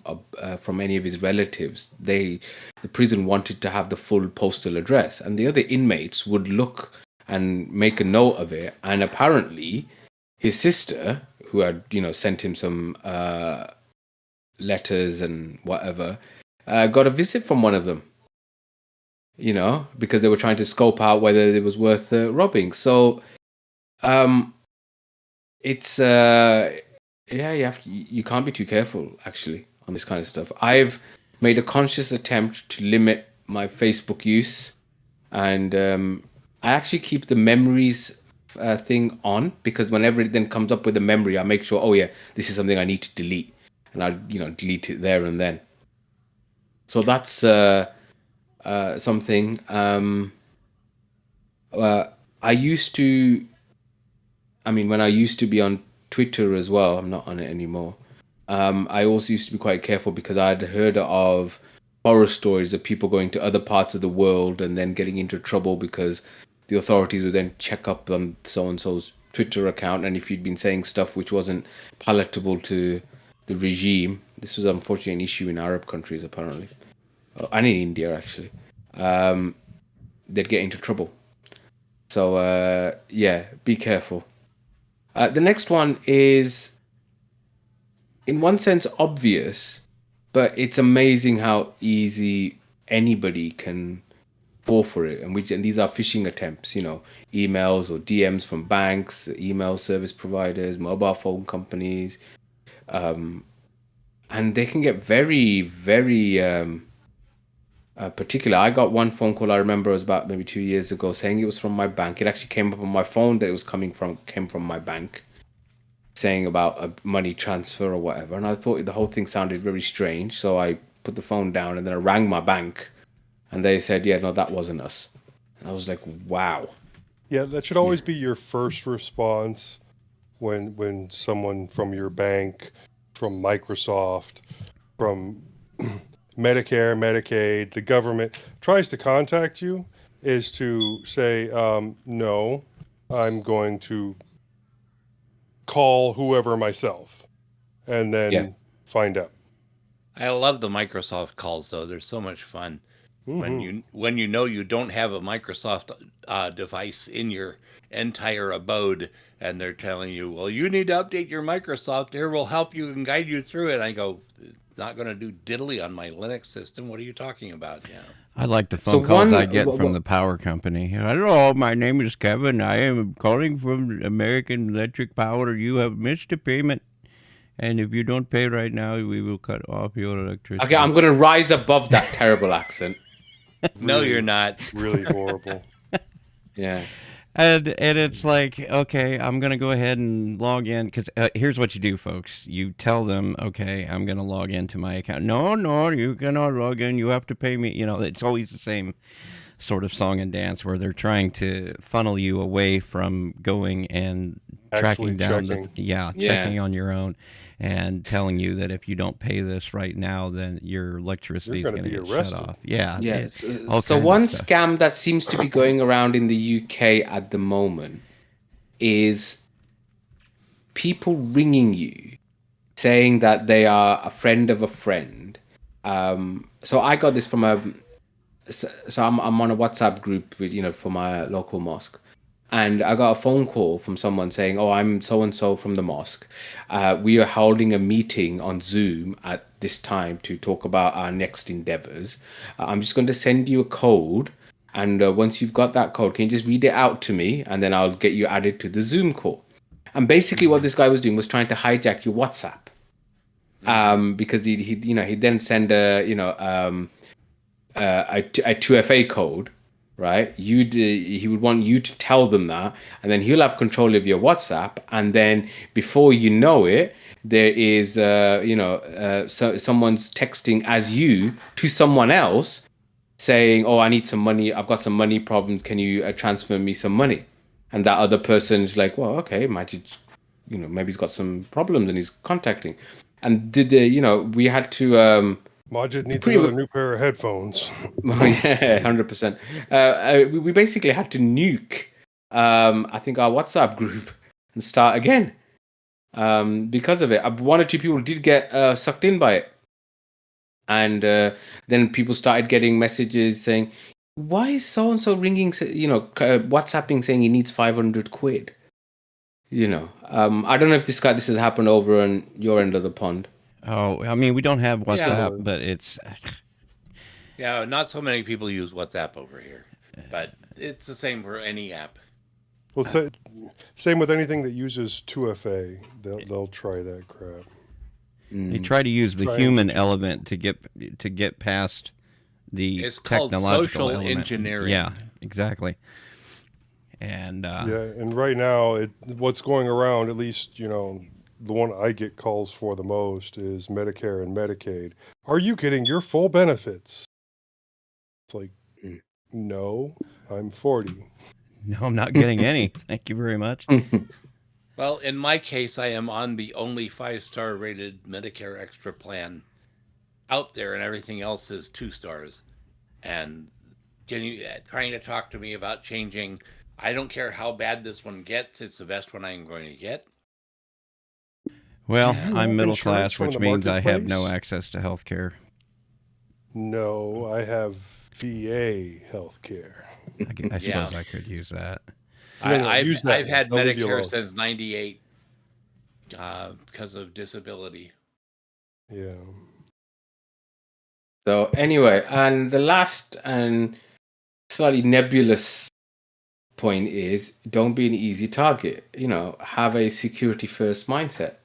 any of his relatives, the prison wanted to have the full postal address, and the other inmates would look and make a note of it. And apparently, his sister, who had sent him some letters and whatever, got a visit from one of them. Because they were trying to scope out whether it was worth robbing. So, it's you can't be too careful actually on this kind of stuff. I've made a conscious attempt to limit my Facebook use, and I actually keep the memories thing on, because whenever it then comes up with a memory, I make sure, oh yeah, this is something I need to delete, and I delete it there and then. So that's something. I used to. I mean, when I used to be on Twitter as well, I'm not on it anymore. I also used to be quite careful because I'd heard of horror stories of people going to other parts of the world and then getting into trouble because the authorities would then check up on so-and-so's Twitter account. And if you'd been saying stuff which wasn't palatable to the regime, this was unfortunately an issue in Arab countries, apparently, and in India, actually, they'd get into trouble. So, be careful. The next one is, in one sense, obvious, but it's amazing how easy anybody can fall for it. And these are phishing attempts, emails or DMs from banks, email service providers, mobile phone companies, and they can get very, very particular. I got one phone call, I remember, it was about maybe 2 years ago, saying it was from my bank. It actually came up on my phone that it was came from my bank, saying about a money transfer or whatever. And I thought the whole thing sounded very strange, so I put the phone down and then I rang my bank, and they said, yeah, no, that wasn't us. And I was like, wow. Yeah, that should always be your first response when someone from your bank, from Microsoft, from Medicare, Medicaid, the government tries to contact you, is to say, no, I'm going to call whoever myself, and then find out. I love the Microsoft calls, though. They're so much fun. Mm-hmm. When you know you don't have a Microsoft device in your entire abode, and they're telling you, well, you need to update your Microsoft. Here, we'll help you and guide you through it. I go, it's not going to do diddly on my Linux system. What are you talking about? Yeah. I like the phone calls I get from the power company. Hello, my name is Kevin. I am calling from American Electric Power. You have missed a payment, and if you don't pay right now, we will cut off your electricity. Okay, I'm going to rise above that terrible accent. No, you're not. Really horrible. Yeah. And it's like, okay, I'm gonna go ahead and log in because here's what you do, folks. You tell them, okay, I'm gonna log into my account. No, you cannot log in. You have to pay me. It's always the same sort of song and dance where they're trying to funnel you away from going and Actually tracking down checking. checking on your own, and telling you that if you don't pay this right now, then your electricity is You're going going to to be get shut arrested. off. Yeah. Yes. All So kinds one of stuff. scam that seems to be going around in the UK at the moment is people ringing you saying that they are a friend of a friend. So I got this from so I'm on a WhatsApp group with for my local mosque, and I got a phone call from someone saying, "Oh, I'm so and so from the mosque. We are holding a meeting on Zoom at this time to talk about our next endeavors. I'm just going to send you a code, and once you've got that code, can you just read it out to me, and then I'll get you added to the Zoom call." And basically, what this guy was doing was trying to hijack your WhatsApp, because he'd then send a 2FA code, right? He would want you to tell them that, and then he'll have control of your WhatsApp, and then before you know it, there is someone's texting as you to someone else saying, "Oh, I need some money. I've got some money problems. Can you transfer me some money?" And that other person's like, "Well, okay, maybe he's got some problems and he's contacting." And we had to Majid needs another new pair of headphones. Oh yeah, 100%. We basically had to nuke, I think, our WhatsApp group and start again because of it. One or two people did get sucked in by it, and then people started getting messages saying, "Why is so and so ringing? WhatsApping saying he needs 500 quid." I don't know if this has happened over on your end of the pond. Oh, I mean, we don't have WhatsApp, but it's. Yeah, not so many people use WhatsApp over here, but it's the same for any app. Well, same with anything that uses 2FA. They'll try that crap. They try to use the human element to get past the technological social element. Engineering. Yeah, exactly. And and right now, what's going around, at least the one I get calls for the most is Medicare and Medicaid. Are you getting your full benefits? It's like, no, I'm 40. No, I'm not getting any. Thank you very much. Well, in my case, I am on the only 5-star rated Medicare Extra plan out there, and everything else is 2 stars. And trying to talk to me about changing, I don't care how bad this one gets, it's the best one I'm going to get. Well, I'm middle class, which means I have no access to health care. No, I have VA health care. I suppose I could use that. I've had Medicare since '98 because of disability. Yeah. So anyway, and the last and slightly nebulous point is, don't be an easy target. Have a security first mindset.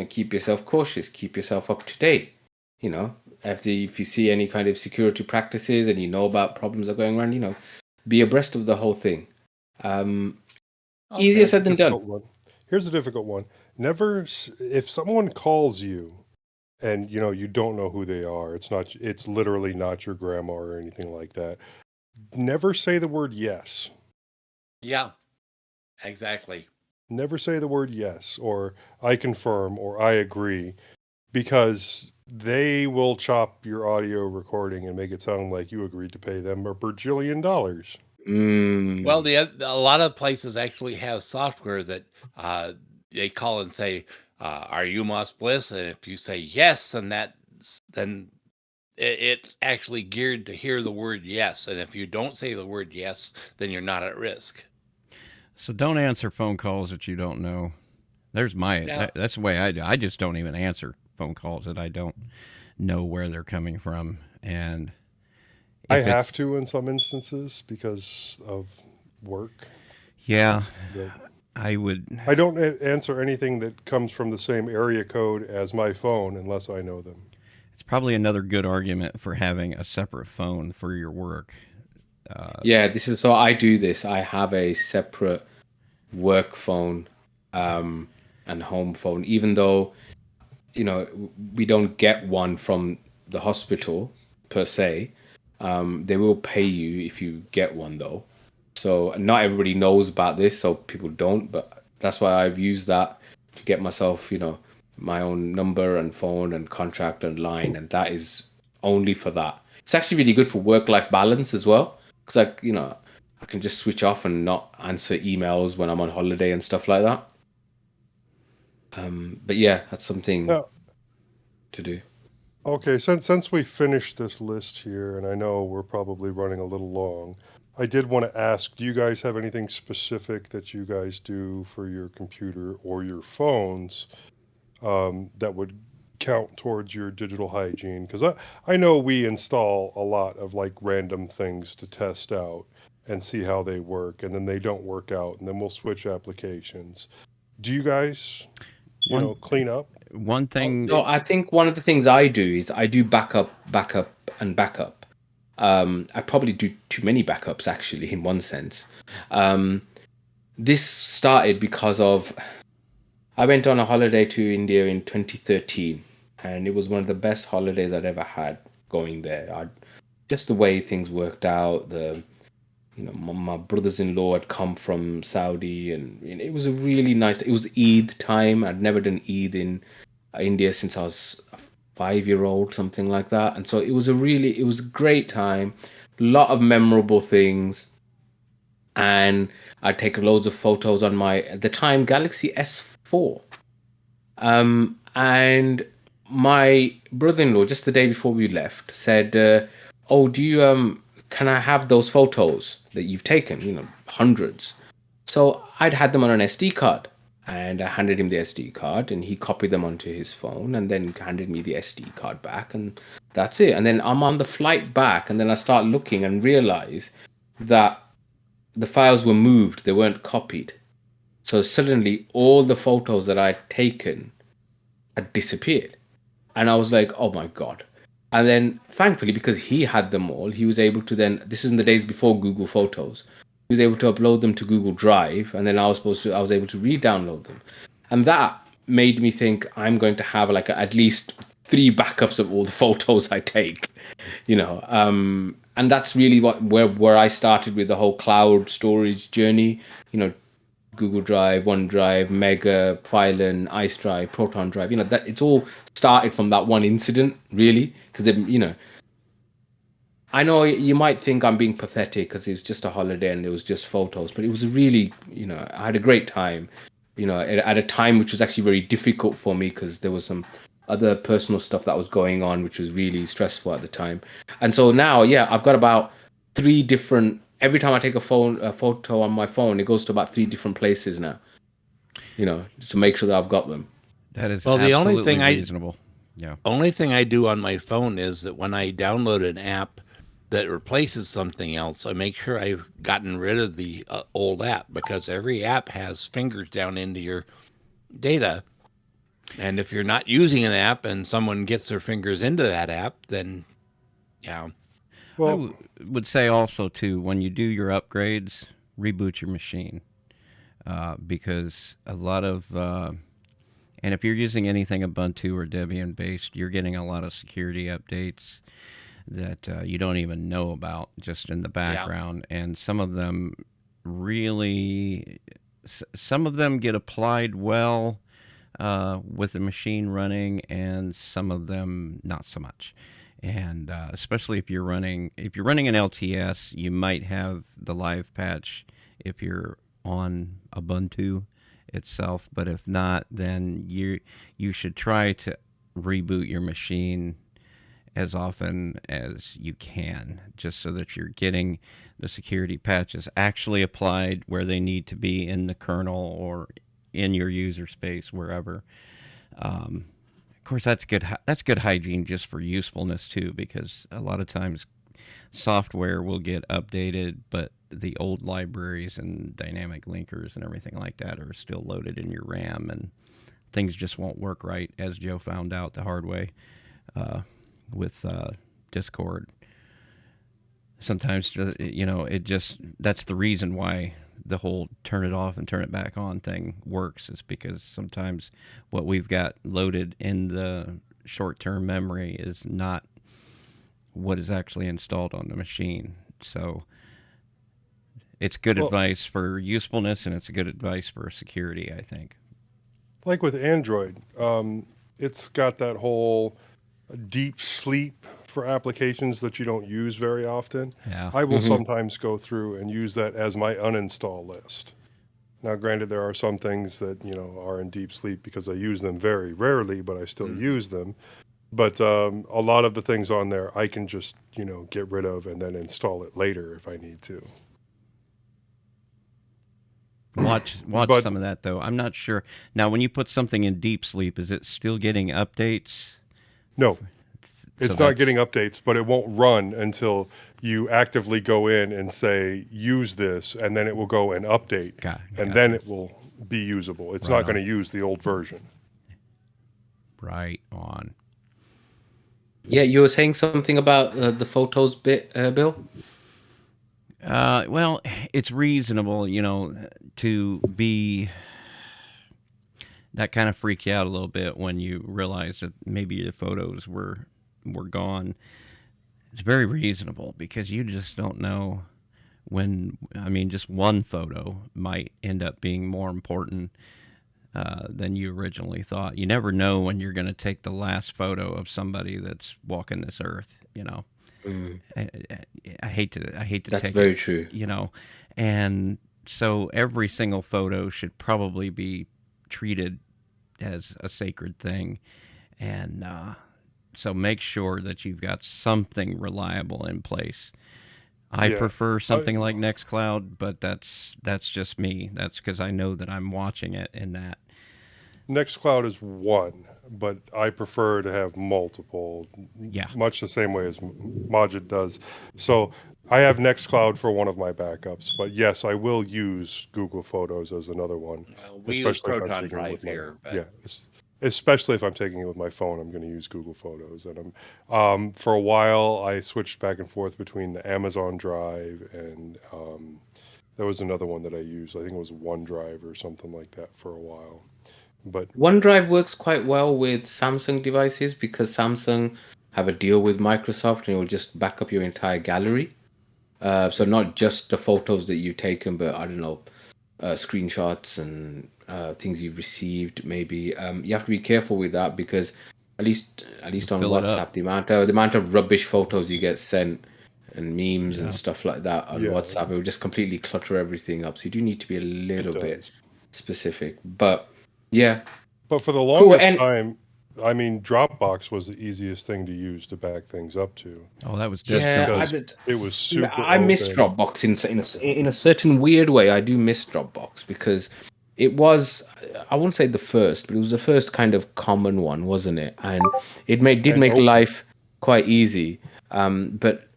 Keep yourself cautious, keep yourself up to date. If you see any kind of security practices and you know about problems that are going around, be abreast of the whole thing. Easier said than done. Here's a difficult one. If someone calls you and you don't know who they are, it's literally not your grandma or anything like that, never say the word yes. Yeah, exactly. Never say the word yes, or I confirm, or I agree, because they will chop your audio recording and make it sound like you agreed to pay them $1 bajillion. Well, a lot of places actually have software that they call and say, "Are you Moss Bliss?" And if you say yes, then it's actually geared to hear the word yes. And if you don't say the word yes, then you're not at risk. So don't answer phone calls that you don't know. That's the way I do. I just don't even answer phone calls that I don't know where they're coming from. And I have to in some instances because of work. Yeah, I would. I don't answer anything that comes from the same area code as my phone unless I know them. It's probably another good argument for having a separate phone for your work. This is so I do this. I have a separate work phone and home phone, even though we don't get one from the hospital per se. They will pay you if you get one though. So not everybody knows about this, so people don't. But that's why I've used that to get myself, my own number and phone and contract and line, and that is only for that. It's actually really good for work-life balance as well, because I can just switch off and not answer emails when I'm on holiday and stuff like that. But yeah, that's something to do. Okay, since we finished this list here, and I know we're probably running a little long, I did want to ask, do you guys have anything specific that you guys do for your computer or your phones that would count towards your digital hygiene? Because I know we install a lot of like random things to test out and see how they work, and then they don't work out, and then we'll switch applications. Do you guys, clean up? One thing. No, I think one of the things I do is I do backup, and backup. I probably do too many backups actually, in one sense. This started because of I went on a holiday to India in 2013, and it was one of the best holidays I'd ever had going there. Just the way things worked out, my brothers-in-law had come from Saudi, and it was a really nice. It was Eid time. I'd never done Eid in India since I was a 5-year-old, something like that. And so it was a great time, a lot of memorable things, and I'd take loads of photos on my at the time Galaxy S4. And my brother-in-law, just the day before we left, said, "Oh, do you can I have those photos that you've taken? Hundreds." So I'd had them on an SD card, and I handed him the SD card, and he copied them onto his phone, and then handed me the SD card back, and that's it. And then I'm on the flight back, and then I start looking and realize that the files were moved; they weren't copied. So suddenly, all the photos that I'd taken had disappeared, and I was like, "Oh my god!" And then, thankfully, because he had them all, he was able to then. This is in the days before Google Photos. He was able to upload them to Google Drive, and then I was able to re-download them, and that made me think I'm going to have like at least 3 backups of all the photos I take, and that's really where I started with the whole cloud storage journey, Google Drive, OneDrive, Mega, Filen, iCedrive, Proton Drive. That it's all started from that one incident, really, because I know you might think I'm being pathetic because it was just a holiday and there was just photos, but it was a really, I had a great time, at a time which was actually very difficult for me because there was some other personal stuff that was going on, which was really stressful at the time. And so now, I've got about 3 different. Every time I take a photo on my phone, it goes to about 3 different places now. To make sure that I've got them. That is the only thing reasonable. Only thing I do on my phone is that when I download an app that replaces something else, I make sure I've gotten rid of the old app, because every app has fingers down into your data. And if you're not using an app and someone gets their fingers into that app, then, Well, I would say also, too, when you do your upgrades, reboot your machine. Because a lot of... and if you're using anything Ubuntu or Debian-based, you're getting a lot of security updates that you don't even know about just in the background. Yeah. And some of them get applied well with the machine running, and some of them not so much. And especially if you're running an LTS, you might have the live patch if you're on Ubuntu itself. But if not, then you should try to reboot your machine as often as you can, just so that you're getting the security patches actually applied where they need to be in the kernel or in your user space, wherever. Of course, that's good hygiene just for usefulness too, because a lot of times software will get updated, but the old libraries and dynamic linkers and everything like that are still loaded in your RAM, and things just won't work right, as Joe found out the hard way with Discord. sometimes, it just, that's the reason why the whole turn it off and turn it back on thing works, is because sometimes what we've got loaded in the short-term memory is not what is actually installed on the machine. So it's good advice for usefulness, and it's good advice for security, I think. Like with Android, it's got that whole deep sleep for applications that you don't use very often. Yeah. I will sometimes go through and use that as my uninstall list. Now, granted, there are some things that, are in deep sleep because I use them very rarely, but I still use them. But a lot of the things on there, I can just, get rid of and then install it later if I need to. Watch some of that, though. I'm not sure. Now, when you put something in deep sleep, is it still getting updates? No. It's not getting updates, but it won't run until you actively go in and say, use this, and then it will go and update, and then it will be usable. It's not going to use the old version. Right on. Yeah, you were saying something about the photos bit, Bill? Well, it's reasonable, to be... That kind of freaked you out a little bit when you realized that maybe the photos were gone. It's very reasonable because you just don't know when, just one photo might end up being more important than you originally thought. You never know when you're going to take the last photo of somebody that's walking this earth, I hate to That's take very it, true. And so every single photo should probably be treated as a sacred thing. And so make sure that you've got something reliable in place. I prefer something like Nextcloud, but that's just me. That's because I know that I'm watching it in that. Nextcloud is one, but I prefer to have multiple. Yeah. Much the same way as Majid does. So I have Nextcloud for one of my backups, but yes, I will use Google Photos as another one. We use Proton Drive here. Yeah, especially if I'm taking it with my phone, I'm going to use Google Photos. And for a while, I switched back and forth between the Amazon Drive and there was another one that I used. I think it was OneDrive or something like that for a while. But OneDrive works quite well with Samsung devices because Samsung have a deal with Microsoft and it will just back up your entire gallery. So not just the photos that you've taken, but I don't know, screenshots and things you've received. Maybe you have to be careful with that because at least on WhatsApp, the amount of rubbish photos you get sent and memes and stuff like that on WhatsApp, it will just completely clutter everything up. So you do need to be a little bit specific, but. Yeah. But for the longest time, Dropbox was the easiest thing to use to back things up to. Oh, that was just because it was super. I miss Dropbox in a certain weird way. I do miss Dropbox because it was, I wouldn't say the first, but it was the first kind of common one, wasn't it? And it did make life quite easy. But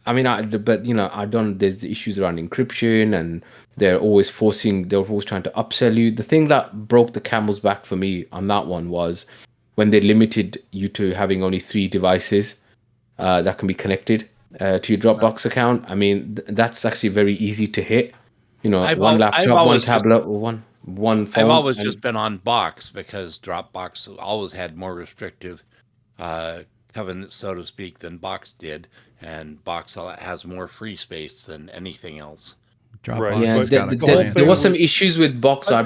there's the issues around encryption and they're always trying to upsell you. The thing that broke the camel's back for me on that one was when they limited you to having only 3 devices that can be connected to your Dropbox account. That's actually very easy to hit. One laptop, one tablet, or one phone. I've always just been on Box because Dropbox always had more restrictive covenants, so to speak, than Box did. And Box has more free space than anything else. Right. Yeah, there was some issues with Box. I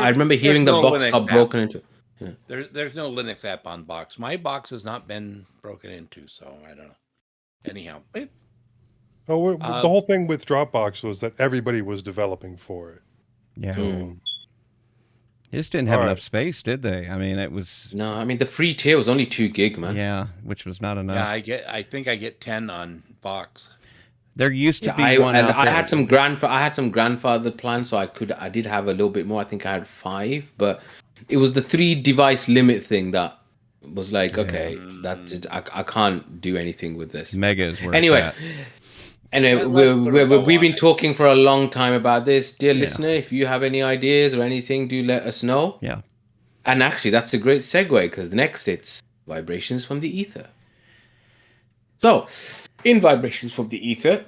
remember hearing the Box got broken into. Yeah. There's no Linux app on Box. My Box has not been broken into, so I don't know. Anyhow. The whole thing with Dropbox was that everybody was developing for it. Yeah. They just didn't have enough space, did they? It was... No, the free tier was only 2 gig, man. Yeah, which was not enough. Yeah, I think I get 10 on Box. There used to be one out there. I had some grandfathered plans, so I did have a little bit more. I think I had 5, but it was the 3 device limit thing that was like, okay, that's it. I can't do anything with this. Mega is where Anyway, we've been talking for a long time about this. Dear listener, if you have any ideas or anything, do let us know. Yeah. And actually, that's a great segue because next it's Vibrations from the Ether. So, In vibrations from the ether,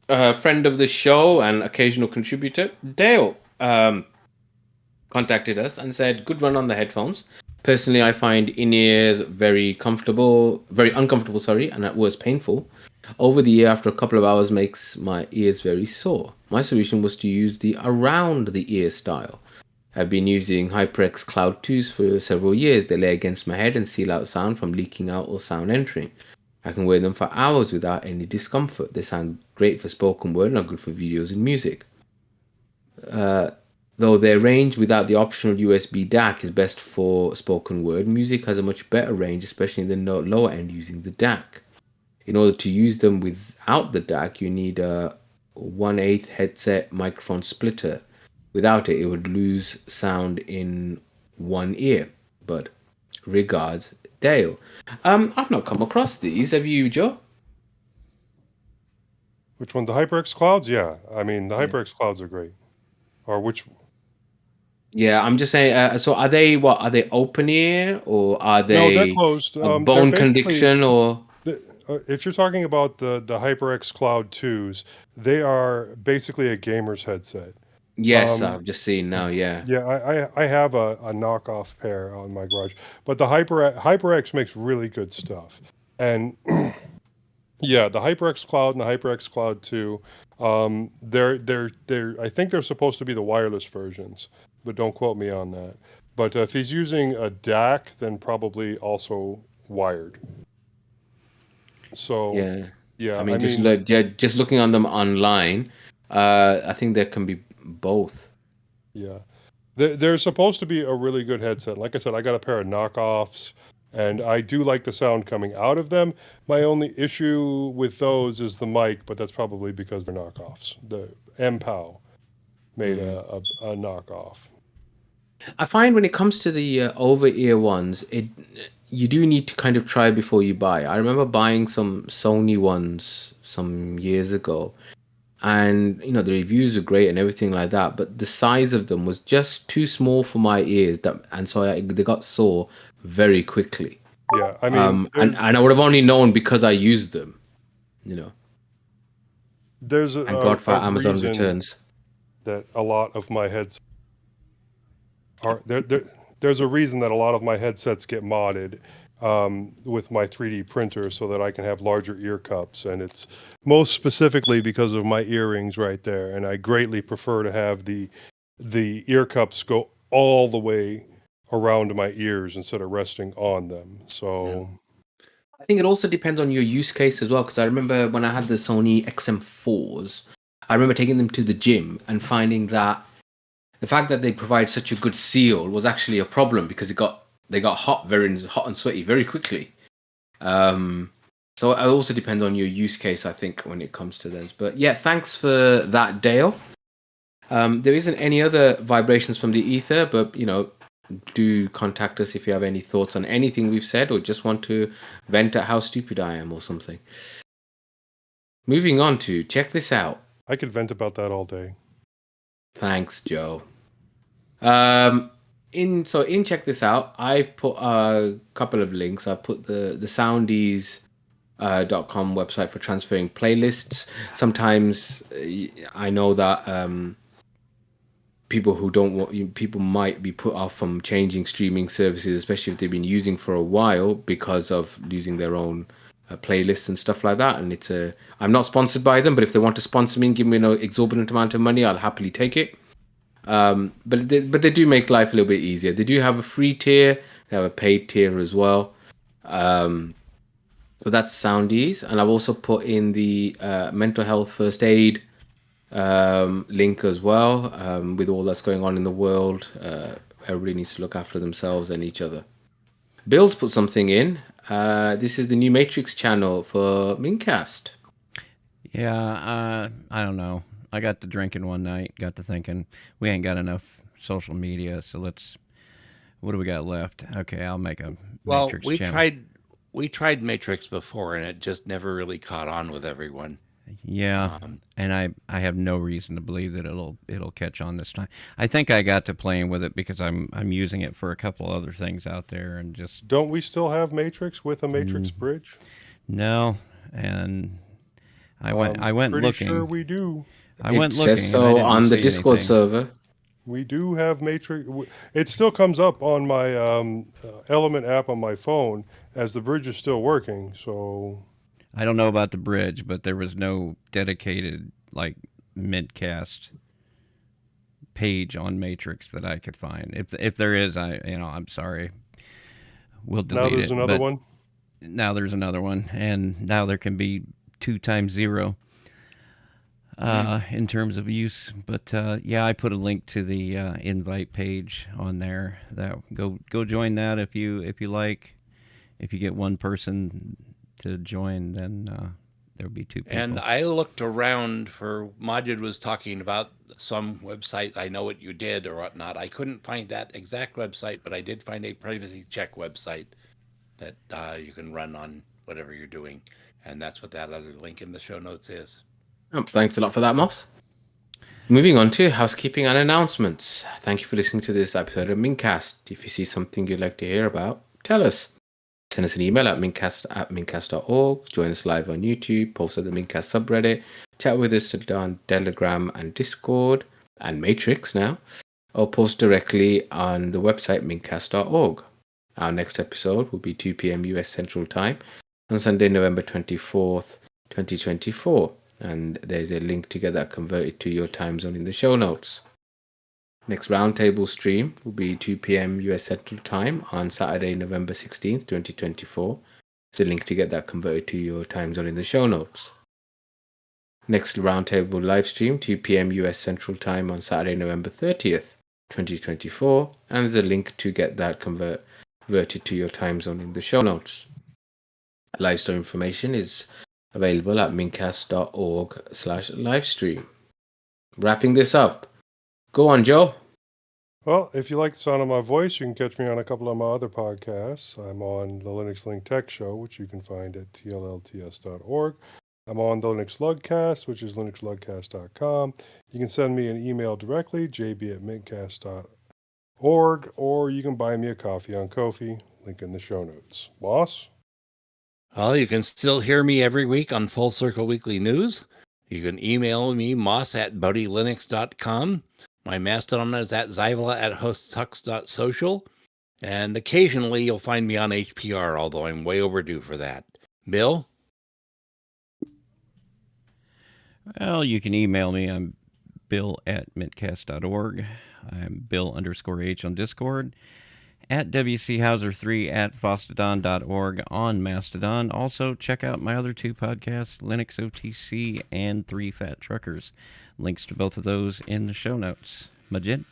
a friend of the show and occasional contributor, Dale, contacted us and said, "Good run on the headphones. Personally, I find in-ears very uncomfortable, and at worst painful. Over the year, after a couple of hours, makes my ears very sore. My solution was to use the around the ear style. I've been using HyperX Cloud 2s for several years. They lay against my head and seal out sound from leaking out or sound entering. I can wear them for hours without any discomfort. They sound great for spoken word and are good for videos and music. Though their range without the optional USB DAC is best for spoken word, music has a much better range, especially in the lower end using the DAC. In order to use them without the DAC, you need a 1/8 headset microphone splitter. Without it, it would lose sound in one ear. But regards, Dale. I've not come across these. Have you, Joe? Which one? The HyperX Clouds? Yeah. I mean, the HyperX Clouds are great. Or which? Yeah, I'm just saying. So are they what? Are they open ear or are they? No, they're closed. Bone condition or? If you're talking about the HyperX Cloud 2s, they are basically a gamer's headset. Yes, I've just seen now. Yeah. Yeah, I have a knockoff pair on my garage, but the HyperX makes really good stuff. And yeah, the HyperX Cloud and the HyperX Cloud 2, they're I think they're supposed to be the wireless versions, but don't quote me on that. But if he's using a DAC, then probably also wired. So yeah, I mean, just looking on them online, I think there can be both. Yeah, they're supposed to be a really good headset. Like I said, I got a pair of knockoffs, and I do like the sound coming out of them. My only issue with those is the mic, but that's probably because they're knockoffs. The MPOW made a knockoff. I find when it comes to the over-ear ones, you do need to kind of try before you buy. I remember buying some Sony ones some years ago, and the reviews were great and everything like that, but the size of them was just too small for my ears, and so they got sore very quickly. Yeah, I mean, and I would have only known because I used them. There's and God for Amazon returns that a lot of my headsets are there. There's a reason that a lot of my headsets get modded with my 3D printer so that I can have larger ear cups, and it's most specifically because of my earrings right there. And I greatly prefer to have the ear cups go all the way around my ears instead of resting on them. So I think it also depends on your use case as well, because I remember when I had the Sony XM4s, I remember taking them to the gym and finding that the fact that they provide such a good seal was actually a problem because they got hot and sweaty very quickly. So it also depends on your use case, I think, when it comes to those. But yeah, thanks for that, Dale. There isn't any other vibrations from the ether, but do contact us if you have any thoughts on anything we've said or just want to vent at how stupid I am or something. Moving on to check this out. I could vent about that all day. Thanks, Joe. In check this out, I've put a couple of links. I've put the soundies.com website for transferring playlists. Sometimes I know that people might be put off from changing streaming services, especially if they've been using for a while because of losing their own playlists and stuff like that. And I'm not sponsored by them, but if they want to sponsor me and give me an exorbitant amount of money, I'll happily take it. But they do make life a little bit easier. They do have a free tier, they have a paid tier as well. So that's Soundies, and I've also put in the mental health first aid link as well. With all that's going on in the world, everybody needs to look after themselves and each other. Bill's put something in. This is the new Matrix channel for mintCast. Yeah, I don't know. I got to drinking one night, got to thinking, we ain't got enough social media, so what do we got left? Okay, I'll make a Matrix channel. We tried Matrix before, and it just never really caught on with everyone. Yeah, and I have no reason to believe that it'll catch on this time. I think I got to playing with it because I'm using it for a couple other things out there, and just don't we still have Matrix with a Matrix bridge? No, and I went pretty looking. Sure we do. It says so on the Discord server. We do have Matrix. It still comes up on my Element app on my phone as the bridge is still working. So I don't know about the bridge, but there was no dedicated like mintCast page on Matrix that I could find. If there is, I'm sorry. We'll delete it. Now there's another one. Now there's another one, and now there can be 2 times 0 in terms of use. But yeah, I put a link to the invite page on there. That go join that if you like. If you get one person to join, then there'll be 2 people. And I looked around for Majid was talking about some websites. I know what you did or whatnot. I couldn't find that exact website, but I did find a privacy check website that you can run on whatever you're doing. And that's what that other link in the show notes is. Oh, thanks a lot for that, Moss. Moving on to housekeeping and announcements. Thank you for listening to this episode of mintCast. If you see something you'd like to hear about, tell us. Send us an email at mintcast@mintcast.org. Join us live on YouTube. Post at the mintcast subreddit. Chat with us on Telegram and Discord and Matrix now. Or post directly on the website mintcast.org. Our next episode will be 2 p.m. US Central Time on Sunday, November 24th, 2024. And there's a link to get that converted to your time zone in the show notes. Next roundtable stream will be 2 p.m. US Central Time on Saturday, November 16th, 2024. There's a link to get that converted to your time zone in the show notes. Next roundtable live stream, 2 p.m. US Central Time on Saturday, November 30th, 2024. And there's a link to get that converted to your time zone in the show notes. Live stream information is available at mintcast.org/livestream. Wrapping this up. Go on, Joe. Well, if you like the sound of my voice, you can catch me on a couple of my other podcasts. I'm on the Linux Link Tech Show, which you can find at tllts.org. I'm on the Linux Lugcast, which is linuxlugcast.com. You can send me an email directly, jb@mintcast.org, or you can buy me a coffee on Ko-fi, link in the show notes. Boss? Well, you can still hear me every week on Full Circle Weekly News. You can email me, moss@buddylinux.com. My Mastodon is at zyvala@hosthux.social. And occasionally you'll find me on HPR, although I'm way overdue for that. Bill? Well, you can email me. I'm bill@mintcast.org. I'm bill_h on Discord. At WCHauser3 @fostodon.org on Mastodon. Also, check out my other 2 podcasts, Linux OTC and 3 Fat Truckers. Links to both of those in the show notes. Majid?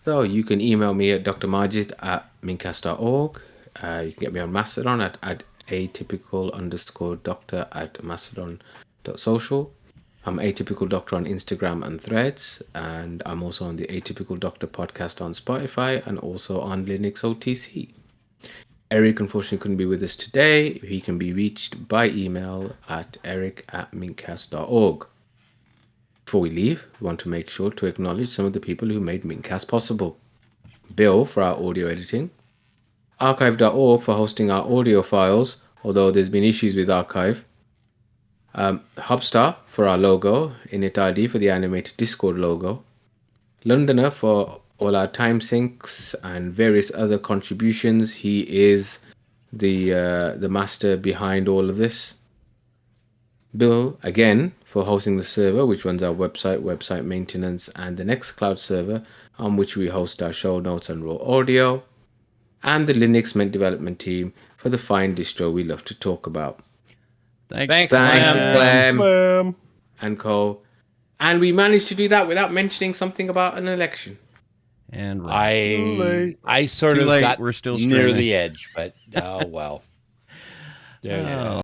So you can email me at drmajid@mintcast.org. You can get me on Mastodon at atypical_doctor@mastodon.social. I'm Atypical Doctor on Instagram and Threads, and I'm also on the Atypical Doctor podcast on Spotify and also on Linux OTC. Eric unfortunately couldn't be with us today. He can be reached by email at eric@mintcast.org. Before we leave, we want to make sure to acknowledge some of the people who made mintCast possible. Bill for our audio editing, archive.org for hosting our audio files, although there's been issues with archive, Hubstar for our logo, InitID for the animated Discord logo, Londoner for all our time syncs and various other contributions. He is the master behind all of this. Bill, again, for hosting the server, which runs our website maintenance, and the Nextcloud server, on which we host our show notes and raw audio. And the Linux Mint development team for the fine distro we love to talk about. Thanks, Clem. And Co. And we managed to do that without mentioning something about an election. And I sort Too of late. got We're still near streaming. the edge, but oh well. There you go.